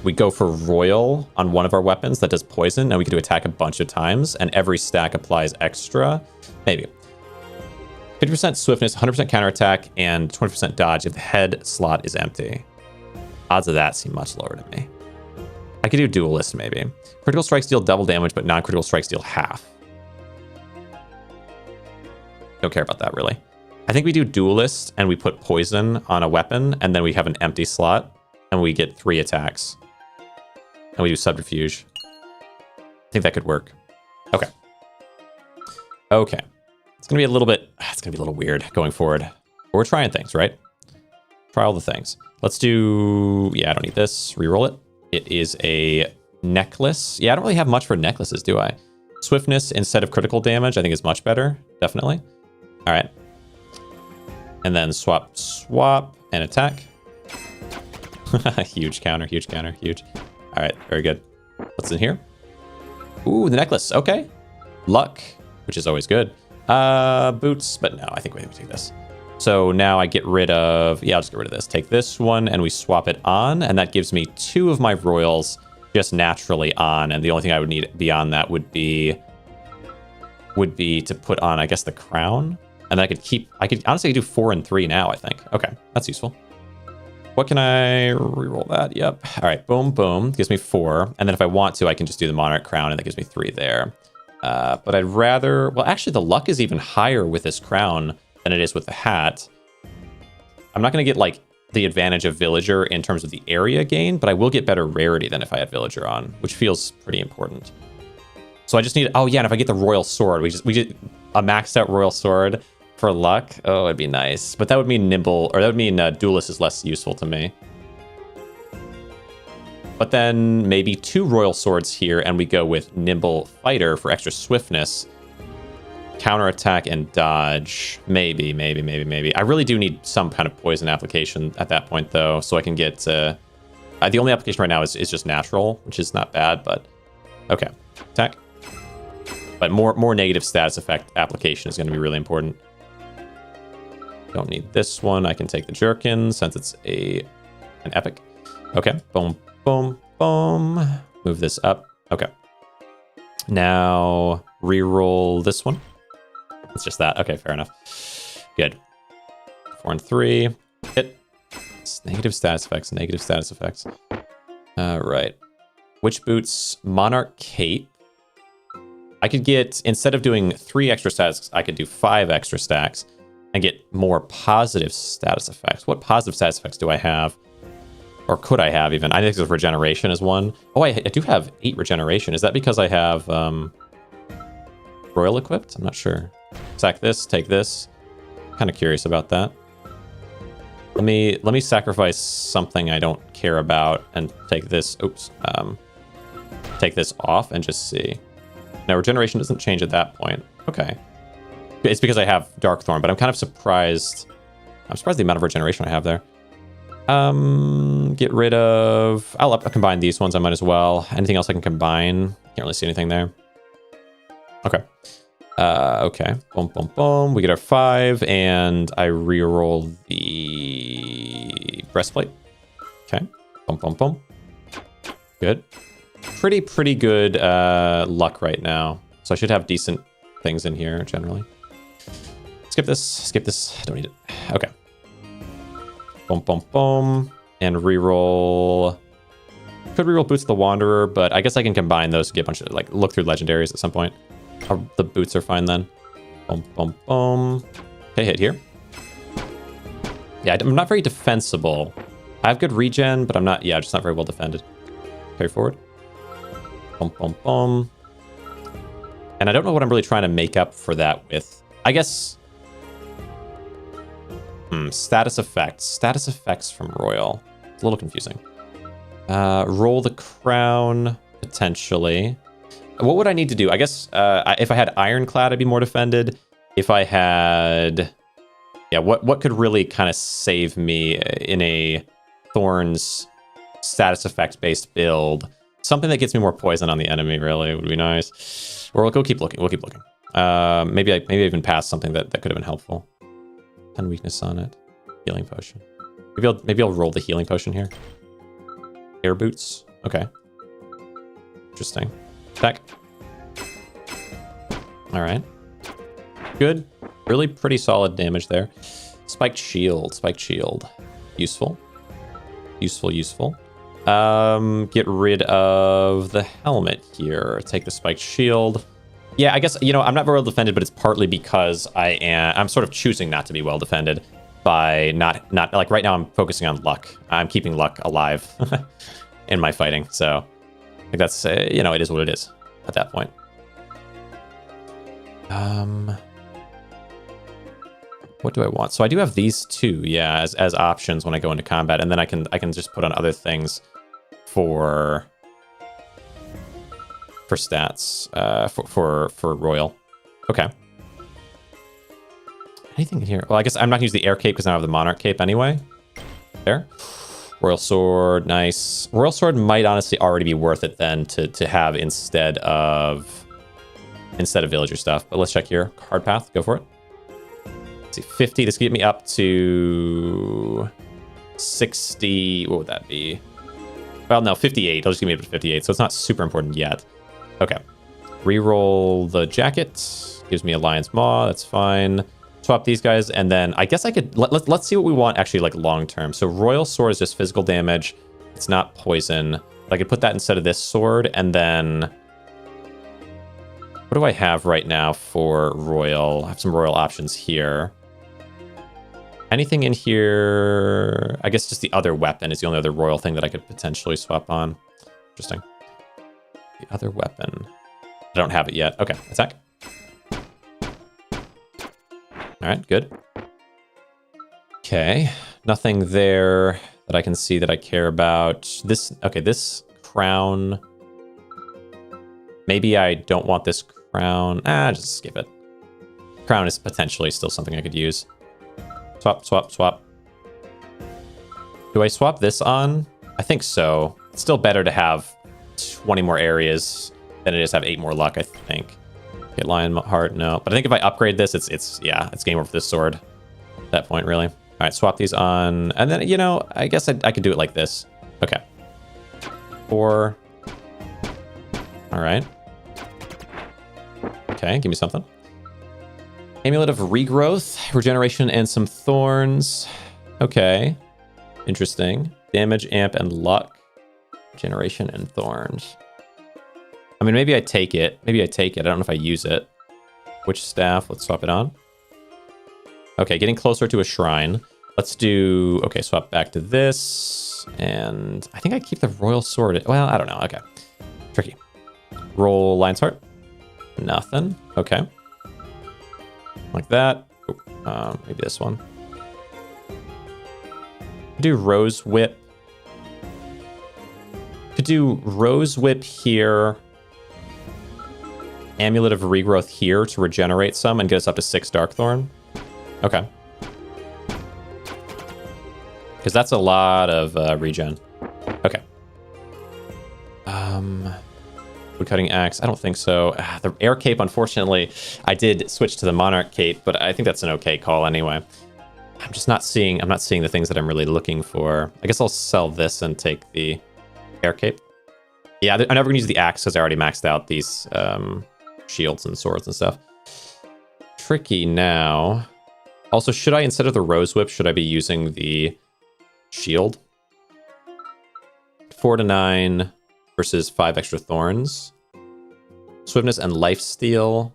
We go for Royal on one of our weapons that does poison, and we can do attack a bunch of times, and every stack applies extra. Maybe. 50% swiftness, 100% counterattack, and 20% dodge if the head slot is empty. Odds of that seem much lower to me. I could do Duelist, maybe. Critical strikes deal double damage, but non-critical strikes deal half. Don't care about that, really. I think we do Duelist, and we put poison on a weapon, and then we have an empty slot, and we get 3 attacks. And we do Subterfuge. I think that could work. Okay. Okay. It's going to be a little bit... It's going to be a little weird going forward. But we're trying things, right? Try all the things. Let's do... Yeah, I don't need this. Reroll it. It is a necklace. Yeah, I don't really have much for necklaces, do I? Swiftness instead of critical damage, I think is much better. Definitely. All right. And then swap, swap, and attack. Huge counter, huge counter, huge. All right, very good. What's in here? Ooh, the necklace. Okay. Luck, which is always good. Boots, but no, I think we take this. So now I get rid of... Yeah, I'll just get rid of this. Take this one, and we swap it on, and that gives me 2 of my Royals just naturally on, and the only thing I would need beyond that would be to put on, I guess, the crown. And then I could honestly do 4 and 3 now, I think. Okay, that's useful. What can I reroll that? Yep. All right, boom, boom. Gives me 4. And then if I want to, I can just do the Monarch Crown, and that gives me 3 there. But I'd rather... Well, actually, the luck is even higher with this crown than it is with the hat. I'm not going to get, like, the advantage of Villager in terms of the area gain, but I will get better rarity than if I had Villager on, which feels pretty important. So I just need... Oh, yeah, and if I get the Royal Sword, we get a maxed out Royal Sword, For luck? Oh, it'd be nice. But that would mean nimble, or that would mean duelist is less useful to me. But then maybe 2 royal swords here, and we go with nimble fighter for extra swiftness. Counterattack and dodge. Maybe. I really do need some kind of poison application at that point, though, so I can get... the only application right now is just natural, which is not bad, but... Okay. Attack. But more negative status effect application is going to be really important. Don't need this one. I can take the Jerkin since it's an epic. Okay. Boom, boom, boom. Move this up. Okay. Now reroll this one. It's just that. Okay, fair enough. Good. 4 and 3. Hit. It's negative status effects. Negative status effects. All right. Witch boots. Monarch cape. I could get, instead of doing 3 extra stacks, I could do 5 extra stacks and get more positive status effects. What positive status effects do I have? Or could I have even? I think there's regeneration is one. Oh, I do have 8 regeneration. Is that because I have royal equipped? I'm not sure. Sack this, take this. Kind of curious about that. Let me sacrifice something I don't care about and take this. Oops. Take this off and just see. Now, regeneration doesn't change at that point. Okay. It's because I have Dark Thorn, but I'm kind of surprised. I'm surprised the amount of regeneration I have there. Get rid of... I'll combine these ones. I might as well. Anything else I can combine? Can't really see anything there. Okay. Okay. Boom, boom, boom. We get our 5, and I reroll the breastplate. Okay. Boom, boom, boom. Good. Pretty good luck right now. So I should have decent things in here generally. Skip this. Skip this. Don't need it. Okay. Boom, boom, boom. And reroll. Could reroll Boots of the Wanderer, but I guess I can combine those to get a bunch of, like, look through legendaries at some point. The boots are fine then. Boom, boom, boom. Okay, hit here. Yeah, I'm not very defensible. I have good regen, but I'm not, yeah, just not very well defended. Carry forward. Boom, boom, boom. And I don't know what I'm really trying to make up for that with. I guess... status effects. Status effects from Royal. It's a little confusing. Roll the crown, potentially. What would I need to do? I guess if I had Ironclad, I'd be more defended. If I had... Yeah, what could really kind of save me in a Thorns status effects-based build? Something that gets me more poison on the enemy, really, would be nice. Or we'll keep looking. We'll keep looking. Maybe I even pass something that could have been helpful. 10 weakness on it. Healing potion. Maybe I'll roll the healing potion here. Air boots. Okay. Interesting. Attack. All right. Good. Really pretty solid damage there. Spiked shield. Spiked shield. Useful. Useful, useful. Get rid of the helmet here. Take the spiked shield. Yeah, I guess, you know, I'm not very well defended, but it's partly because I'm sort of choosing not to be well defended by not like right now I'm focusing on luck. I'm keeping luck alive in my fighting. So I think that's, you know, it is what it is at that point. What do I want? So I do have these two, yeah, as options when I go into combat, and then I can just put on other things for stats, for Royal. Okay. Anything in here? Well, I guess I'm not gonna use the air cape because I don't have the Monarch cape anyway. There. Royal Sword, nice. Royal Sword might honestly already be worth it then to have instead of villager stuff. But let's check here. Hard path, go for it. Let's see, 50. This could get me up to 60. What would that be? Well, no, 58. It'll just give me up to 58, so it's not super important yet. Okay. Reroll the jacket. Gives me a Lion's Maw. That's fine. Swap these guys, and then I guess I could... Let's see what we want actually, like, long-term. So Royal Sword is just physical damage. It's not poison. I could put that instead of this sword, and then... What do I have right now for Royal? I have some Royal options here. Anything in here? I guess just the other weapon is the only other Royal thing that I could potentially swap on. Interesting. The other weapon. I don't have it yet. Okay, attack. All All right, good. Okay, nothing there that I can see that I care about. This, okay, this crown. Maybe I don't want this crown. Just skip it. Crown is potentially still something I could use. Swap, swap, swap. Do I swap this on? I think so. It's still better to have 20 more areas than it is to have 8 more luck, I think. Get Lion Heart, no. But I think if I upgrade this, it's game over for this sword at that point, really. All right, swap these on. And then, you know, I guess I could do it like this. Okay. 4. All right. Okay, give me something. Amulet of Regrowth, Regeneration, and some Thorns. Okay. Interesting. Damage, Amp, and Luck. Regeneration, and Thorns. I mean, maybe I take it. Maybe I take it. I don't know if I use it. Which staff? Let's swap it on. Okay, getting closer to a shrine. Let's do... Okay, swap back to this. And I think I keep the Royal Sword. Well, I don't know. Okay. Tricky. Roll Lion's Heart. Nothing. Okay. Like that. Maybe this one. Do Rose Whip. Could do Rose Whip here. Amulet of Regrowth here to regenerate some and get us up to 6 Darkthorn. Okay. Because that's a lot of regen. Okay. Woodcutting Axe. I don't think so. The Air Cape, unfortunately, I did switch to the Monarch Cape, but I think that's an okay call anyway. I'm just not seeing... I'm not seeing the things that I'm really looking for. I guess I'll sell this and take the Air Cape. Yeah, I'm never going to use the Axe because I already maxed out these shields and swords and stuff. Tricky now. Also, should I, instead of the Rose Whip, should I be using the shield? 4 to 9 versus 5 extra Thorns. Swiftness and Lifesteal.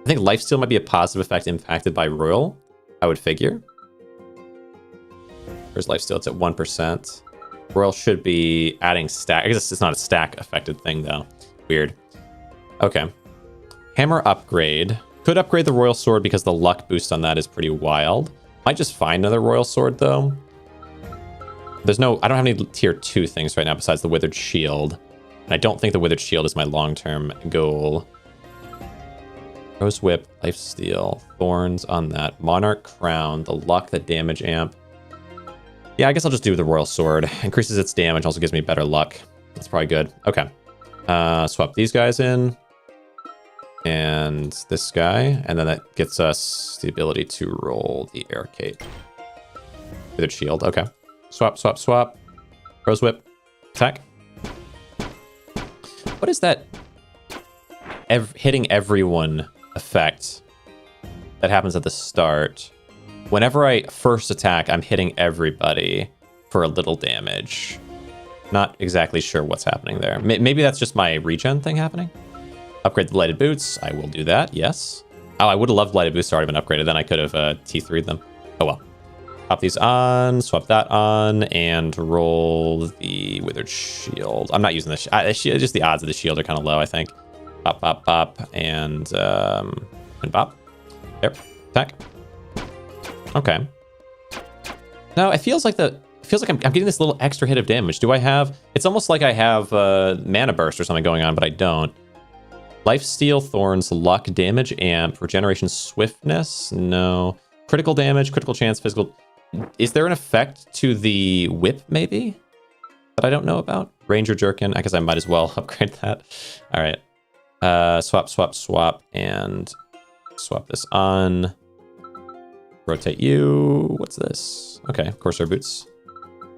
I think Lifesteal might be a positive effect impacted by Royal, I would figure. Where's Lifesteal? It's at 1%. Royal should be adding stack. I guess it's not a stack affected thing, though. Weird. Okay. Hammer upgrade. Could upgrade the Royal Sword because the luck boost on that is pretty wild. Might just find another Royal Sword, though. There's no... I don't have any tier 2 things right now besides the Withered Shield. And I don't think the Withered Shield is my long-term goal. Rose Whip, Lifesteal, Thorns on that. Monarch Crown, the luck, the damage amp. Yeah, I guess I'll just do the Royal Sword. Increases its damage, also gives me better luck. That's probably good. Okay. Swap these guys in. And this guy. And then that gets us the ability to roll the Air Cape. Withered Shield. Okay. Swap, swap, swap. Rose Whip. Attack. What is that hitting everyone effect that happens at the start? Whenever I first attack, I'm hitting everybody for a little damage. Not exactly sure what's happening there. Maybe that's just my regen thing happening. Upgrade the lighted boots. I will do that, yes. Oh, I would have loved lighted boots to already been upgraded. Then I could have T3'd them. Oh well. Pop these on, swap that on, and roll the Withered Shield. I'm not using this. Just the odds of the shield are kind of low, I think. Pop, pop, pop, and pop. There, attack. Okay. No, it feels like I'm getting this little extra hit of damage. Do I have? It's almost like I have Mana Burst or something going on, but I don't. Lifesteal, Thorns, Luck, Damage, Amp, Regeneration, Swiftness. No. Critical damage, critical chance, physical. Is there an effect to the whip, maybe, that I don't know about? Ranger Jerkin. I guess I might as well upgrade that. All right. Swap, swap, swap, and swap this on. Rotate you. What's this? Okay, Corsair Boots.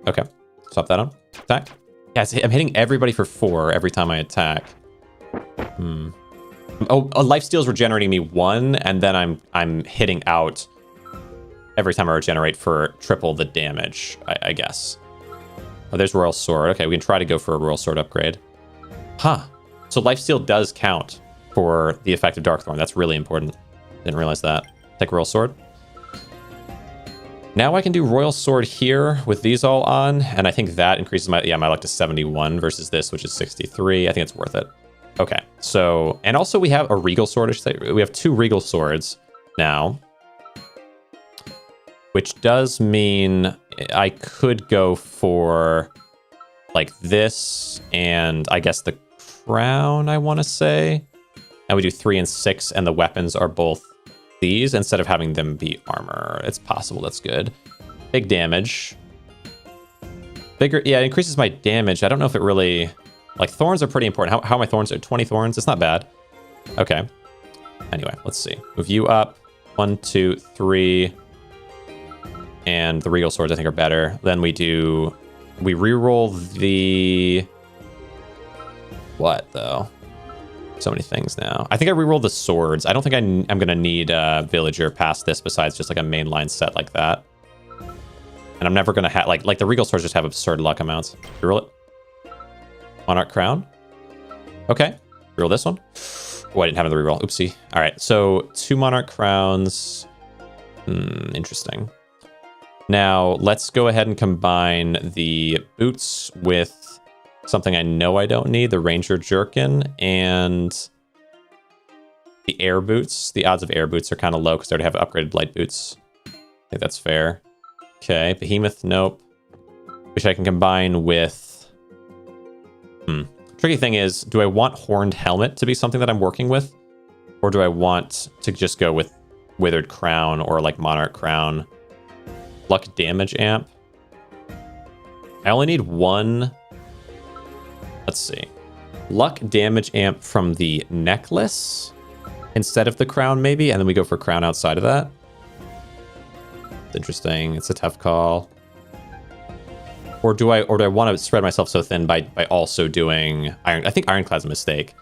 Okay. Swap that on. Attack. Yeah, I'm hitting everybody for 4 every time I attack. Oh, Lifesteal is regenerating me 1, and then I'm hitting out every time I regenerate for triple the damage, I guess. Oh, there's Royal Sword. Okay, we can try to go for a Royal Sword upgrade. Huh. So Lifesteal does count for the effect of Darkthorn. That's really important. Didn't realize that. Take Royal Sword. Now I can do Royal Sword here with these all on, and I think that increases my luck to 71 versus this, which is 63. I think it's worth it. Okay, so, and also we have a Regal Sword, I should say. We have 2 Regal Swords now. which does mean I could go for like this and I guess the crown, I want to say. And we do 3 and 6, and the weapons are both these instead of having them be armor. It's possible. That's good. Big damage. Bigger. Yeah, it increases my damage. I don't know if it really... Like, thorns are pretty important. How are my thorns? 20 thorns? It's not bad. Okay. Anyway, let's see. Move you up. 1, 2, 3. And the regal swords, I think, are better. Then we do... We reroll the... What, though? So many things now. I think I reroll the swords. I don't think I'm going to need a villager past this besides just like a mainline set like that. And I'm never going to have... Like the regal swords just have absurd luck amounts. Reroll it. Monarch crown. Okay. Reroll this one. Oh, I didn't have another reroll. Oopsie. All right. So 2 monarch crowns. Interesting. Now, let's go ahead and combine the boots with something I know I don't need, the Ranger Jerkin, and the air boots. The odds of air boots are kind of low because I already have upgraded light boots. I think that's fair. Okay, Behemoth, nope. Which I can combine with... Tricky thing is, do I want Horned Helmet to be something that I'm working with? Or do I want to just go with Withered Crown or like Monarch Crown? Luck Damage Amp. I only need 1... Let's see. Luck Damage Amp from the necklace instead of the crown, maybe, and then we go for crown outside of that. It's interesting. It's a tough call. Or do I want to spread myself so thin by also doing iron? I think Ironclad's a mistake.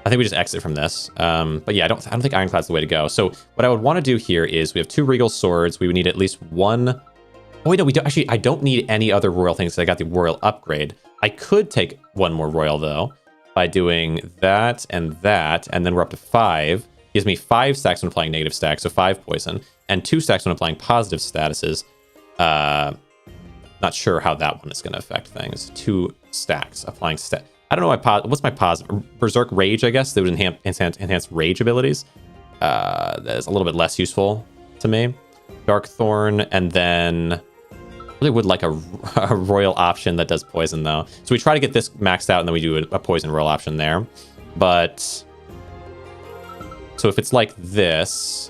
I think we just exit from this. But yeah, I don't think Ironclad's the way to go. So what I would want to do here is we have 2 regal swords. We would need at least 1. Oh wait, no, we don't actually. I don't need any other royal things. So I got the royal upgrade. I could take 1 more royal, though, by doing that, and then we're up to 5. Gives me 5 stacks when applying negative stacks, so 5 poison, and 2 stacks when applying positive statuses. Not sure how that one is going to affect things. 2 stacks applying stat. I don't know what's my positive? Berserk Rage, I guess. That would enhance rage abilities. That is a little bit less useful to me. Dark Thorn, and then... really would like a royal option that does poison, though. So we try to get this maxed out, and then we do a poison royal option there. But... so if it's like this,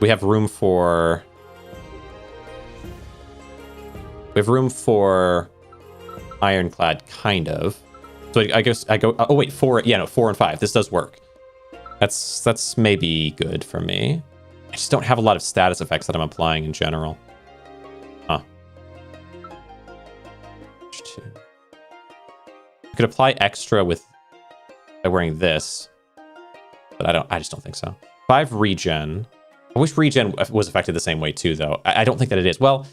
we have room for... we have room for Ironclad, kind of. So I guess I go... oh, wait, 4... yeah, no, 4 and 5. This does work. That's maybe good for me. I just don't have a lot of status effects that I'm applying in general. Huh. I could apply extra by wearing this, but I just don't think so. 5 regen. I wish regen was affected the same way too, though. I don't think that it is. Well,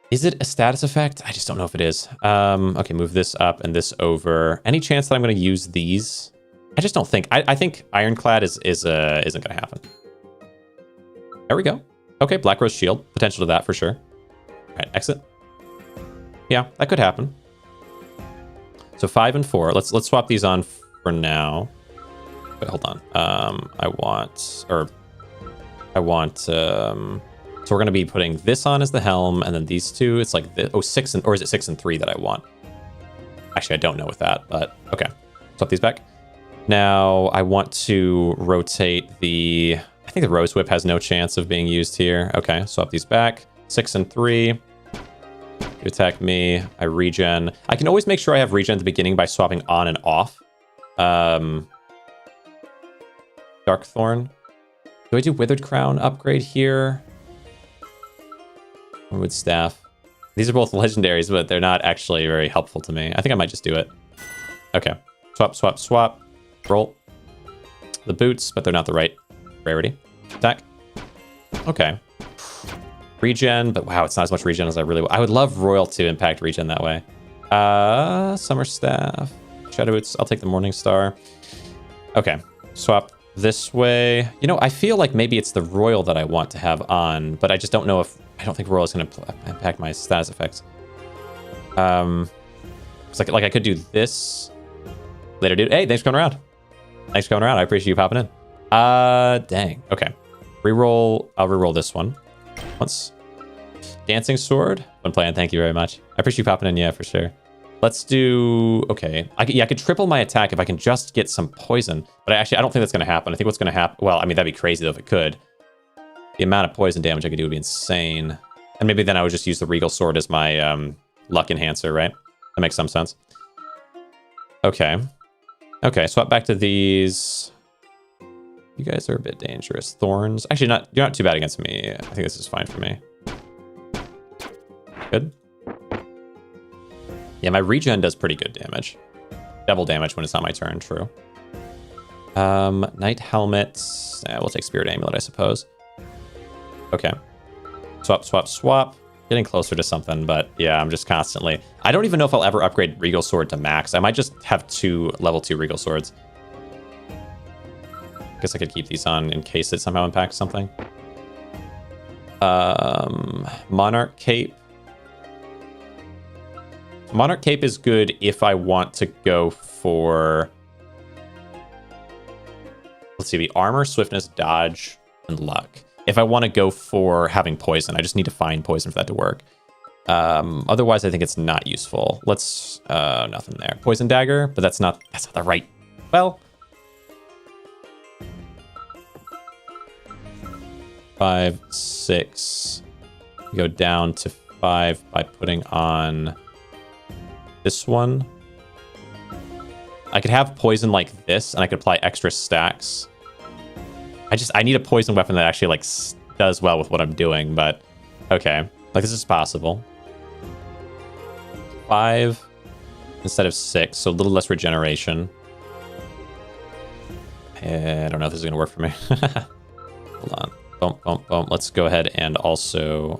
is it a status effect? I just don't know if it is. Okay, move this up and this over. Any chance that I'm going to use these? I just don't think. I think Ironclad isn't going to happen. There we go. Okay, Black Rose Shield. Potential to that for sure. All right, exit. Yeah, that could happen. So 5 and 4. Let's swap these on for now. Wait, hold on. I want. So we're going to be putting this on as the helm, and then these 2. It's like this. Oh, 6 and, or is it 6 and 3 that I want? Actually, I don't know with that, but okay. Swap these back. Now I want to rotate the. I think the Rose Whip has no chance of being used here. Okay, swap these back. 6 and 3. You attack me. I regen. I can always make sure I have regen at the beginning by swapping on and off. Dark Thorn. Do I do Withered Crown upgrade here? Or Wood Staff? These are both legendaries, but they're not actually very helpful to me. I think I might just do it. Okay. Swap, swap, swap. Roll. The boots, but they're not the right rarity. Attack. Okay. Regen, but wow, it's not as much regen as I really want. I would love Royal to impact regen that way. Summer Staff. Shadow Boots. I'll take the Morning Star. Okay. Swap this way. You know, I feel like maybe it's the Royal that I want to have on, but I just don't know if... I don't think Royal is going to impact my status effects. It's like I could do this later, dude. Hey, thanks for coming around. Thanks for coming around. I appreciate you popping in. Dang. Okay. Reroll. I'll reroll this one. Once. Dancing Sword. Fun plan, thank you very much. I appreciate you popping in, yeah, for sure. Let's do... Okay. I could triple my attack if I can just get some poison. But I don't think that's going to happen. I think what's going to happen... Well, I mean, that'd be crazy, though, if it could. The amount of poison damage I could do would be insane. And maybe then I would just use the Regal Sword as my luck enhancer, right? That makes some sense. Okay. Okay, swap back to these. You guys are a bit dangerous. Thorns. Actually, you're not too bad against me. I think this is fine for me. Good. Yeah, my regen does pretty good damage. Double damage when it's not my turn, true. Knight Helmet. We'll take Spirit Amulet, I suppose. Okay. Swap, swap, swap. Getting closer to something, but yeah, I'm just constantly... I don't even know if I'll ever upgrade Regal Sword to max. I might just have 2 level 2 Regal Swords. Guess I could keep these on in case it somehow impacts something. Monarch Cape. Monarch Cape is good if I want to go for... Let's see, the armor, swiftness, dodge, and luck. If I want to go for having poison, I just need to find poison for that to work. Otherwise, I think it's not useful. Let's... nothing there. Poison Dagger, but that's not the right... Well... 5, 6. Go down to 5 by putting on this one. I could have poison like this, and I could apply extra stacks. I need a poison weapon that actually like does well with what I'm doing, but okay. Like this is possible. 5 instead of 6, so a little less regeneration. I don't know if this is gonna work for me. Hold on. Boom, boom, boom. Let's go ahead and also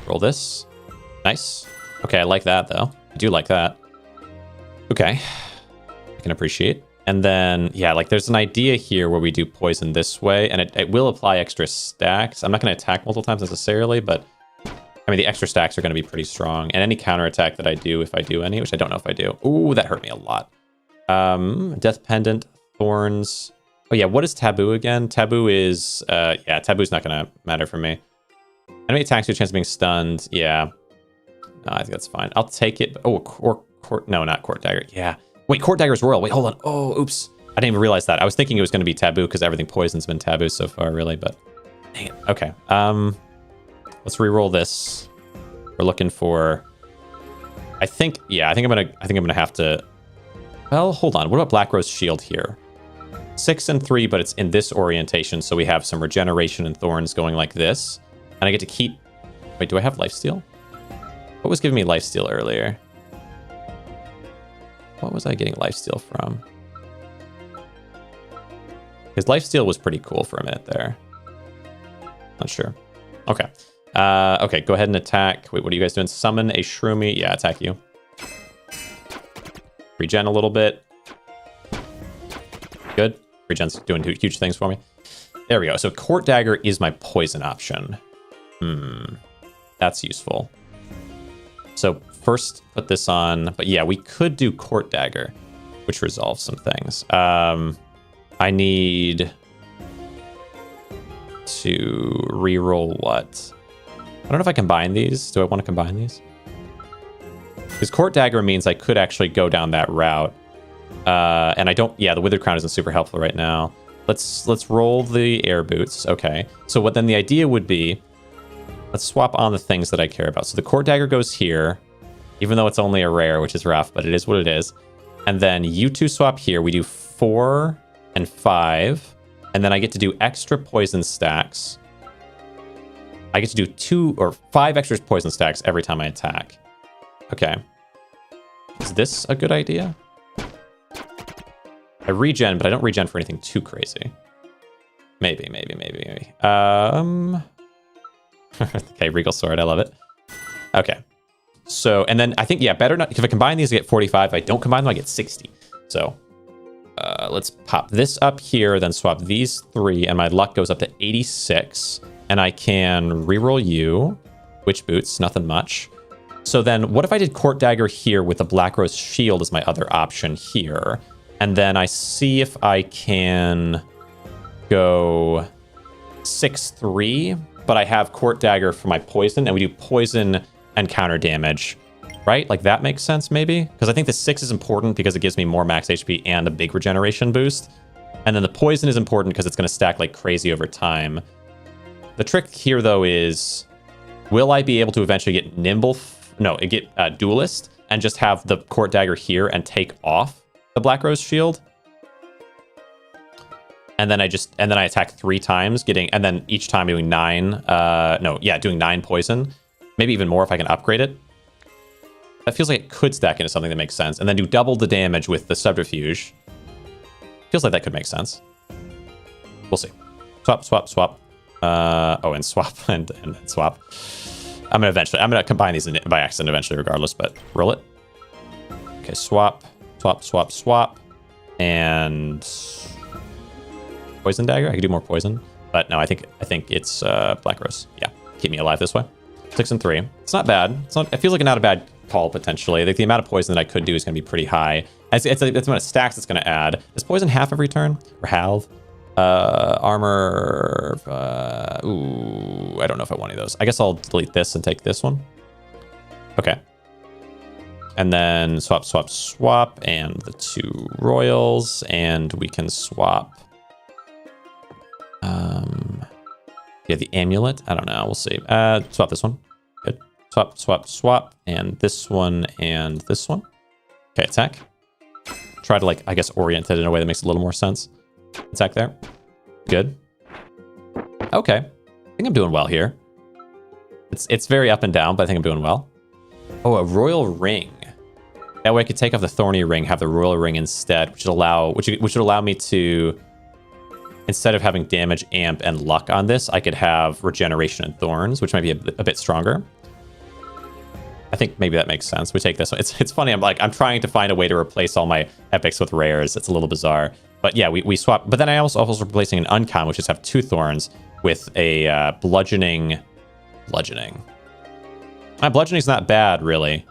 roll this. Nice. Okay, I like that though. I do like that. Okay. I can appreciate. And then, yeah, like there's an idea here where we do poison this way, and it will apply extra stacks. I'm not going to attack multiple times necessarily, but I mean, the extra stacks are going to be pretty strong. And any counterattack that I do, if I do any, which I don't know if I do. Ooh, that hurt me a lot. Death Pendant, Thorns. Oh yeah, what is Taboo again? Taboo is, yeah, Taboo's not going to matter for me. Enemy attacks you, chance of being stunned. Yeah. No, I think that's fine. I'll take it. Oh, no, not Court Dagger. Yeah. Wait, Court Dagger's Royal. Wait, hold on. Oh, oops. I didn't even realize that. I was thinking it was going to be Taboo because everything poison's been Taboo so far, really, but dang it. Okay. Let's re-roll this. We're looking for... I think I'm gonna have to... Well, hold on. What about Black Rose Shield here? 6 and 3, but it's in this orientation, so we have some regeneration and thorns going like this. And I get to keep... Wait, do I have lifesteal? What was giving me lifesteal earlier? What was I getting lifesteal from? Because lifesteal was pretty cool for a minute there. Not sure. Okay. Okay, go ahead and attack. Wait, what are you guys doing? Summon a Shroomy. Yeah, attack you. Regen a little bit. Good. Regen's doing huge things for me. There we go. So Court Dagger is my poison option. That's useful. So first put this on, but yeah, we could do Court Dagger, which resolves some things. I need to re-roll what? I don't know if I combine these. Do I want to combine these? Because Court Dagger means I could actually go down that route. And I don't, yeah, the Withered Crown isn't super helpful right now. Let's roll the air boots. Okay. So what then the idea would be, let's swap on the things that I care about. So the Court Dagger goes here, even though it's only a rare, which is rough, but it is what it is. And then you two swap here. We do 4 and 5. And then I get to do extra poison stacks. I get to do 2 or 5 extra poison stacks every time I attack. Okay. Is this a good idea? I regen, but I don't regen for anything too crazy. Maybe. Okay, Regal Sword, I love it. Okay. So, and then I think, yeah, better not, if I combine these, I get 45. If I don't combine them, I get 60. So, let's pop this up here, then swap these 3, and my luck goes up to 86. And I can reroll you. Witch Boots, nothing much. So then, what if I did Court Dagger here with the Black Rose Shield as my other option here? And then I see if I can go 6-3, but I have Court Dagger for my poison, and we do poison and counter damage, right? Like, that makes sense, maybe? Because I think the 6 is important because it gives me more max HP and a big regeneration boost. And then the poison is important because it's going to stack like crazy over time. The trick here, though, is will I be able to eventually get get Duelist and just have the Court Dagger here and take off the Black Rose Shield? And then I attack 3 times, and then each time doing 9, doing 9 poison. Maybe even more if I can upgrade it. That feels like it could stack into something that makes sense. And then do double the damage with the Subterfuge. Feels like that could make sense. We'll see. Swap, swap, swap. And swap and swap. I'm gonna combine these by accident eventually regardless, but roll it. Okay, swap, swap, swap, swap. And poison dagger. I could do more poison, but no, I think it's Black Rose. Yeah, keep me alive this way. 6 and 3. It's not bad. It feels like not a bad call potentially. I think the amount of poison that I could do is going to be pretty high. It's the amount of stacks it's going to add. Is poison half every turn or halve? Armor. I don't know if I want any of those. I guess I'll delete this and take this one. Okay. And then swap, swap, swap, and the 2 royals, and we can swap. Yeah, the amulet. I don't know. We'll see. Swap this one. Good. Swap, swap, swap, and this one, and this one. Okay, attack. Try to, like, I guess, orient it in a way that makes a little more sense. Attack there. Good. Okay. I think I'm doing well here. It's very up and down, but I think I'm doing well. Oh, a royal ring. That way I could take off the thorny ring, have the royal ring instead, which would allow me to, instead of having damage, amp, and luck on this, I could have regeneration and thorns, which might be a bit stronger. I think maybe that makes sense. We take this one. It's funny. I'm trying to find a way to replace all my epics with rares. It's a little bizarre. But yeah, we swap. But then I also replacing an uncommon, which is have 2 thorns with a bludgeoning. My bludgeoning's not bad, really.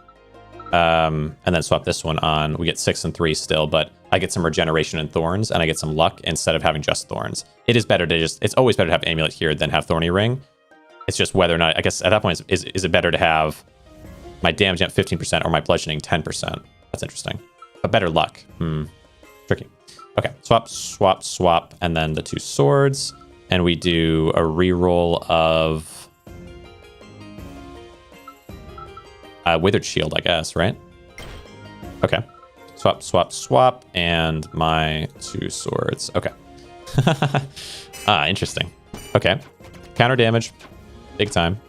And then swap this one on. We get 6 and 3 still, but I get some regeneration and thorns, and I get some luck instead of having just thorns. It is better to it's always better to have amulet here than have thorny ring. It's just whether or not, I guess at that point, is it better to have my damage at 15% or my bludgeoning 10%? That's interesting. But better luck. Tricky. Okay, swap, swap, swap, and then the 2 swords. And we do a reroll of Withered Shield, I guess, right? Okay. Swap, swap, swap, and my 2 swords. Okay. Interesting. Okay. Counter damage. Big time.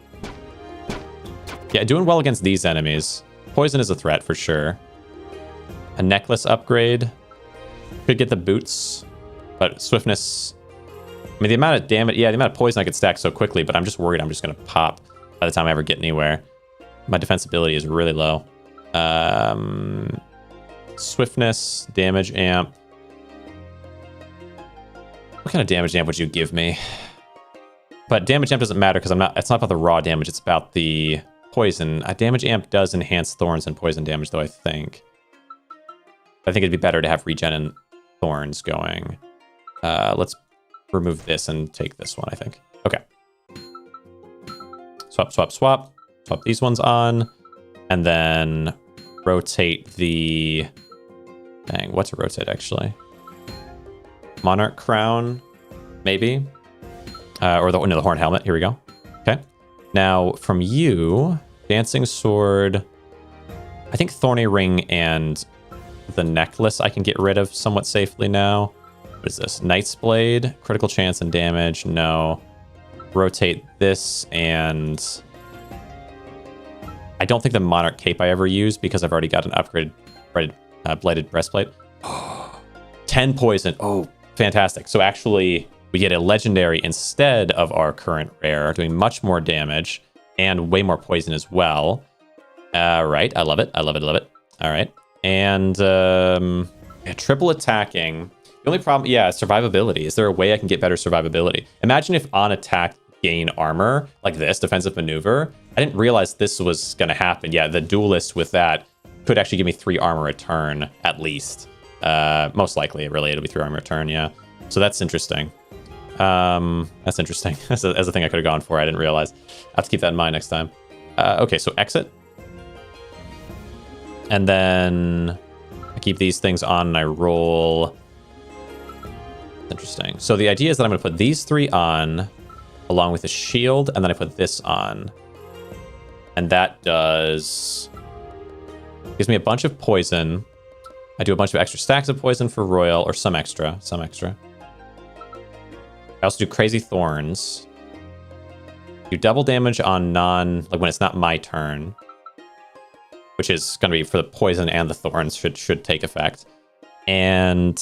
Yeah, doing well against these enemies. Poison is a threat for sure. A necklace upgrade. Could get the boots, but swiftness. I mean, the amount of damage, the amount of poison I could stack so quickly, but I'm just worried I'm just going to pop by the time I ever get anywhere. My defensibility is really low. Swiftness, damage amp. What kind of damage amp would you give me? But damage amp doesn't matter because it's not about the raw damage, it's about the poison. Damage amp does enhance thorns and poison damage, though, I think. I think it'd be better to have regen and thorns going. Let's remove this and take this one, I think. Okay. Swap, swap, swap. Swap these ones on. And then rotate the... Dang, what's a rotate, actually? Monarch Crown, maybe? Or the Horn Helmet. Here we go. Okay. Now, from you, Dancing Sword... I think Thorny Ring and the necklace I can get rid of somewhat safely now. What is this? Knight's Blade, critical chance and damage. No. Rotate this, and I don't think the Monarch Cape I ever used because I've already got an upgraded bladed breastplate. 10 poison. Oh, fantastic. So actually, we get a legendary instead of our current rare, doing much more damage and way more poison as well. All right. I love it. I love it. I love it. All right. And triple attacking. The only problem, survivability. Is there a way I can get better survivability? Imagine if on attack gain armor, like this, defensive maneuver. I didn't realize this was going to happen. Yeah, the duelist with that could actually give me 3 armor a turn, at least. Most likely, really, it'll be 3 armor a turn, yeah. So that's interesting. That's interesting. That's a thing I could have gone for. I didn't realize. I have to keep that in mind next time. Okay, so exit. And then I keep these things on and I roll. Interesting. So the idea is that I'm going to put these 3 on along with the shield, and then I put this on. And that gives me a bunch of poison. I do a bunch of extra stacks of poison for Royal, or some extra. I also do crazy thorns. Do double damage on like when it's not my turn, which is going to be for the poison and the thorns should take effect. And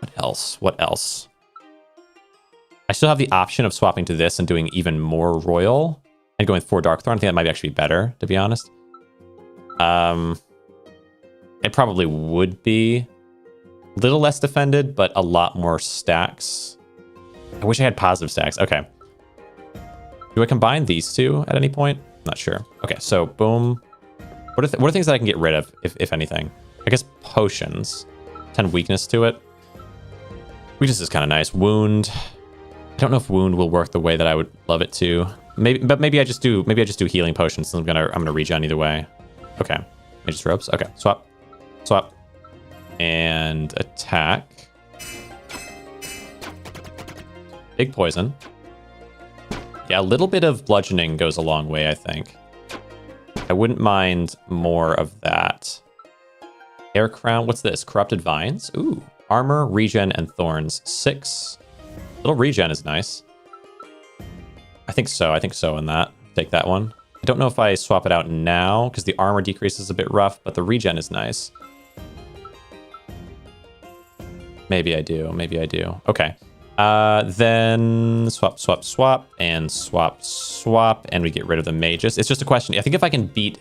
what else? I still have the option of swapping to this and doing even more Royal and going 4 Dark Thorn. I think that might actually be better, to be honest. It probably would be a little less defended, but a lot more stacks. I wish I had positive stacks. Okay. Do I combine these 2 at any point? Not sure. Okay, so boom. What are things that I can get rid of, if anything? I guess potions. 10 weakness to it. Weakness is kind of nice. Wound. I don't know if wound will work the way that I would love it to. Maybe I just do healing potions. Since I'm gonna regen either way. Okay. Mage's ropes. Okay. Swap. And attack. Big poison. Yeah, a little bit of bludgeoning goes a long way, I think. I wouldn't mind more of that. Air crown. What's this? Corrupted vines. Ooh. Armor, regen, and thorns. 6. Little regen is nice. I think so in that. Take that one. I don't know if I swap it out now, because the armor decrease is a bit rough, but the regen is nice. Maybe I do. Okay. Then swap, and swap, and we get rid of the mages. It's just a question. I think if I can beat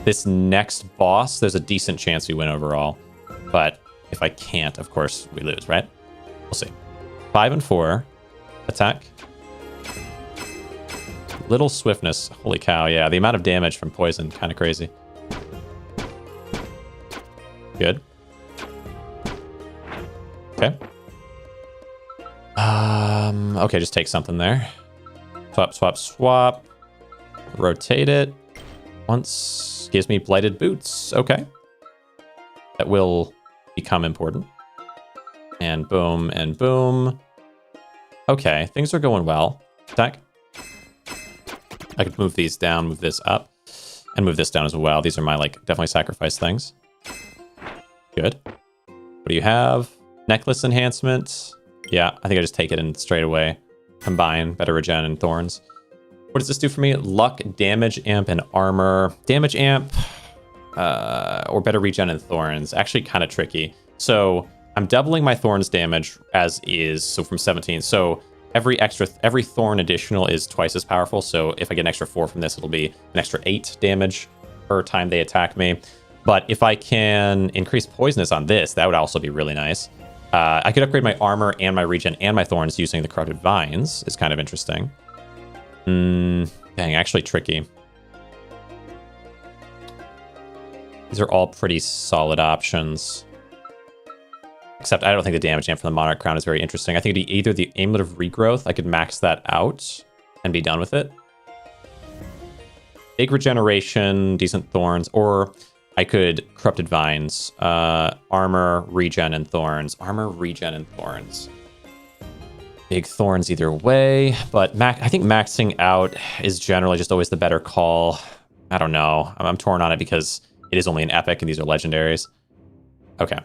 this next boss, there's a decent chance we win overall. But if I can't, of course, we lose, right? We'll see. 5 and 4. Attack. Little swiftness. Holy cow, yeah. The amount of damage from poison, kind of crazy. Good. Okay. Okay, just take something there. Swap. Rotate it. Once. Gives me blighted boots. Okay. That will become important. And boom, and boom. Okay, things are going well. Attack. I could move these down, move this up, and move this down as well. These are my, like, definitely sacrifice things. Good. What do you have? Necklace enhancement. Yeah, I think I just take it and straight away combine better regen and thorns. What does this do for me? Luck, damage amp, and armor. Damage amp, or better regen and thorns. Actually kind of tricky. So I'm doubling my thorns damage as is, so from 17. So every thorn additional is twice as powerful. So if I get an extra 4 from this, it'll be an extra 8 damage per time they attack me. But if I can increase poisonous on this, that would also be really nice. I could upgrade my armor and my regen and my thorns using the corrupted vines. It's kind of interesting. Dang, actually tricky. These are all pretty solid options. Except I don't think the damage amp from the Monarch Crown is very interesting. I think it'd be either the Amulet of Regrowth. I could max that out and be done with it. Big regeneration, decent thorns, or I could Corrupted Vines. Armor, regen, and thorns. Armor, regen, and thorns. Big thorns either way, but I think maxing out is generally just always the better call. I don't know. I'm torn on it because it is only an epic and these are legendaries. Okay.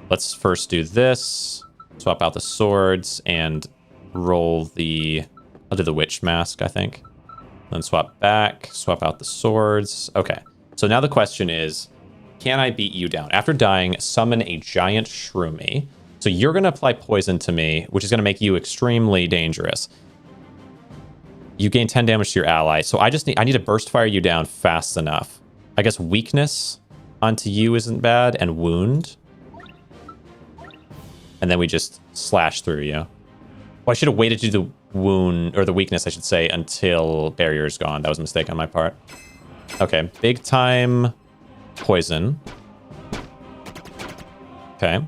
Let's first do this. Swap out the swords and roll the... I'll do the witch mask, I think. Then swap back, swap out the swords. Okay. So now the question is, can I beat you down? After dying, summon a giant shroomy. So you're going to apply poison to me, which is going to make you extremely dangerous. You gain 10 damage to your ally. So I need to burst fire you down fast enough. I guess weakness onto you isn't bad, and wound. And then we just slash through you. Well, I should have waited to do the wound, or the weakness, I should say, until barrier is gone. That was a mistake on my part. Okay, big time poison. Okay.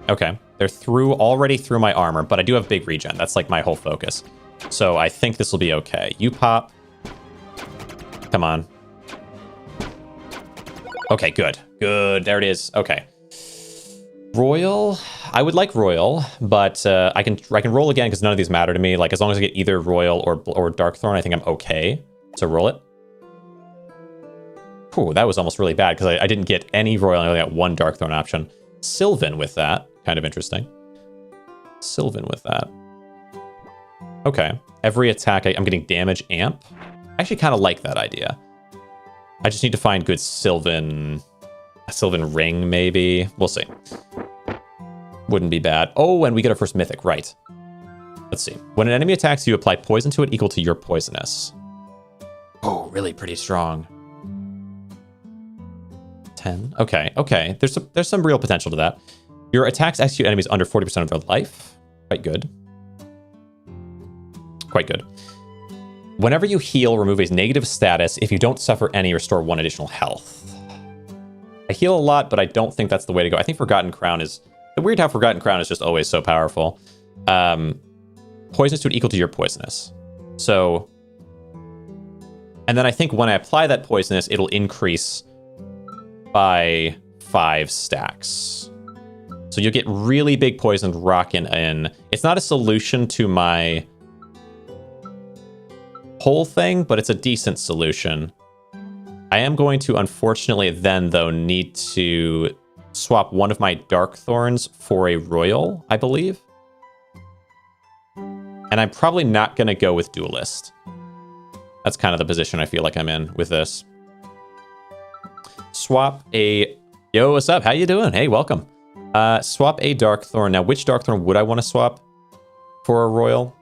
Okay. They're already through my armor, but I do have big regen. That's like my whole focus. So I think this will be okay. You pop. Come on. Okay, good. Good. There it is. Okay. Royal. I would like Royal, but I can roll again because none of these matter to me. Like, as long as I get either Royal or Dark Thorn, I think I'm okay. So roll it. Whew, that was almost really bad because I didn't get any Royal. I only got one Dark Thorn option. Sylvan with that. Kind of interesting. Sylvan with that. Okay. Every attack, I'm getting damage amp. I actually kind of like that idea. I just need to find good Sylvan... A Sylvan ring, maybe. We'll see. Wouldn't be bad. Oh, and we get our first mythic. Right. Let's see. When an enemy attacks you, apply poison to it equal to your poisonous. Oh, really pretty strong. 10. Okay, okay. There's some real potential to that. Your attacks execute enemies under 40% of their life. Quite good. Quite good. Whenever you heal, remove a negative status. If you don't suffer any, restore 1 additional health. I heal a lot, but I don't think that's the way to go. I think Forgotten Crown is... Weird how Forgotten Crown is just always so powerful. Poisonous to it equal to your poisonous. So... And then I think when I apply that poisonous, it'll increase by 5 stacks. So you'll get really big poisoned rocking in. It's not a solution to my whole thing, but it's a decent solution. I am going to, unfortunately, then, though, need to swap one of my Dark Thorns for a Royal, I believe. And I'm probably not going to go with Duelist. That's kind of the position I feel like I'm in with this. Swap a... Yo, what's up? How you doing? Hey, welcome. Swap a Dark Thorn. Now, which Dark Thorn would I want to swap for a Royal?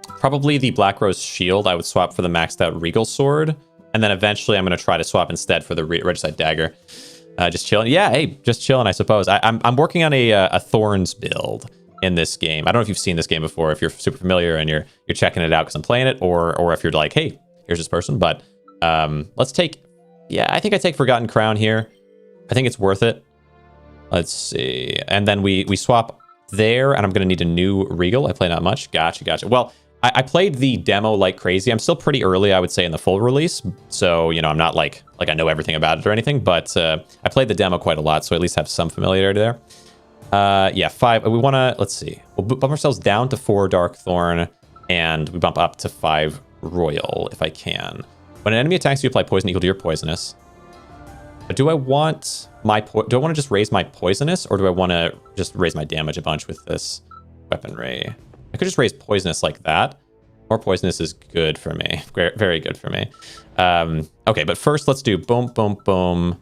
Probably the Black Rose Shield. I would swap for the maxed out Regal Sword. And then eventually I'm going to try to swap instead for the Regicide Dagger. Just chilling. Yeah, hey, just chilling, I suppose. I'm working on a Thorns build in this game. I don't know if you've seen this game before, if you're super familiar and you're checking it out because I'm playing it, or if you're like, hey, here's this person. But let's take... Yeah, I think I take Forgotten Crown here. I think it's worth it. Let's see. And then we swap there, and I'm going to need a new Regal. I play not much. Gotcha. Well... I played the demo like crazy. I'm still pretty early, I would say, in the full release. So, you know, I'm not like I know everything about it or anything, but I played the demo quite a lot, so I at least have some familiarity there. Yeah, 5. We want to, let's see. We'll bump ourselves down to 4 Dark Thorn, and we bump up to 5 Royal, if I can. When an enemy attacks you, apply poison equal to your poisonous. But do I want to just raise my poisonous, or do I want to just raise my damage a bunch with this weaponry? I could just raise poisonous like that. More poisonous is good for me. Very good for me. Okay, but first let's do boom, boom, boom.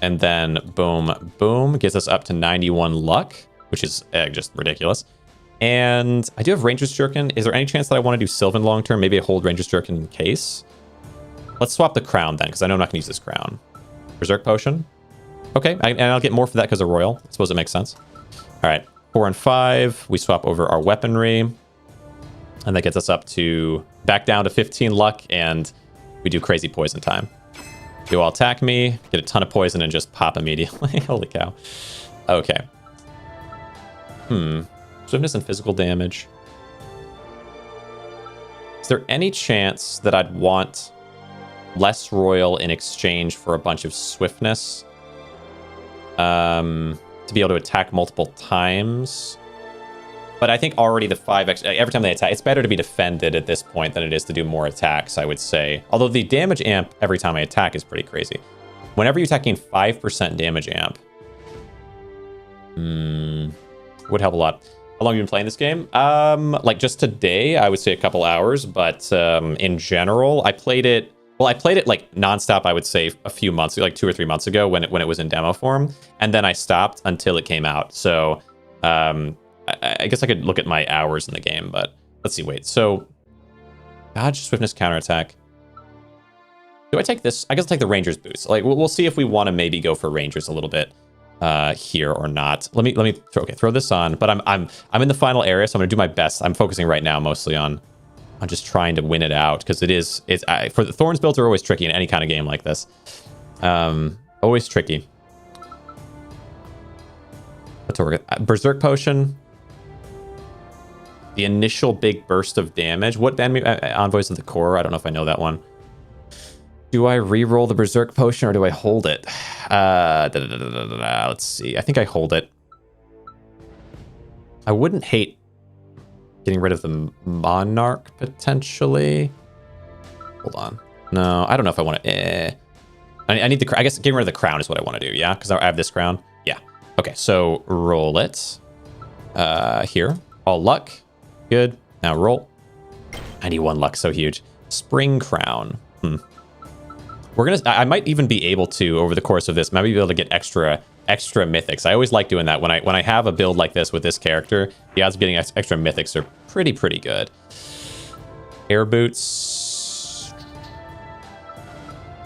And then boom, boom. Gets us up to 91 luck, which is just ridiculous. And I do have Ranger's Jerkin. Is there any chance that I want to do Sylvan long term? Maybe I hold Ranger's Jerkin in case. Let's swap the crown then, because I know I'm not going to use this crown. Berserk Potion. Okay, and I'll get more for that because of Royal. I suppose it makes sense. All right. 4 and 5, we swap over our weaponry, and that gets us up to back down to 15 luck, and we do crazy poison time. You all attack me, get a ton of poison, and just pop immediately. Holy cow. Okay. Swiftness and physical damage. Is there any chance that I'd want less Royal in exchange for a bunch of swiftness? To be able to attack multiple times. But I think already the 5 extra, every time they attack, it's better to be defended at this point than it is to do more attacks, I would say. Although the damage amp every time I attack is pretty crazy. Whenever you attack, gain 5% damage amp. Would help a lot. How long have you been playing this game? Like just today, I would say a couple hours, but in general, I played it like nonstop, I would say a few months, like 2 or 3 months ago when it was in demo form. And then I stopped until it came out. So I guess I could look at my hours in the game, but let's see, wait. So dodge, swiftness, counterattack. Do I take this? I guess I'll take the Ranger's boots. Like we'll see if we want to maybe go for Rangers a little bit here or not. Let me throw this on, but I'm in the final area, so I'm gonna do my best. I'm focusing right now mostly on just trying to win it out, because for the Thorns builds are always tricky in any kind of game like this. Always tricky. That's what we're gonna, Berserk Potion. The initial big burst of damage. What Envoys of the Core? I don't know if I know that one. Do I re-roll the Berserk Potion or do I hold it? Let's see. I think I hold it. I wouldn't hate getting rid of the Monarch, potentially. Hold on. No, I don't know if I want to... I need the... I guess getting rid of the crown is what I want to do, yeah? Because I have this crown. Yeah. Okay, so roll it. Here. All luck. Good. Now roll. 91 luck, so huge. Spring Crown. We're gonna... I might even be able to, over the course of this, maybe be able to get extra mythics. I always like doing that. When I have a build like this with this character, the odds of getting extra mythics are pretty good. Air boots.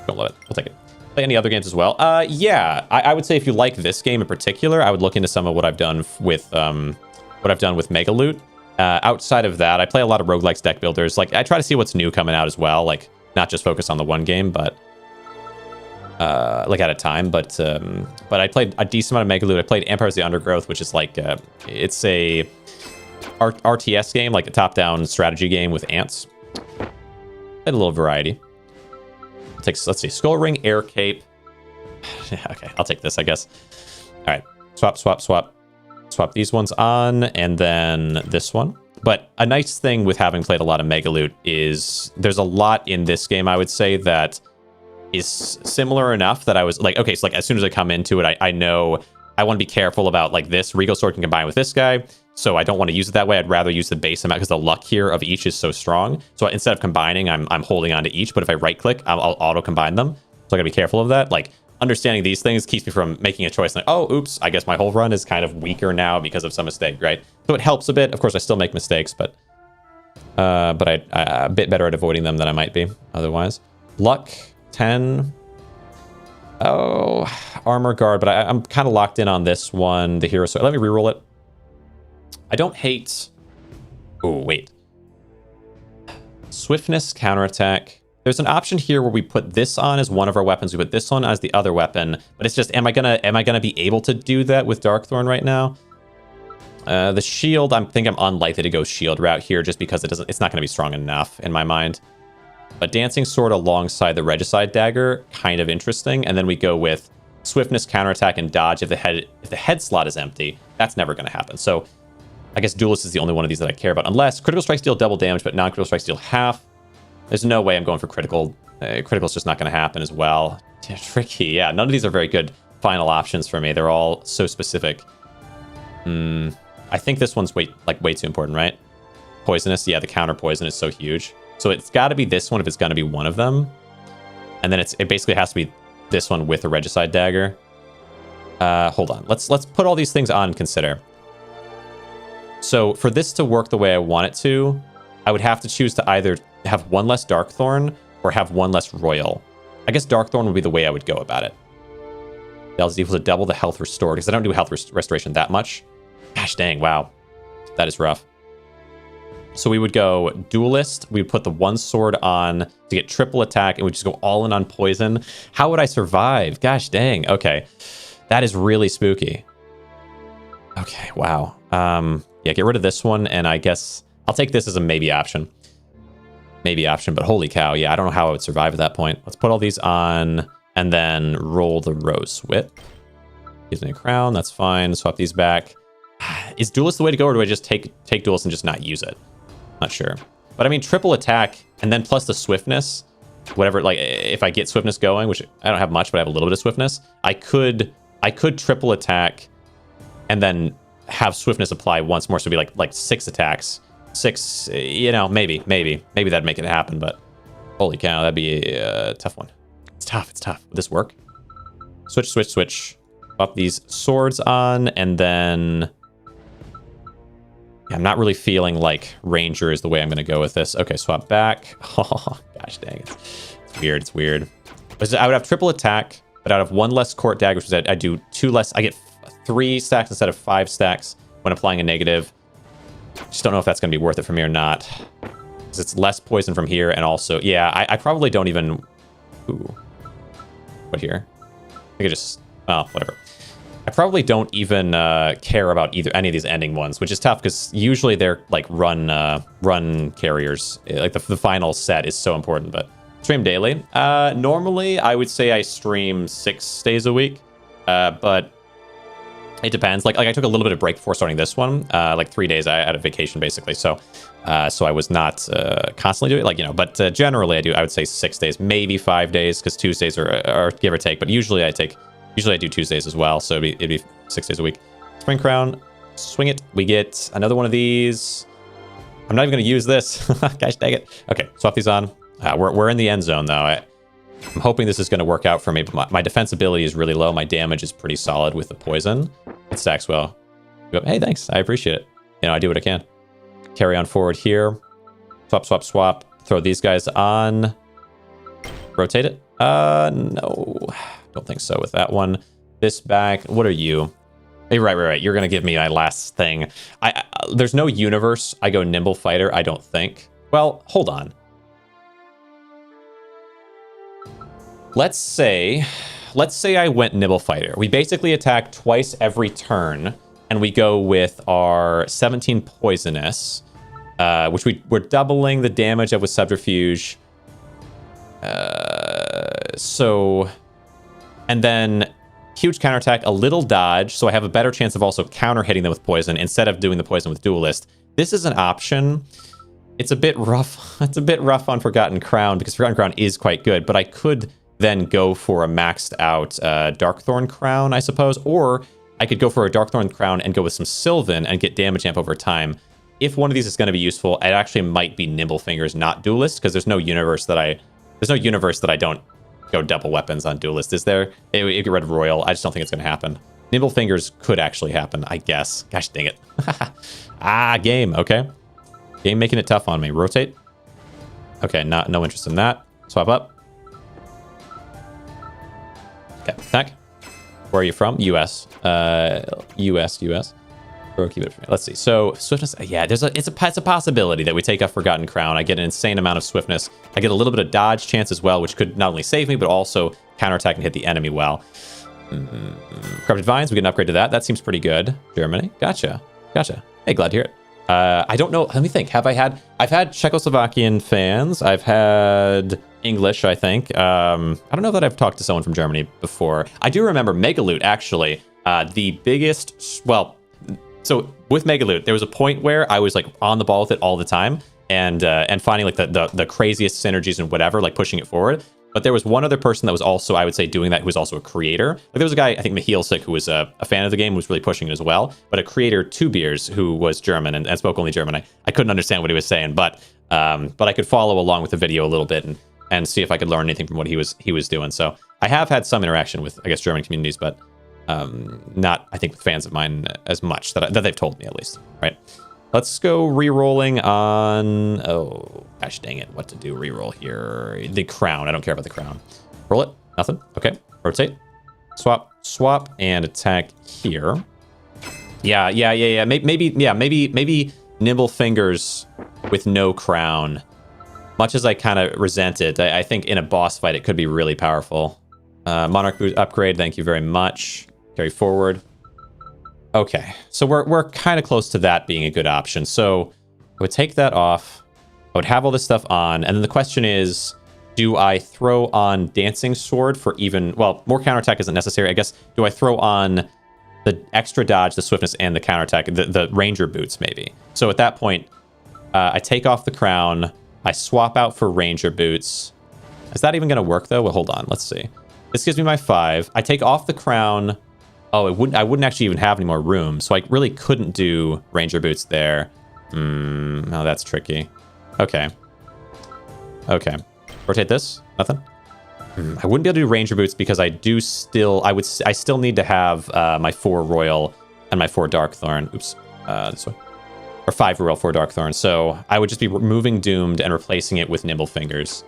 Don't love it. We'll take it. Play any other games as well? Yeah. I would say if you like this game in particular, I would look into some of what I've done with Mega Loot. Outside of that, I play a lot of roguelikes, deck builders. Like I try to see what's new coming out as well. Like not just focus on the one game, but like at a time. But I played a decent amount of Mega Loot. I played Empires of the Undergrowth, which is like it's a RTS game, like a top-down strategy game with ants. Played a little variety. Let's see, Skull Ring, Air Cape. Yeah, okay, I'll take this, I guess. All right, swap these ones on, and then this one. But a nice thing with having played a lot of Mega Loot is there's a lot in this game, I would say, that is similar enough that I was like, okay, so like as soon as I come into it, I know I want to be careful about like this. Regal Sword can combine with this guy, so I don't want to use it that way. I'd rather use the base amount because the luck here of each is so strong. So instead of combining, I'm holding on to each, but if I right click, I'll auto combine them. So I gotta be careful of that. Like understanding these things keeps me from making a choice like, oh, oops, I guess my whole run is kind of weaker now because of some mistake, right? So it helps a bit. Of course, I still make mistakes, but I a bit better at avoiding them than I might be otherwise. Luck, 10. Oh, Armor Guard, but I'm kind of locked in on this one, the Hero Sword. Let me reroll it. I don't hate... Oh, wait. Swiftness, counterattack. There's an option here where we put this on as one of our weapons. We put this one as the other weapon. But it's just, am I gonna be able to do that with Darkthorn right now? The shield, I think I'm unlikely to go shield route here just because it's not gonna be strong enough in my mind. But Dancing Sword alongside the Regicide Dagger, kind of interesting. And then we go with Swiftness, counterattack, and dodge if the head slot is empty. That's never gonna happen. So I guess Duelist is the only one of these that I care about. Unless Critical Strikes deal double damage, but non-critical strikes deal half. There's no way I'm going for critical. Critical's just not going to happen as well. Yeah, tricky. Yeah, none of these are very good final options for me. They're all so specific. I think this one's way too important, right? Poisonous. Yeah, the counter poison is so huge. So it's got to be this one if it's going to be one of them. And then it basically has to be this one with a Regicide Dagger. Hold on. Let's put all these things on and consider. So for this to work the way I want it to, I would have to choose to either have one less Darkthorn or have one less Royal. I guess Darkthorn would be the way I would go about it. That is equal to double the health restored, because I don't do health restoration that much. Gosh dang, wow. That is rough. So we would go Duelist. We would put the one sword on to get triple attack, and we just go all in on poison. How would I survive? Gosh dang. Okay. That is really spooky. Okay, wow. Yeah, get rid of this one, and I guess I'll take this as a maybe option. Maybe option, but holy cow, yeah, I don't know how I would survive at that point. Let's put all these on, and then roll the Rose Whip. Gives me a crown, that's fine. Swap these back. Is Duelist the way to go, or do I just take Duelist and just not use it? Not sure. But I mean, triple attack, and then plus the Swiftness, whatever, like, if I get Swiftness going, which I don't have much, but I have a little bit of Swiftness, I could triple attack, and then have Swiftness apply once more, so it'd be like 6 attacks. 6, you know, maybe that'd make it happen, but holy cow, that'd be a tough one. It's tough. Would this work? Switch. Up these swords on, and then yeah, I'm not really feeling like Ranger is the way I'm going to go with this. Okay, swap back. Oh, gosh dang it. It's weird. I would have triple attack, but I'd have one less court dagger, which is I do 2 less. I get 3 stacks instead of 5 stacks when applying a negative. Just don't know if that's going to be worth it for me or not. Because it's less poison from here, and also, yeah, I probably don't even... Ooh. What here? I could just... Oh, whatever. I probably don't even care about any of these ending ones, which is tough because usually they're like run carriers. Like the final set is so important, but stream daily. Normally, I would say I stream 6 days a week, but it depends. Like I took a little bit of break before starting this one, like 3 days. I had a vacation basically, so I was not constantly doing it, like, you know. But generally, I would say 6 days, maybe 5 days, because Tuesdays are give or take. But usually I do Tuesdays as well, so it'd be 6 days a week. Spring Crown, swing it. We get another one of these. I'm not even going to use this. Gosh dang it. Okay, swap these on. We're in the end zone, though. I'm hoping this is going to work out for me, but my defensibility is really low. My damage is pretty solid with the poison. It stacks well. Hey, thanks. I appreciate it. You know, I do what I can. Carry on forward here. Swap, swap, swap. Throw these guys on. Rotate it. No. Don't think so with that one. This back. What are you? Hey, right. You're gonna give me my last thing. There's no universe. I go Nimble Fighter. I don't think. Well, hold on. Let's say I went Nimble Fighter. We basically attack twice every turn, and we go with our 17 poisonous, which we're doubling the damage of with Subterfuge. And then huge counterattack, a little dodge, so I have a better chance of also counter hitting them with poison instead of doing the poison with Duelist. This is an option. It's a bit rough. It's a bit rough on Forgotten Crown because Forgotten Crown is quite good, but I could then go for a maxed out Darkthorn Crown, I suppose, or I could go for a Darkthorn Crown and go with some Sylvan and get damage amp over time. If one of these is going to be useful, it actually might be Nimble Fingers, not Duelist, because there's no universe that I don't go double weapons on Duelist, is there? It get rid of Royal. I just don't think it's going to happen. Nimble Fingers could actually happen, I guess. Gosh dang it. Game. Okay. Game making it tough on me. Rotate. Okay, no interest in that. Swap up. Okay, attack. Where are you from? US. US. Or keep it for me. Let's see. So swiftness. Yeah, it's a possibility that we take off Forgotten Crown. I get an insane amount of swiftness. I get a little bit of dodge chance as well, which could not only save me but also counterattack and hit the enemy well. Corrupted Vines. We get an upgrade to that. That seems pretty good. Germany. Gotcha. Hey, glad to hear it. I don't know. Let me think. I've had Czechoslovakian fans. I've had English, I think. I don't know that I've talked to someone from Germany before. I do remember Megaloot, actually. The biggest, well, so with Megaloot, there was a point where I was like on the ball with it all the time and finding like the craziest synergies and whatever, like pushing it forward. But there was one other person that was also, I would say, doing that, who was also a creator. Like there was a guy, I think Mihielsik, who was a fan of the game, who was really pushing it as well. But a creator, Two Beers, who was German and spoke only German. I couldn't understand what he was saying, but I could follow along with the video a little bit and see if I could learn anything from what he was doing. So I have had some interaction with, I guess, German communities, but not, I think, with fans of mine as much that they've told me, at least. Right. Let's go re-rolling on... Oh, gosh dang it. What to do? Re-roll here. The crown. I don't care about the crown. Roll it. Nothing. Okay. Rotate. Swap, and attack here. Yeah. Maybe Nimble Fingers with no crown. Much as I kind of resent it, I think in a boss fight, it could be really powerful. Monarch Boost upgrade. Thank you very much. Carry forward. Okay, so we're kind of close to that being a good option. So I would take that off. I would have all this stuff on. And then the question is, do I throw on Dancing Sword for even... Well, more counterattack isn't necessary. I guess, do I throw on the extra dodge, the swiftness, and the counterattack, the Ranger Boots, maybe? So at that point, I take off the crown. I swap out for Ranger Boots. Is that even going to work, though? Well, hold on. Let's see. This gives me my 5. I take off the crown... Oh, I wouldn't actually even have any more room, so I really couldn't do Ranger Boots there. Oh, that's tricky. Okay. Rotate this. Nothing. I wouldn't be able to do Ranger Boots because I still need to have my 4 Royal and my 4 Darkthorn. Oops. This way. Or 5 Royal, 4 Darkthorn. So I would just be removing Doomed and replacing it with Nimble Fingers.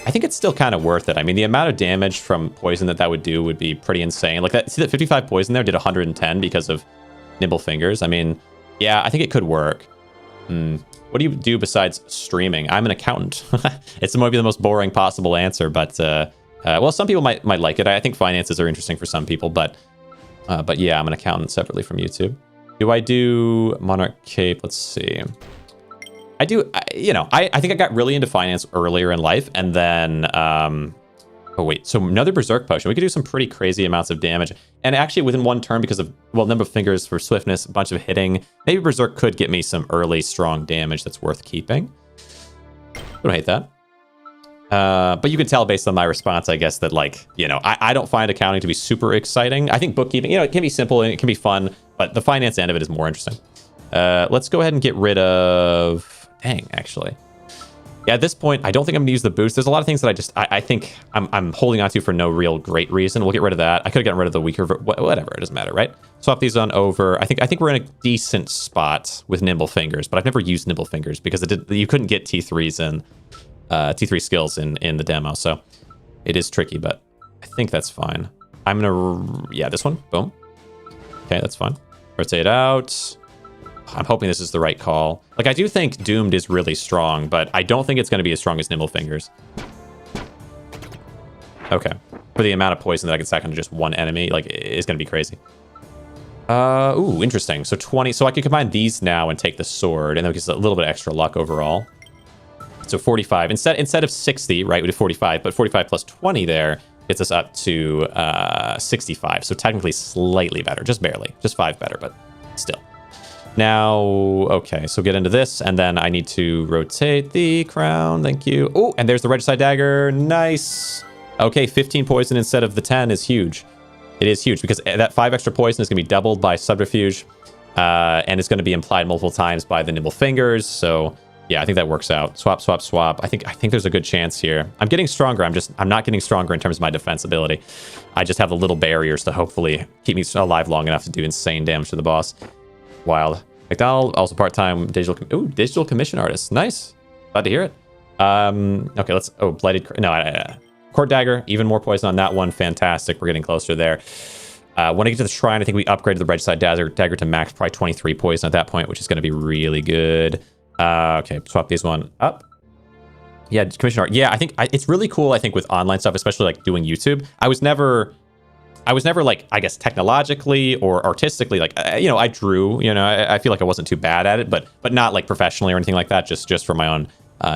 I think it's still kind of worth it. I mean, the amount of damage from poison that would do would be pretty insane. Like that, see that 55 poison there did 110 because of Nimble Fingers. I mean, yeah, I think it could work. What do you do besides streaming? I'm an accountant. It's maybe the most boring possible answer, but well, some people might like it. I think finances are interesting for some people, but But yeah, I'm going to count it separately from YouTube. Do I do Monarch Cape? Let's see. I do, I think I got really into finance earlier in life, and then, oh wait, so another Berserk Potion. We could do some pretty crazy amounts of damage. And actually within one turn, because of, well, number of fingers for swiftness, a bunch of hitting, maybe Berserk could get me some early strong damage that's worth keeping. Don't hate that. But you can tell based on my response, I guess, that like, I don't find accounting to be super exciting. I think bookkeeping, it can be simple and it can be fun, but the finance end of it is more interesting. Let's go ahead and get rid of... Dang, actually. Yeah, at this point, I don't think I'm going to use the boost. There's a lot of things that I think I'm holding on to for no real great reason. We'll get rid of that. I could have gotten rid of the weaker... Whatever, it doesn't matter, right? Swap these on over. I think we're in a decent spot with Nimble Fingers, but I've never used Nimble Fingers because you couldn't get T3s in... T3 skills in the demo, so it is tricky, but I think that's fine. I'm gonna... Yeah, this one. Boom. Okay, that's fine. Rotate out... I'm hoping this is the right call. Like, I do think Doomed is really strong, but I don't think it's going to be as strong as Nimble Fingers. Okay. For the amount of poison that I can stack onto just one enemy, like, it's going to be crazy. Ooh, interesting. So 20. So I could combine these now and take the sword, and then we get a little bit extra luck overall. So 45. Instead of 60, right, we did 45, but 45 plus 20 there gets us up to 65. So technically slightly better. Just barely. Just 5 better, but still. Now, okay, so get into this, and then I need to rotate the crown. Thank you. Oh, and there's the Regicide Dagger. Nice. Okay, 15 poison instead of the 10 is huge. It is huge, because that 5 extra poison is going to be doubled by Subterfuge, and it's going to be implied multiple times by the Nimble Fingers, so yeah, I think that works out. Swap, swap, swap. I think there's a good chance here. I'm getting stronger. I'm not getting stronger in terms of my defense ability. I just have the little barriers to hopefully keep me alive long enough to do insane damage to the boss. Wild. McDonald, also part-time digital commission artist. Nice. Glad to hear it. Okay, let's... Oh, Blighted... No, Court Dagger. Even more poison on that one. Fantastic. We're getting closer there. When I get to the Shrine, I think we upgraded the Regicide Dagger to max, probably 23 poison at that point, which is going to be really good. Okay, swap these one up. Yeah, commission art. Yeah, I think it's really cool, I think, with online stuff, especially like doing YouTube. I was never like, I guess, technologically or artistically, like, I drew, I feel like I wasn't too bad at it, but not like professionally or anything like that, just for my own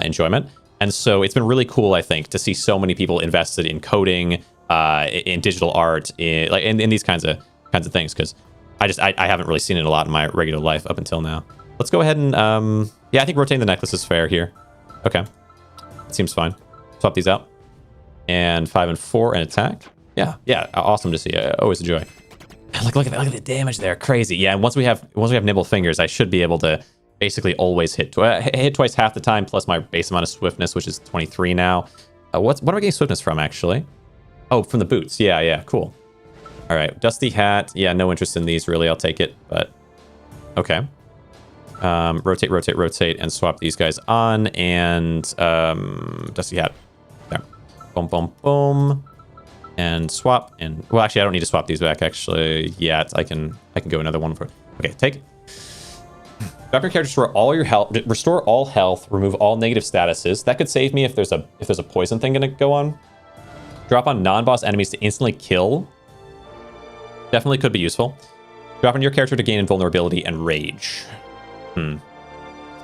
enjoyment. And so it's been really cool, I think, to see so many people invested in coding, in digital art, in these kinds of things, because I haven't really seen it a lot in my regular life up until now. Let's go ahead and, yeah, I think rotating the necklace is fair here. Okay. Seems fine. Swap these out. And 5 and 4 and attack. Yeah, awesome to see. Always a joy. Look at the damage there, crazy. Yeah, and once we have Nimble Fingers, I should be able to basically always hit twice half the time, plus my base amount of swiftness, which is 23 now. What am I getting swiftness from, actually? Oh, from the boots. Yeah, cool. All right, Dusty Hat. Yeah, no interest in these really. I'll take it, but okay. Rotate, and swap these guys on, and Dusty Hat. There. Boom, boom, boom. And swap, and well, actually, I don't need to swap these back actually yet. I can go another one for. Okay, take. Drop your character, restore all health, remove all negative statuses. That could save me if there's a poison thing gonna go on. Drop on non-boss enemies to instantly kill. Definitely could be useful. Drop on your character to gain invulnerability and rage.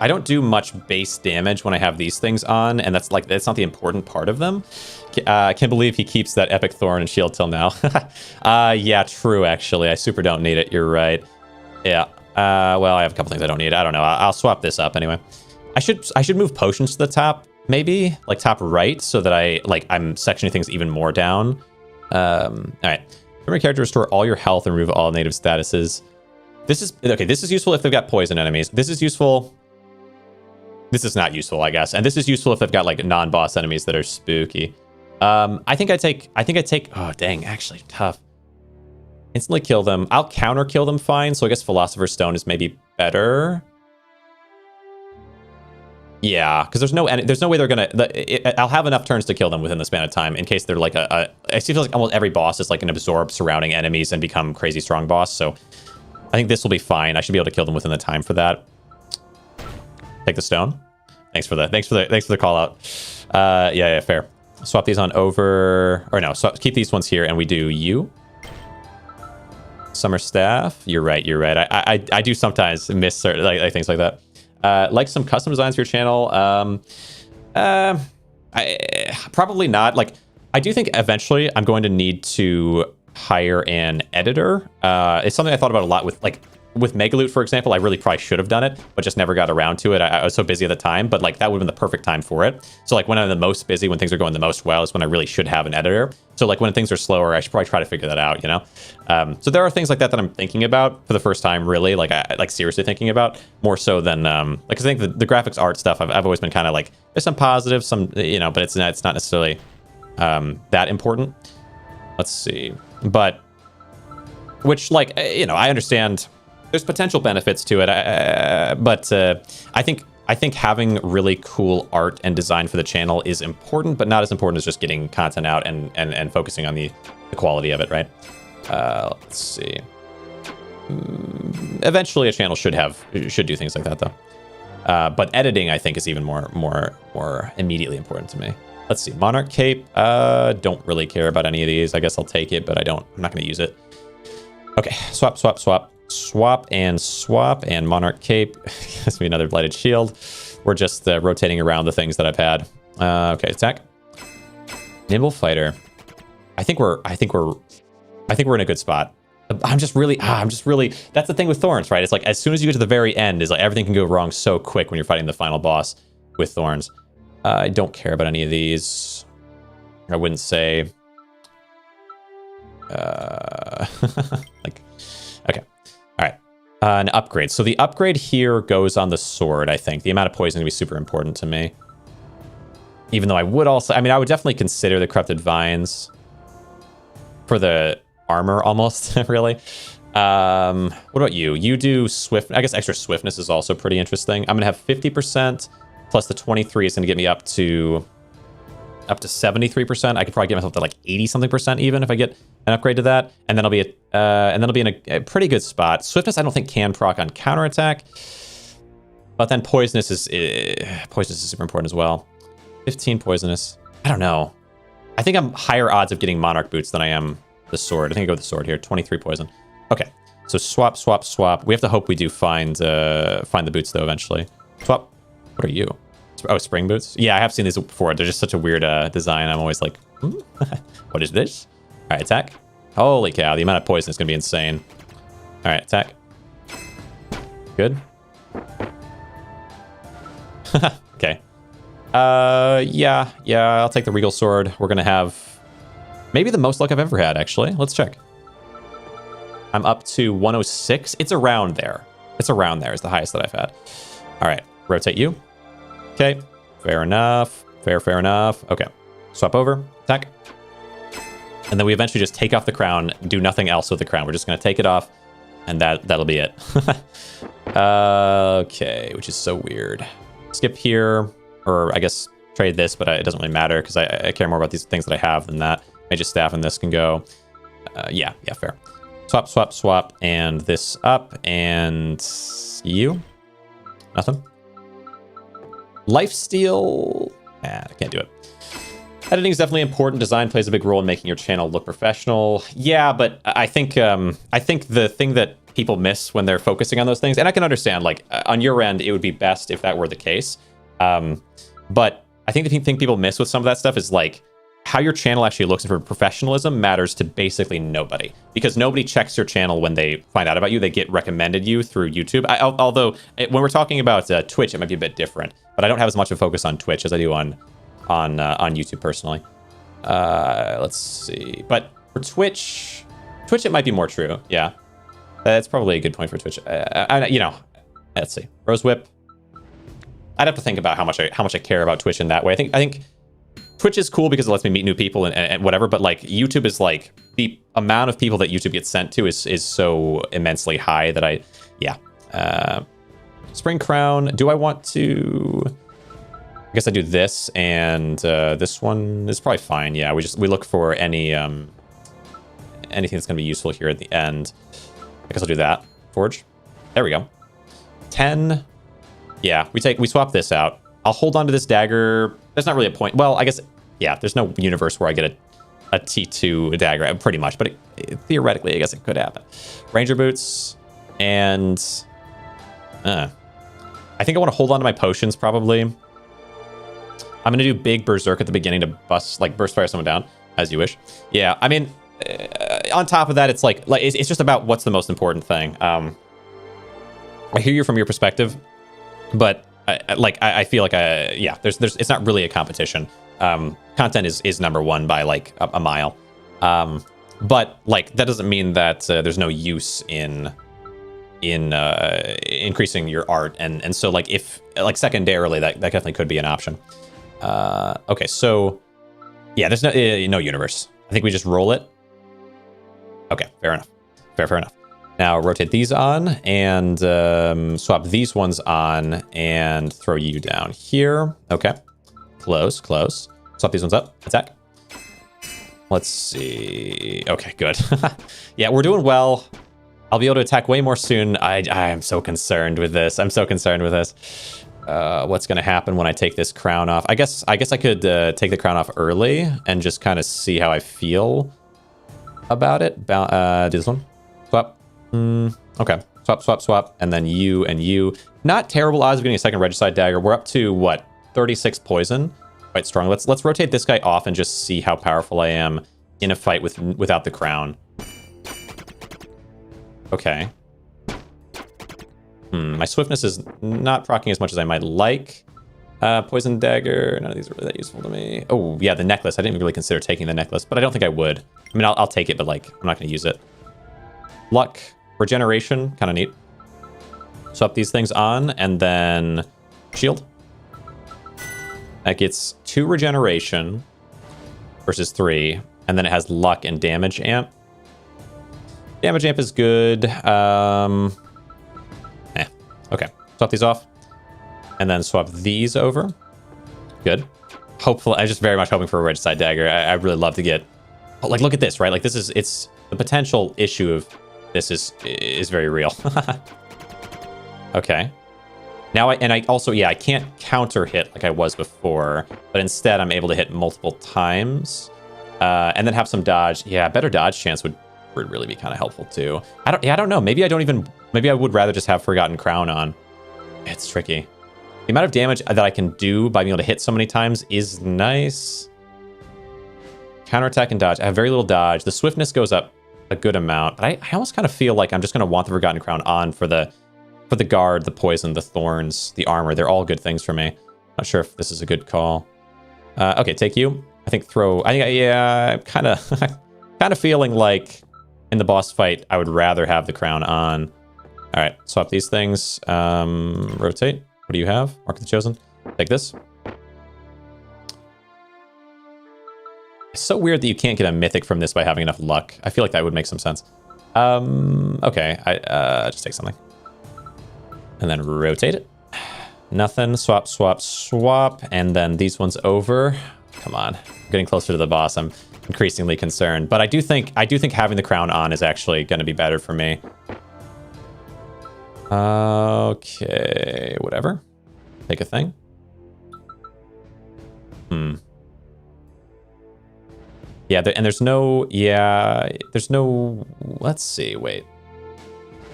I don't do much base damage when I have these things on, and that's not the important part of them. I can't believe he keeps that epic Thorn and shield till now. Yeah, true, actually. I super don't need it. You're right. Yeah. Well, I have a couple things I don't need. I don't know. I'll swap this up anyway. I should move potions to the top, maybe, like top right, so that I'm sectioning things even more down. All right. Remember, character, restore all your health and remove all native statuses. This is useful if they've got poison enemies. This is useful. This is not useful, I guess. And this is useful if they've got like non-boss enemies that are spooky. I think I take, oh dang, actually tough. Instantly kill them. I'll counter kill them fine. So I guess Philosopher's Stone is maybe better. Yeah, because there's no way they're gonna, I'll have enough turns to kill them within the span of time in case they're like it seems like almost every boss is like an absorb surrounding enemies and become crazy strong boss. So I think this will be fine. I should be able to kill them within the time for that. Take the stone. Thanks for the call out. Yeah, fair. Swap these on over, or no, keep these ones here, and we do you. Summer staff. You're right. You're right. I do sometimes miss certain like things like that. Like some custom designs for your channel. I probably not. Like, I do think eventually I'm going to need to hire an editor. It's something I thought about a lot with Megaloot, for example. I really probably should have done it, but just never got around to it. I was so busy at the time, but like that would have been the perfect time for it. So like when I'm the most busy, when things are going the most well, is when I really should have an editor. So like when things are slower, I should probably try to figure that out, you know? So there are things like that that I'm thinking about for the first time, really, like I seriously thinking about more so than like I think the graphics art stuff. I've always been kind of like there's some positives, some you know, but it's not necessarily that important. Let's see, but which like you know, I understand there's potential benefits to it, but I think having really cool art and design for the channel is important, but not as important as just getting content out and focusing on the quality of it, right? Let's see. Eventually, a channel should do things like that, though. But editing, I think, is even more immediately important to me. Let's see. Monarch Cape. Don't really care about any of these. I guess I'll take it, but I'm not going to use it. Okay. Swap. Swap and Monarch Cape. Gives me another Blighted Shield. We're just rotating around the things that I've had. Okay. Attack. Nimble Fighter. I think we're in a good spot. I'm just really, that's the thing with Thorns, right? It's like, as soon as you get to the very end, is like everything can go wrong so quick when you're fighting the final boss with Thorns. I don't care about any of these. I wouldn't say, like, okay. All right. An upgrade. So the upgrade here goes on the sword, I think. The amount of poison is going to be super important to me. Even though I would also, I would definitely consider the Corrupted Vines for the armor almost, really. What about you? You do Swift. I guess extra Swiftness is also pretty interesting. I'm going to have 50% plus the 23 is going to get me up to 73%. I could probably get myself to like 80-something% even if I get an upgrade to that. And then I'll be in a pretty good spot. Swiftness I don't think can proc on counterattack. But then Poisonous is super important as well. 15 Poisonous. I don't know. I think I'm higher odds of getting Monarch Boots than I am the sword. I think I go with the sword here. 23 poison. Okay. So swap. We have to hope we do find the boots though eventually. Swap. What are you? Oh, spring boots? Yeah, I have seen these before. They're just such a weird design. I'm always like, what is this? All right, attack. Holy cow, the amount of poison is going to be insane. All right, attack. Good. Okay. Yeah, I'll take the Regal Sword. We're going to have maybe the most luck I've ever had, actually. Let's check. I'm up to 106. It's around there. It's the highest that I've had. All right, rotate you. Okay, fair enough. Fair enough. Okay, swap over, attack. And then we eventually just take off the crown, do nothing else with the crown. We're just going to take it off, and that'll be it. Okay, which is so weird. Skip here, or I guess trade this, but it doesn't really matter because I care more about these things that I have than that. Mage's Staff and this can go. Yeah, fair. Swap, and this up, and you. Nothing. Lifesteal. I can't do it. Editing is definitely important. Design plays a big role in making your channel look professional. Yeah, but I think the thing that people miss when they're focusing on those things, and I can understand, like, on your end, it would be best if that were the case. But I think the thing people miss with some of that stuff is, like, how your channel actually looks for professionalism matters to basically nobody. Because nobody checks your channel when they find out about you. They get recommended you through YouTube. Although, when we're talking about Twitch, it might be a bit different. But I don't have as much of a focus on Twitch as I do on YouTube personally. Let's see. But for Twitch, it might be more true. Yeah, that's probably a good point for Twitch. Let's see. Rose Whip. I'd have to think about how much I care about Twitch in that way. I think Twitch is cool because it lets me meet new people and whatever. But like YouTube is like the amount of people that YouTube gets sent to is so immensely high that Spring Crown. Do I want to? I guess I do this, and this one is probably fine. Yeah, we look for anything that's gonna be useful here at the end. I guess I'll do that. Forge. There we go. 10. Yeah, we swap this out. I'll hold on to this dagger. There's not really a point. Well, I guess, yeah, there's no universe where I get a T2 dagger, pretty much. But theoretically, I guess it could happen. Ranger boots, and I think I want to hold on to my potions, probably. I'm going to do big berserk at the beginning to burst fire someone down, as you wish. Yeah, I mean, on top of that, it's like it's just about what's the most important thing. I hear you from your perspective, but I feel like yeah, there's it's not really a competition. Content is number one by like a mile. But like that doesn't mean that there's no use in increasing your art, and so like if like secondarily that definitely could be an option. Okay, so yeah, there's no universe. I think we just roll it. Okay, fair enough. Fair enough. Now rotate these on and swap these ones on and throw you down here. Okay, close. Swap these ones up. Attack. Let's see. Okay, good. Yeah, we're doing well. I'll be able to attack way more soon. I am so concerned with this. I'm so concerned with this. What's going to happen when I take this crown off? I guess I could take the crown off early and just kind of see how I feel about it. Do this one. Swap. Okay. Swap. And then you and you. Not terrible odds of getting a second regicide dagger. We're up to, what, 36 poison? Quite strong. Let's rotate this guy off and just see how powerful I am in a fight without the crown. Okay. My swiftness is not proccing as much as I might like. Poison dagger. None of these are really that useful to me. Oh, yeah, the necklace. I didn't really consider taking the necklace, but I don't think I would. I mean, I'll take it, but like, I'm not going to use it. Luck. Regeneration. Kind of neat. Swap these things on, and then shield. That gets 2 regeneration versus 3, and then it has luck and damage amp. Damage amp is good. Okay. Swap these off. And then swap these over. Good. Hopefully, I'm just very much hoping for a regicide dagger. I really love to get... Oh, like, look at this, right? Like, this is... It's... The potential issue of this is very real. Okay. Now, I also, yeah, I can't counter hit like I was before, but instead I'm able to hit multiple times. And then have some dodge. Yeah, better dodge chance would really be kind of helpful too. I don't know. Maybe I would rather just have Forgotten Crown on. It's tricky. The amount of damage that I can do by being able to hit so many times is nice. Counterattack and dodge. I have very little dodge. The swiftness goes up a good amount, but I almost kind of feel like I'm just going to want the Forgotten Crown on for the guard, the poison, the thorns, the armor. They're all good things for me. Not sure if this is a good call. Okay, take you. Yeah, kind of feeling like in the boss fight, I would rather have the crown on. All right, swap these things. Rotate. What do you have? Mark of the Chosen. Take this. It's so weird that you can't get a mythic from this by having enough luck. I feel like that would make some sense. Okay, I just take something. And then rotate it. Nothing. Swap. And then these ones over. Come on. I'm getting closer to the boss. I'm increasingly concerned. But I do think having the crown on is actually going to be better for me. Okay. Whatever. Take a thing. Yeah, there's no... Let's see, wait.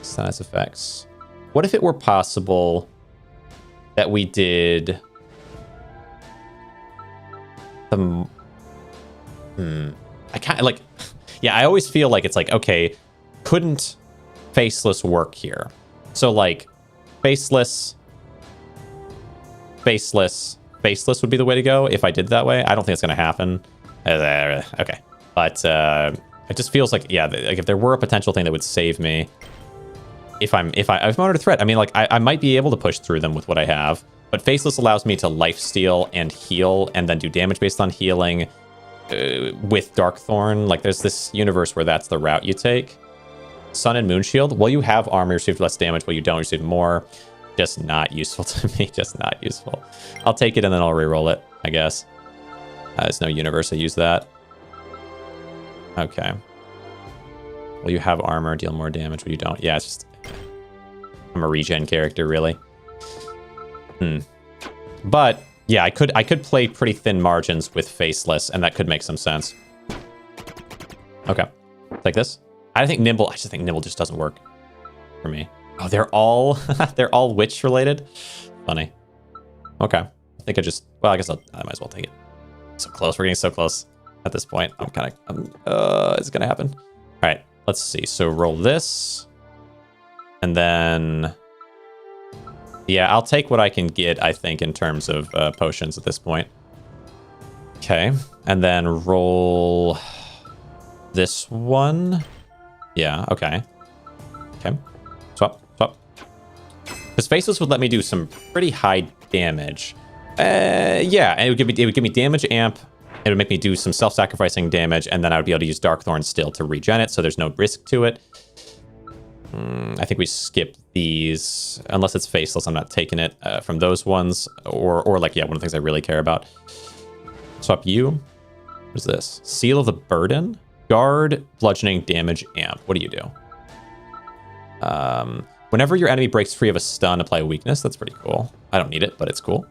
Size effects. What if it were possible that we did... I kind of like... Yeah, I always feel like it's like, okay, couldn't faceless work here? So, like, faceless would be the way to go if I did that way. I don't think it's going to happen. Okay, but it just feels like, yeah, like if there were a potential thing that would save me, if I'm under threat, I mean, like I might be able to push through them with what I have, but faceless allows me to lifesteal and heal, and then do damage based on healing with Dark Thorn. Like there's this universe where that's the route you take. Sun and Moon Shield. Well, you have armor, you receive less damage. Well, you don't receive more. Just not useful to me. Just not useful. I'll take it and then I'll reroll it, I guess. There's no universe I use that. Okay. Well, you have armor, deal more damage, but you don't. Yeah, it's just... I'm a regen character, really. But, yeah, I could play pretty thin margins with faceless, and that could make some sense. Okay. Like this. I think Nimble. I just think Nimble just doesn't work for me. Oh, they're all they're all witch related. Funny. Okay. I think I just. Well, I guess I might as well take it. So close. We're getting so close at this point. I'm kind of. It's gonna happen. All right. Let's see. So roll this, and then. Yeah, I'll take what I can get, I think, in terms of potions at this point. Okay, and then roll this one. Yeah, okay. Okay, swap. Because Faceless would let me do some pretty high damage. Yeah, and it would give me damage amp. It would make me do some self-sacrificing damage, and then I would be able to use Dark Thorn still to regen it, so there's no risk to it. I think we skip these unless it's Faceless. I'm not taking it from those ones, or like, yeah, one of the things I really care about. Swap you. What is this? Seal of the Burden, guard, bludgeoning, damage, amp. What do you do? Whenever your enemy breaks free of a stun, apply a weakness. That's pretty cool. I don't need it, but it's cool.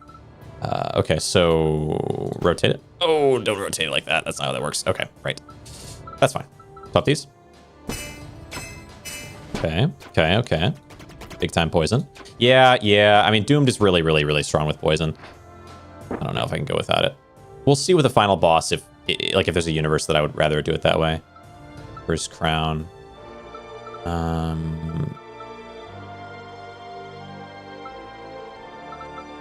Okay, so rotate it. Oh, don't rotate it like that. That's not how that works. Okay, right. That's fine. Swap these. Okay. Big time poison. Yeah. I mean, Doomed is really strong with poison. I don't know if I can go without it. We'll see with the final boss if there's a universe that I would rather do it that way. First crown.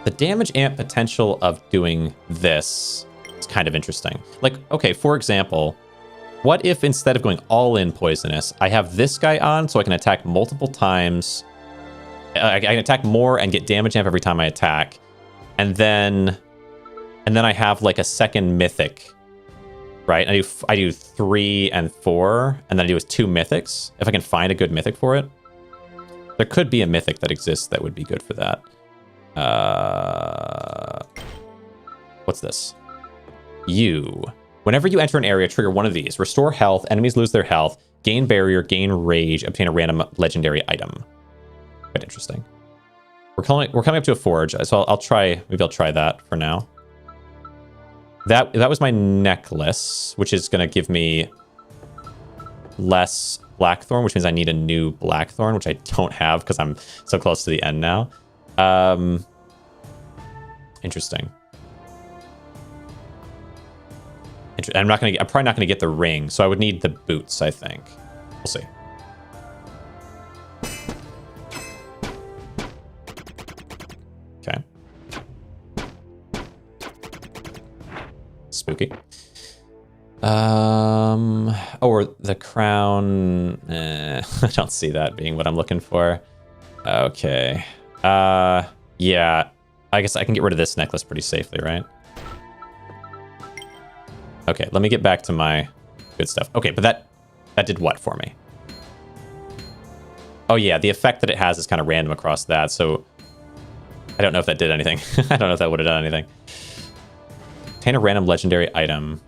The damage amp potential of doing this is kind of interesting. Like, okay, for example, what if instead of going all in poisonous, I have this guy on so I can attack multiple times. I can attack more and get damage amp every time I attack. And then I have like a second mythic, right? I do 3 and 4, and then I do 2 mythics. If I can find a good mythic for it. There could be a mythic that exists that would be good for that. What's this? Whenever you enter an area, trigger one of these. Restore health, enemies lose their health, gain barrier, gain rage, obtain a random legendary item. Quite interesting. We're coming up to a forge, so I'll try that for now. That was my necklace, which is going to give me less Blackthorn, which means I need a new Blackthorn, which I don't have because I'm so close to the end now. Interesting. I'm probably not gonna get the ring, so I would need the boots, I think. We'll see. Okay. Spooky. Or the crown. I don't see that being what I'm looking for. Okay. Yeah. I guess I can get rid of this necklace pretty safely, right? Okay, let me get back to my good stuff. Okay, but that did what for me? Oh yeah, the effect that it has is kind of random across that, so I don't know if that did anything. I don't know if that would have done anything. Obtain a random legendary item.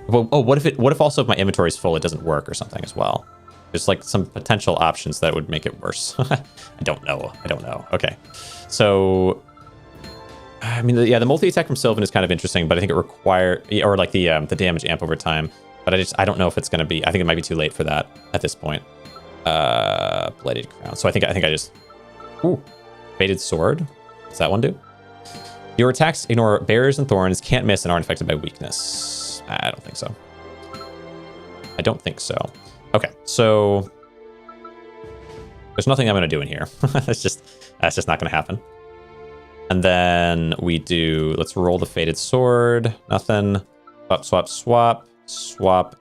Well, oh, what if also if my inventory is full, it doesn't work or something as well? There's like some potential options that would make it worse. I don't know. Okay, so I mean, yeah, the multi-attack from Sylvan is kind of interesting, but I think it requires, or like the damage amp over time. But I don't know if it's going to be. I think it might be too late for that at this point. Bladed crown. So I think I just. Ooh, faded sword. What's that one do? Your attacks ignore barriers and thorns, can't miss, and aren't affected by weakness. I don't think so. Okay, so there's nothing I'm going to do in here. that's just not going to happen. And then we do, let's roll the faded sword. Nothing. Swap,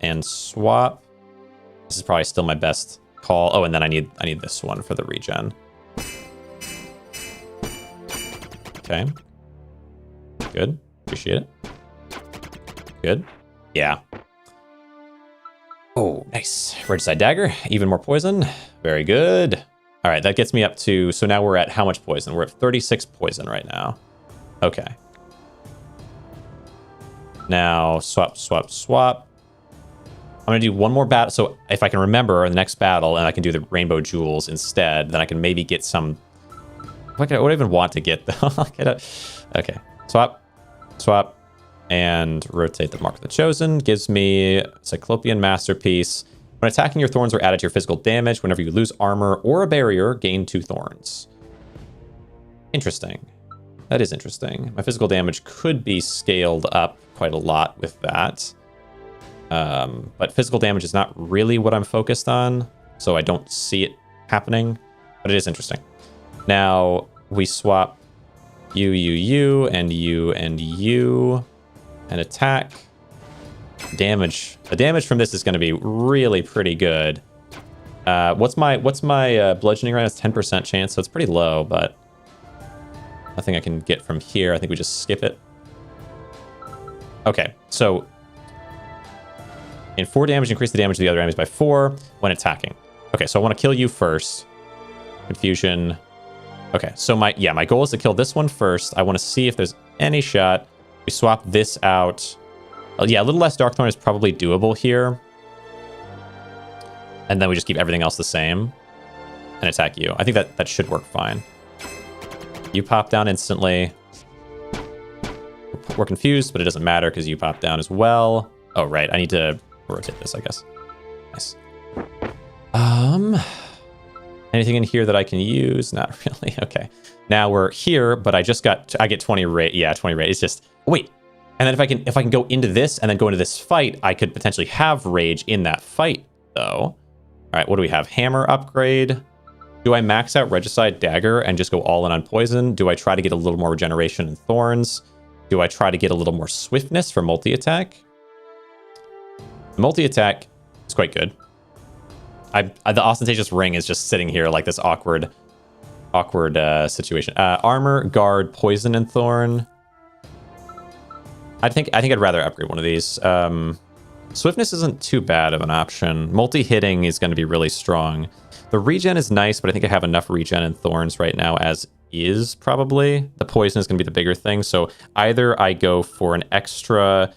and swap. This is probably still my best call. Oh, and then I need this one for the regen. Okay. Good. Appreciate it. Good. Yeah. Oh, nice. Regicide dagger. Even more poison. Very good. All right, that gets me up to, so now we're at how much poison? We're at 36 poison right now. Okay. Now, swap. I'm going to do one more battle. So if I can remember the next battle and I can do the rainbow jewels instead, then I can maybe get some... What do I even want to get, though? Okay. Swap. and rotate the Mark of the Chosen. Gives me Cyclopean Masterpiece. When attacking, your thorns are added to your physical damage. Whenever you lose armor or a barrier, gain 2 thorns. Interesting. That is interesting. My physical damage could be scaled up quite a lot with that. But physical damage is not really what I'm focused on, so I don't see it happening, but it is interesting. Now, we swap you, and you, and you, and attack. Damage. The damage from this is going to be really pretty good. What's my bludgeoning right now? It's 10% chance, so it's pretty low, but nothing I can get from here. I think we just skip it. Okay, so in 4 damage, increase the damage of the other enemies by 4 when attacking. Okay, so I want to kill you first. Confusion. Okay, so my goal is to kill this one first. I want to see if there's any shot. We swap this out. Yeah, a little less Darkthorn is probably doable here. And then we just keep everything else the same and attack you. I think that should work fine. You pop down instantly. We're confused, but it doesn't matter because you pop down as well. Oh, right. I need to rotate this, I guess. Nice. Anything in here that I can use? Not really. Okay. Now we're here, but I get 20 rate. Yeah, 20 rate. It's just, wait. And then if I can go into this and then go into this fight, I could potentially have rage in that fight, though. All right, what do we have? Hammer upgrade. Do I max out Regicide Dagger and just go all in on poison? Do I try to get a little more regeneration in Thorns? Do I try to get a little more swiftness for multi-attack? Multi-attack is quite good. The ostentatious ring is just sitting here like this awkward situation. Armor, guard, poison, and thorn. I think I'd rather upgrade one of these. Swiftness isn't too bad of an option. Multi-hitting is going to be really strong. The regen is nice, but I think I have enough regen in thorns right now as is, probably. The poison is going to be the bigger thing. So either I go for an extra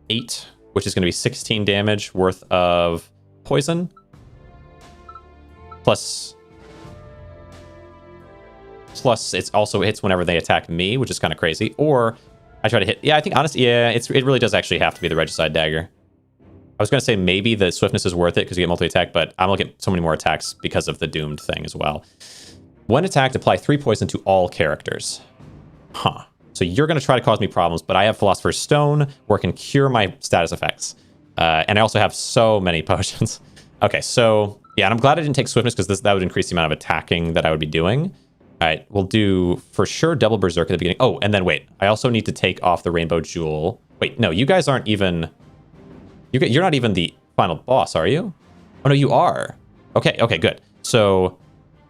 8, which is going to be 16 damage worth of poison. Plus it also hits whenever they attack me, which is kind of crazy. Or I try to hit. Yeah, I think honestly, yeah, it really does actually have to be the Regicide Dagger. I was going to say maybe the swiftness is worth it because you get multi-attack, but I'm going to get so many more attacks because of the doomed thing as well. When attacked, apply 3 poison to all characters. Huh. So you're going to try to cause me problems, but I have Philosopher's Stone where it can cure my status effects. And I also have so many potions. Okay, so yeah, and I'm glad I didn't take swiftness because that would increase the amount of attacking that I would be doing. All right, we'll do for sure double berserk at the beginning. Oh, and then wait, I also need to take off the rainbow jewel. Wait, no, you guys aren't even. You're not even the final boss, are you? Oh no, you are. Okay, good. So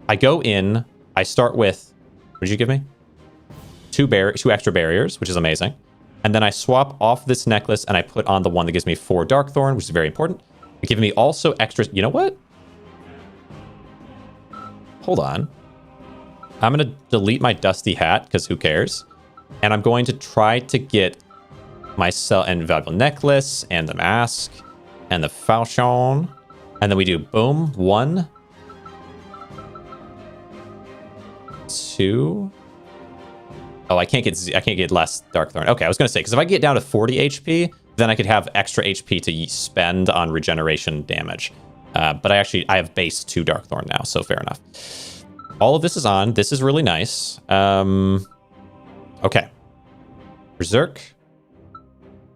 I go in. I start with. What did you give me? 2 extra barriers, which is amazing. And then I swap off this necklace and I put on the one that gives me 4 Darkthorn, which is very important. It's giving me also extra. You know what? Hold on. I'm going to delete my dusty hat because who cares? And I'm going to try to get myself and valuable necklace and the mask and the falchion. And then we do boom. 1, 2. Oh, I can't get less Darkthorn. Okay, I was going to say, because if I get down to 40 HP, then I could have extra HP to spend on regeneration damage. But I have base 2 Darkthorn now, so fair enough. All of this is on. This is really nice. Okay. Berserk.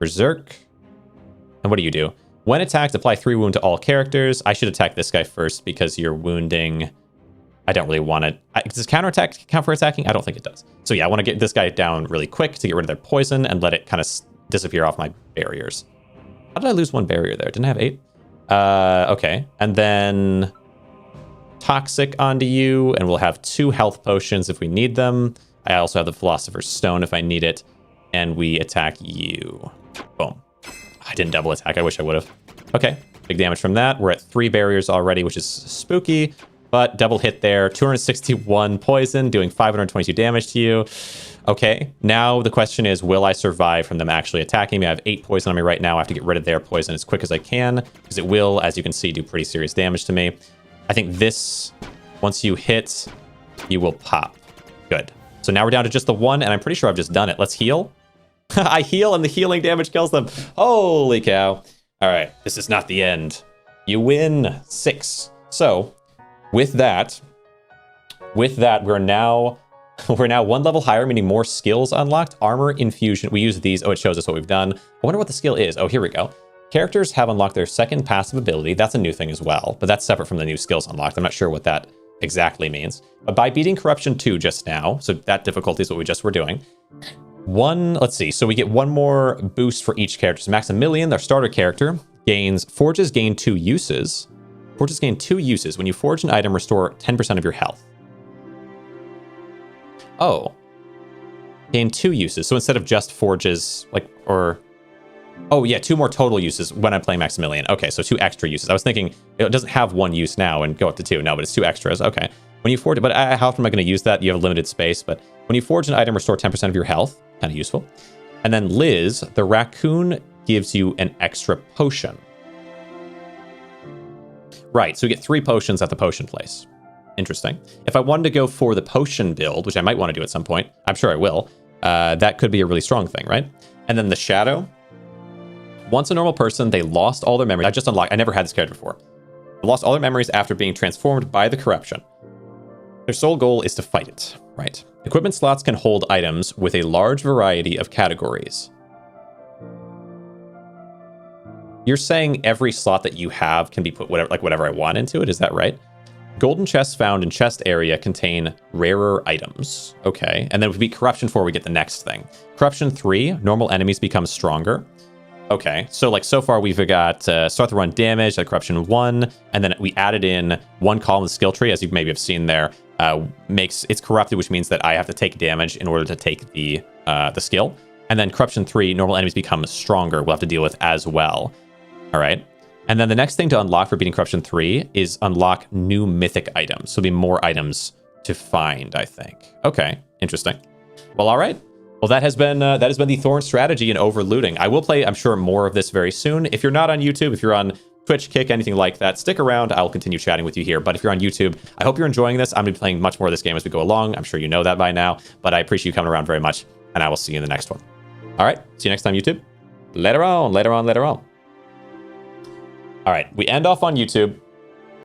And what do you do? When attacked, apply 3 wound to all characters. I should attack this guy first because you're wounding. I don't really want it. Does counterattack count for attacking? I don't think it does. So yeah, I want to get this guy down really quick to get rid of their poison and let it kind of disappear off my barriers. How did I lose 1 barrier there? Didn't I have 8? Okay. And then toxic onto you, and we'll have 2 health potions if we need them. I also have the Philosopher's Stone if I need it. And we attack you. Boom. I didn't double attack. I wish I would have. Okay. Big damage from that. We're at 3 barriers already, which is spooky. But double hit there. 261 poison, doing 522 damage to you. Okay. Now the question is, will I survive from them actually attacking me? I have 8 poison on me right now. I have to get rid of their poison as quick as I can, because it will, as you can see, do pretty serious damage to me. I think this, once you hit, you will pop. Good. So now we're down to just the 1, and I'm pretty sure I've just done it. Let's heal. I heal and the healing damage kills them. Holy cow. All right, this is not the end. You win 6. So with that, we're now 1 level higher, meaning more skills unlocked. Armor infusion. We use these. Oh, it shows us what we've done. I wonder what the skill is. Oh, here we go. Characters have unlocked their second passive ability. That's a new thing as well, but that's separate from the new skills unlocked. I'm not sure what that exactly means. But by beating Corruption 2 just now, so that difficulty is what we just were doing. Let's see. So we get 1 more boost for each character. So Maximilian, their starter character, forges gain 2 uses. Forges gain 2 uses. When you forge an item, restore 10% of your health. Oh. Gain 2 uses. So instead of just forges, oh yeah, 2 more total uses when I'm playing Maximilian. Okay, so 2 extra uses. I was thinking it doesn't have 1 use now and go up to 2. No, but it's 2 extras. Okay. When you forge it, but how often am I going to use that? You have a limited space, but when you forge an item, restore 10% of your health. Kind of useful. And then Liz, the raccoon, gives you an extra potion. Right, so we get 3 potions at the potion place. Interesting. If I wanted to go for the potion build, which I might want to do at some point, I'm sure I will, that could be a really strong thing, right? And then the shadow. Once a normal person, they lost all their memories. I just unlocked, I never had this character before. They lost all their memories after being transformed by the corruption. Their sole goal is to fight it, right? Equipment slots can hold items with a large variety of categories. You're saying every slot that you have can be put whatever I want into it, is that right? Golden chests found in chest area contain rarer items. Okay, and then if we beat Corruption 4, we get the next thing. Corruption 3, normal enemies become stronger. Okay, so so far we've got start the run damage, like Corruption 1, and then we added in 1 column of the skill tree, as you maybe have seen there, it's corrupted, which means that I have to take damage in order to take the skill. And then Corruption 3, normal enemies become stronger, we'll have to deal with as well. All right. And then the next thing to unlock for beating Corruption 3 is unlock new mythic items. So there'll be more items to find, I think. Okay, interesting. Well, all right. Well, that has been the Thorn strategy in overlooting. I will play, I'm sure, more of this very soon. If you're not on YouTube, if you're on Twitch, Kick, anything like that, stick around. I'll continue chatting with you here. But if you're on YouTube, I hope you're enjoying this. I'm going to be playing much more of this game as we go along. I'm sure you know that by now, but I appreciate you coming around very much, and I will see you in the next one. All right. See you next time, YouTube. Later on. All right, we end off on YouTube.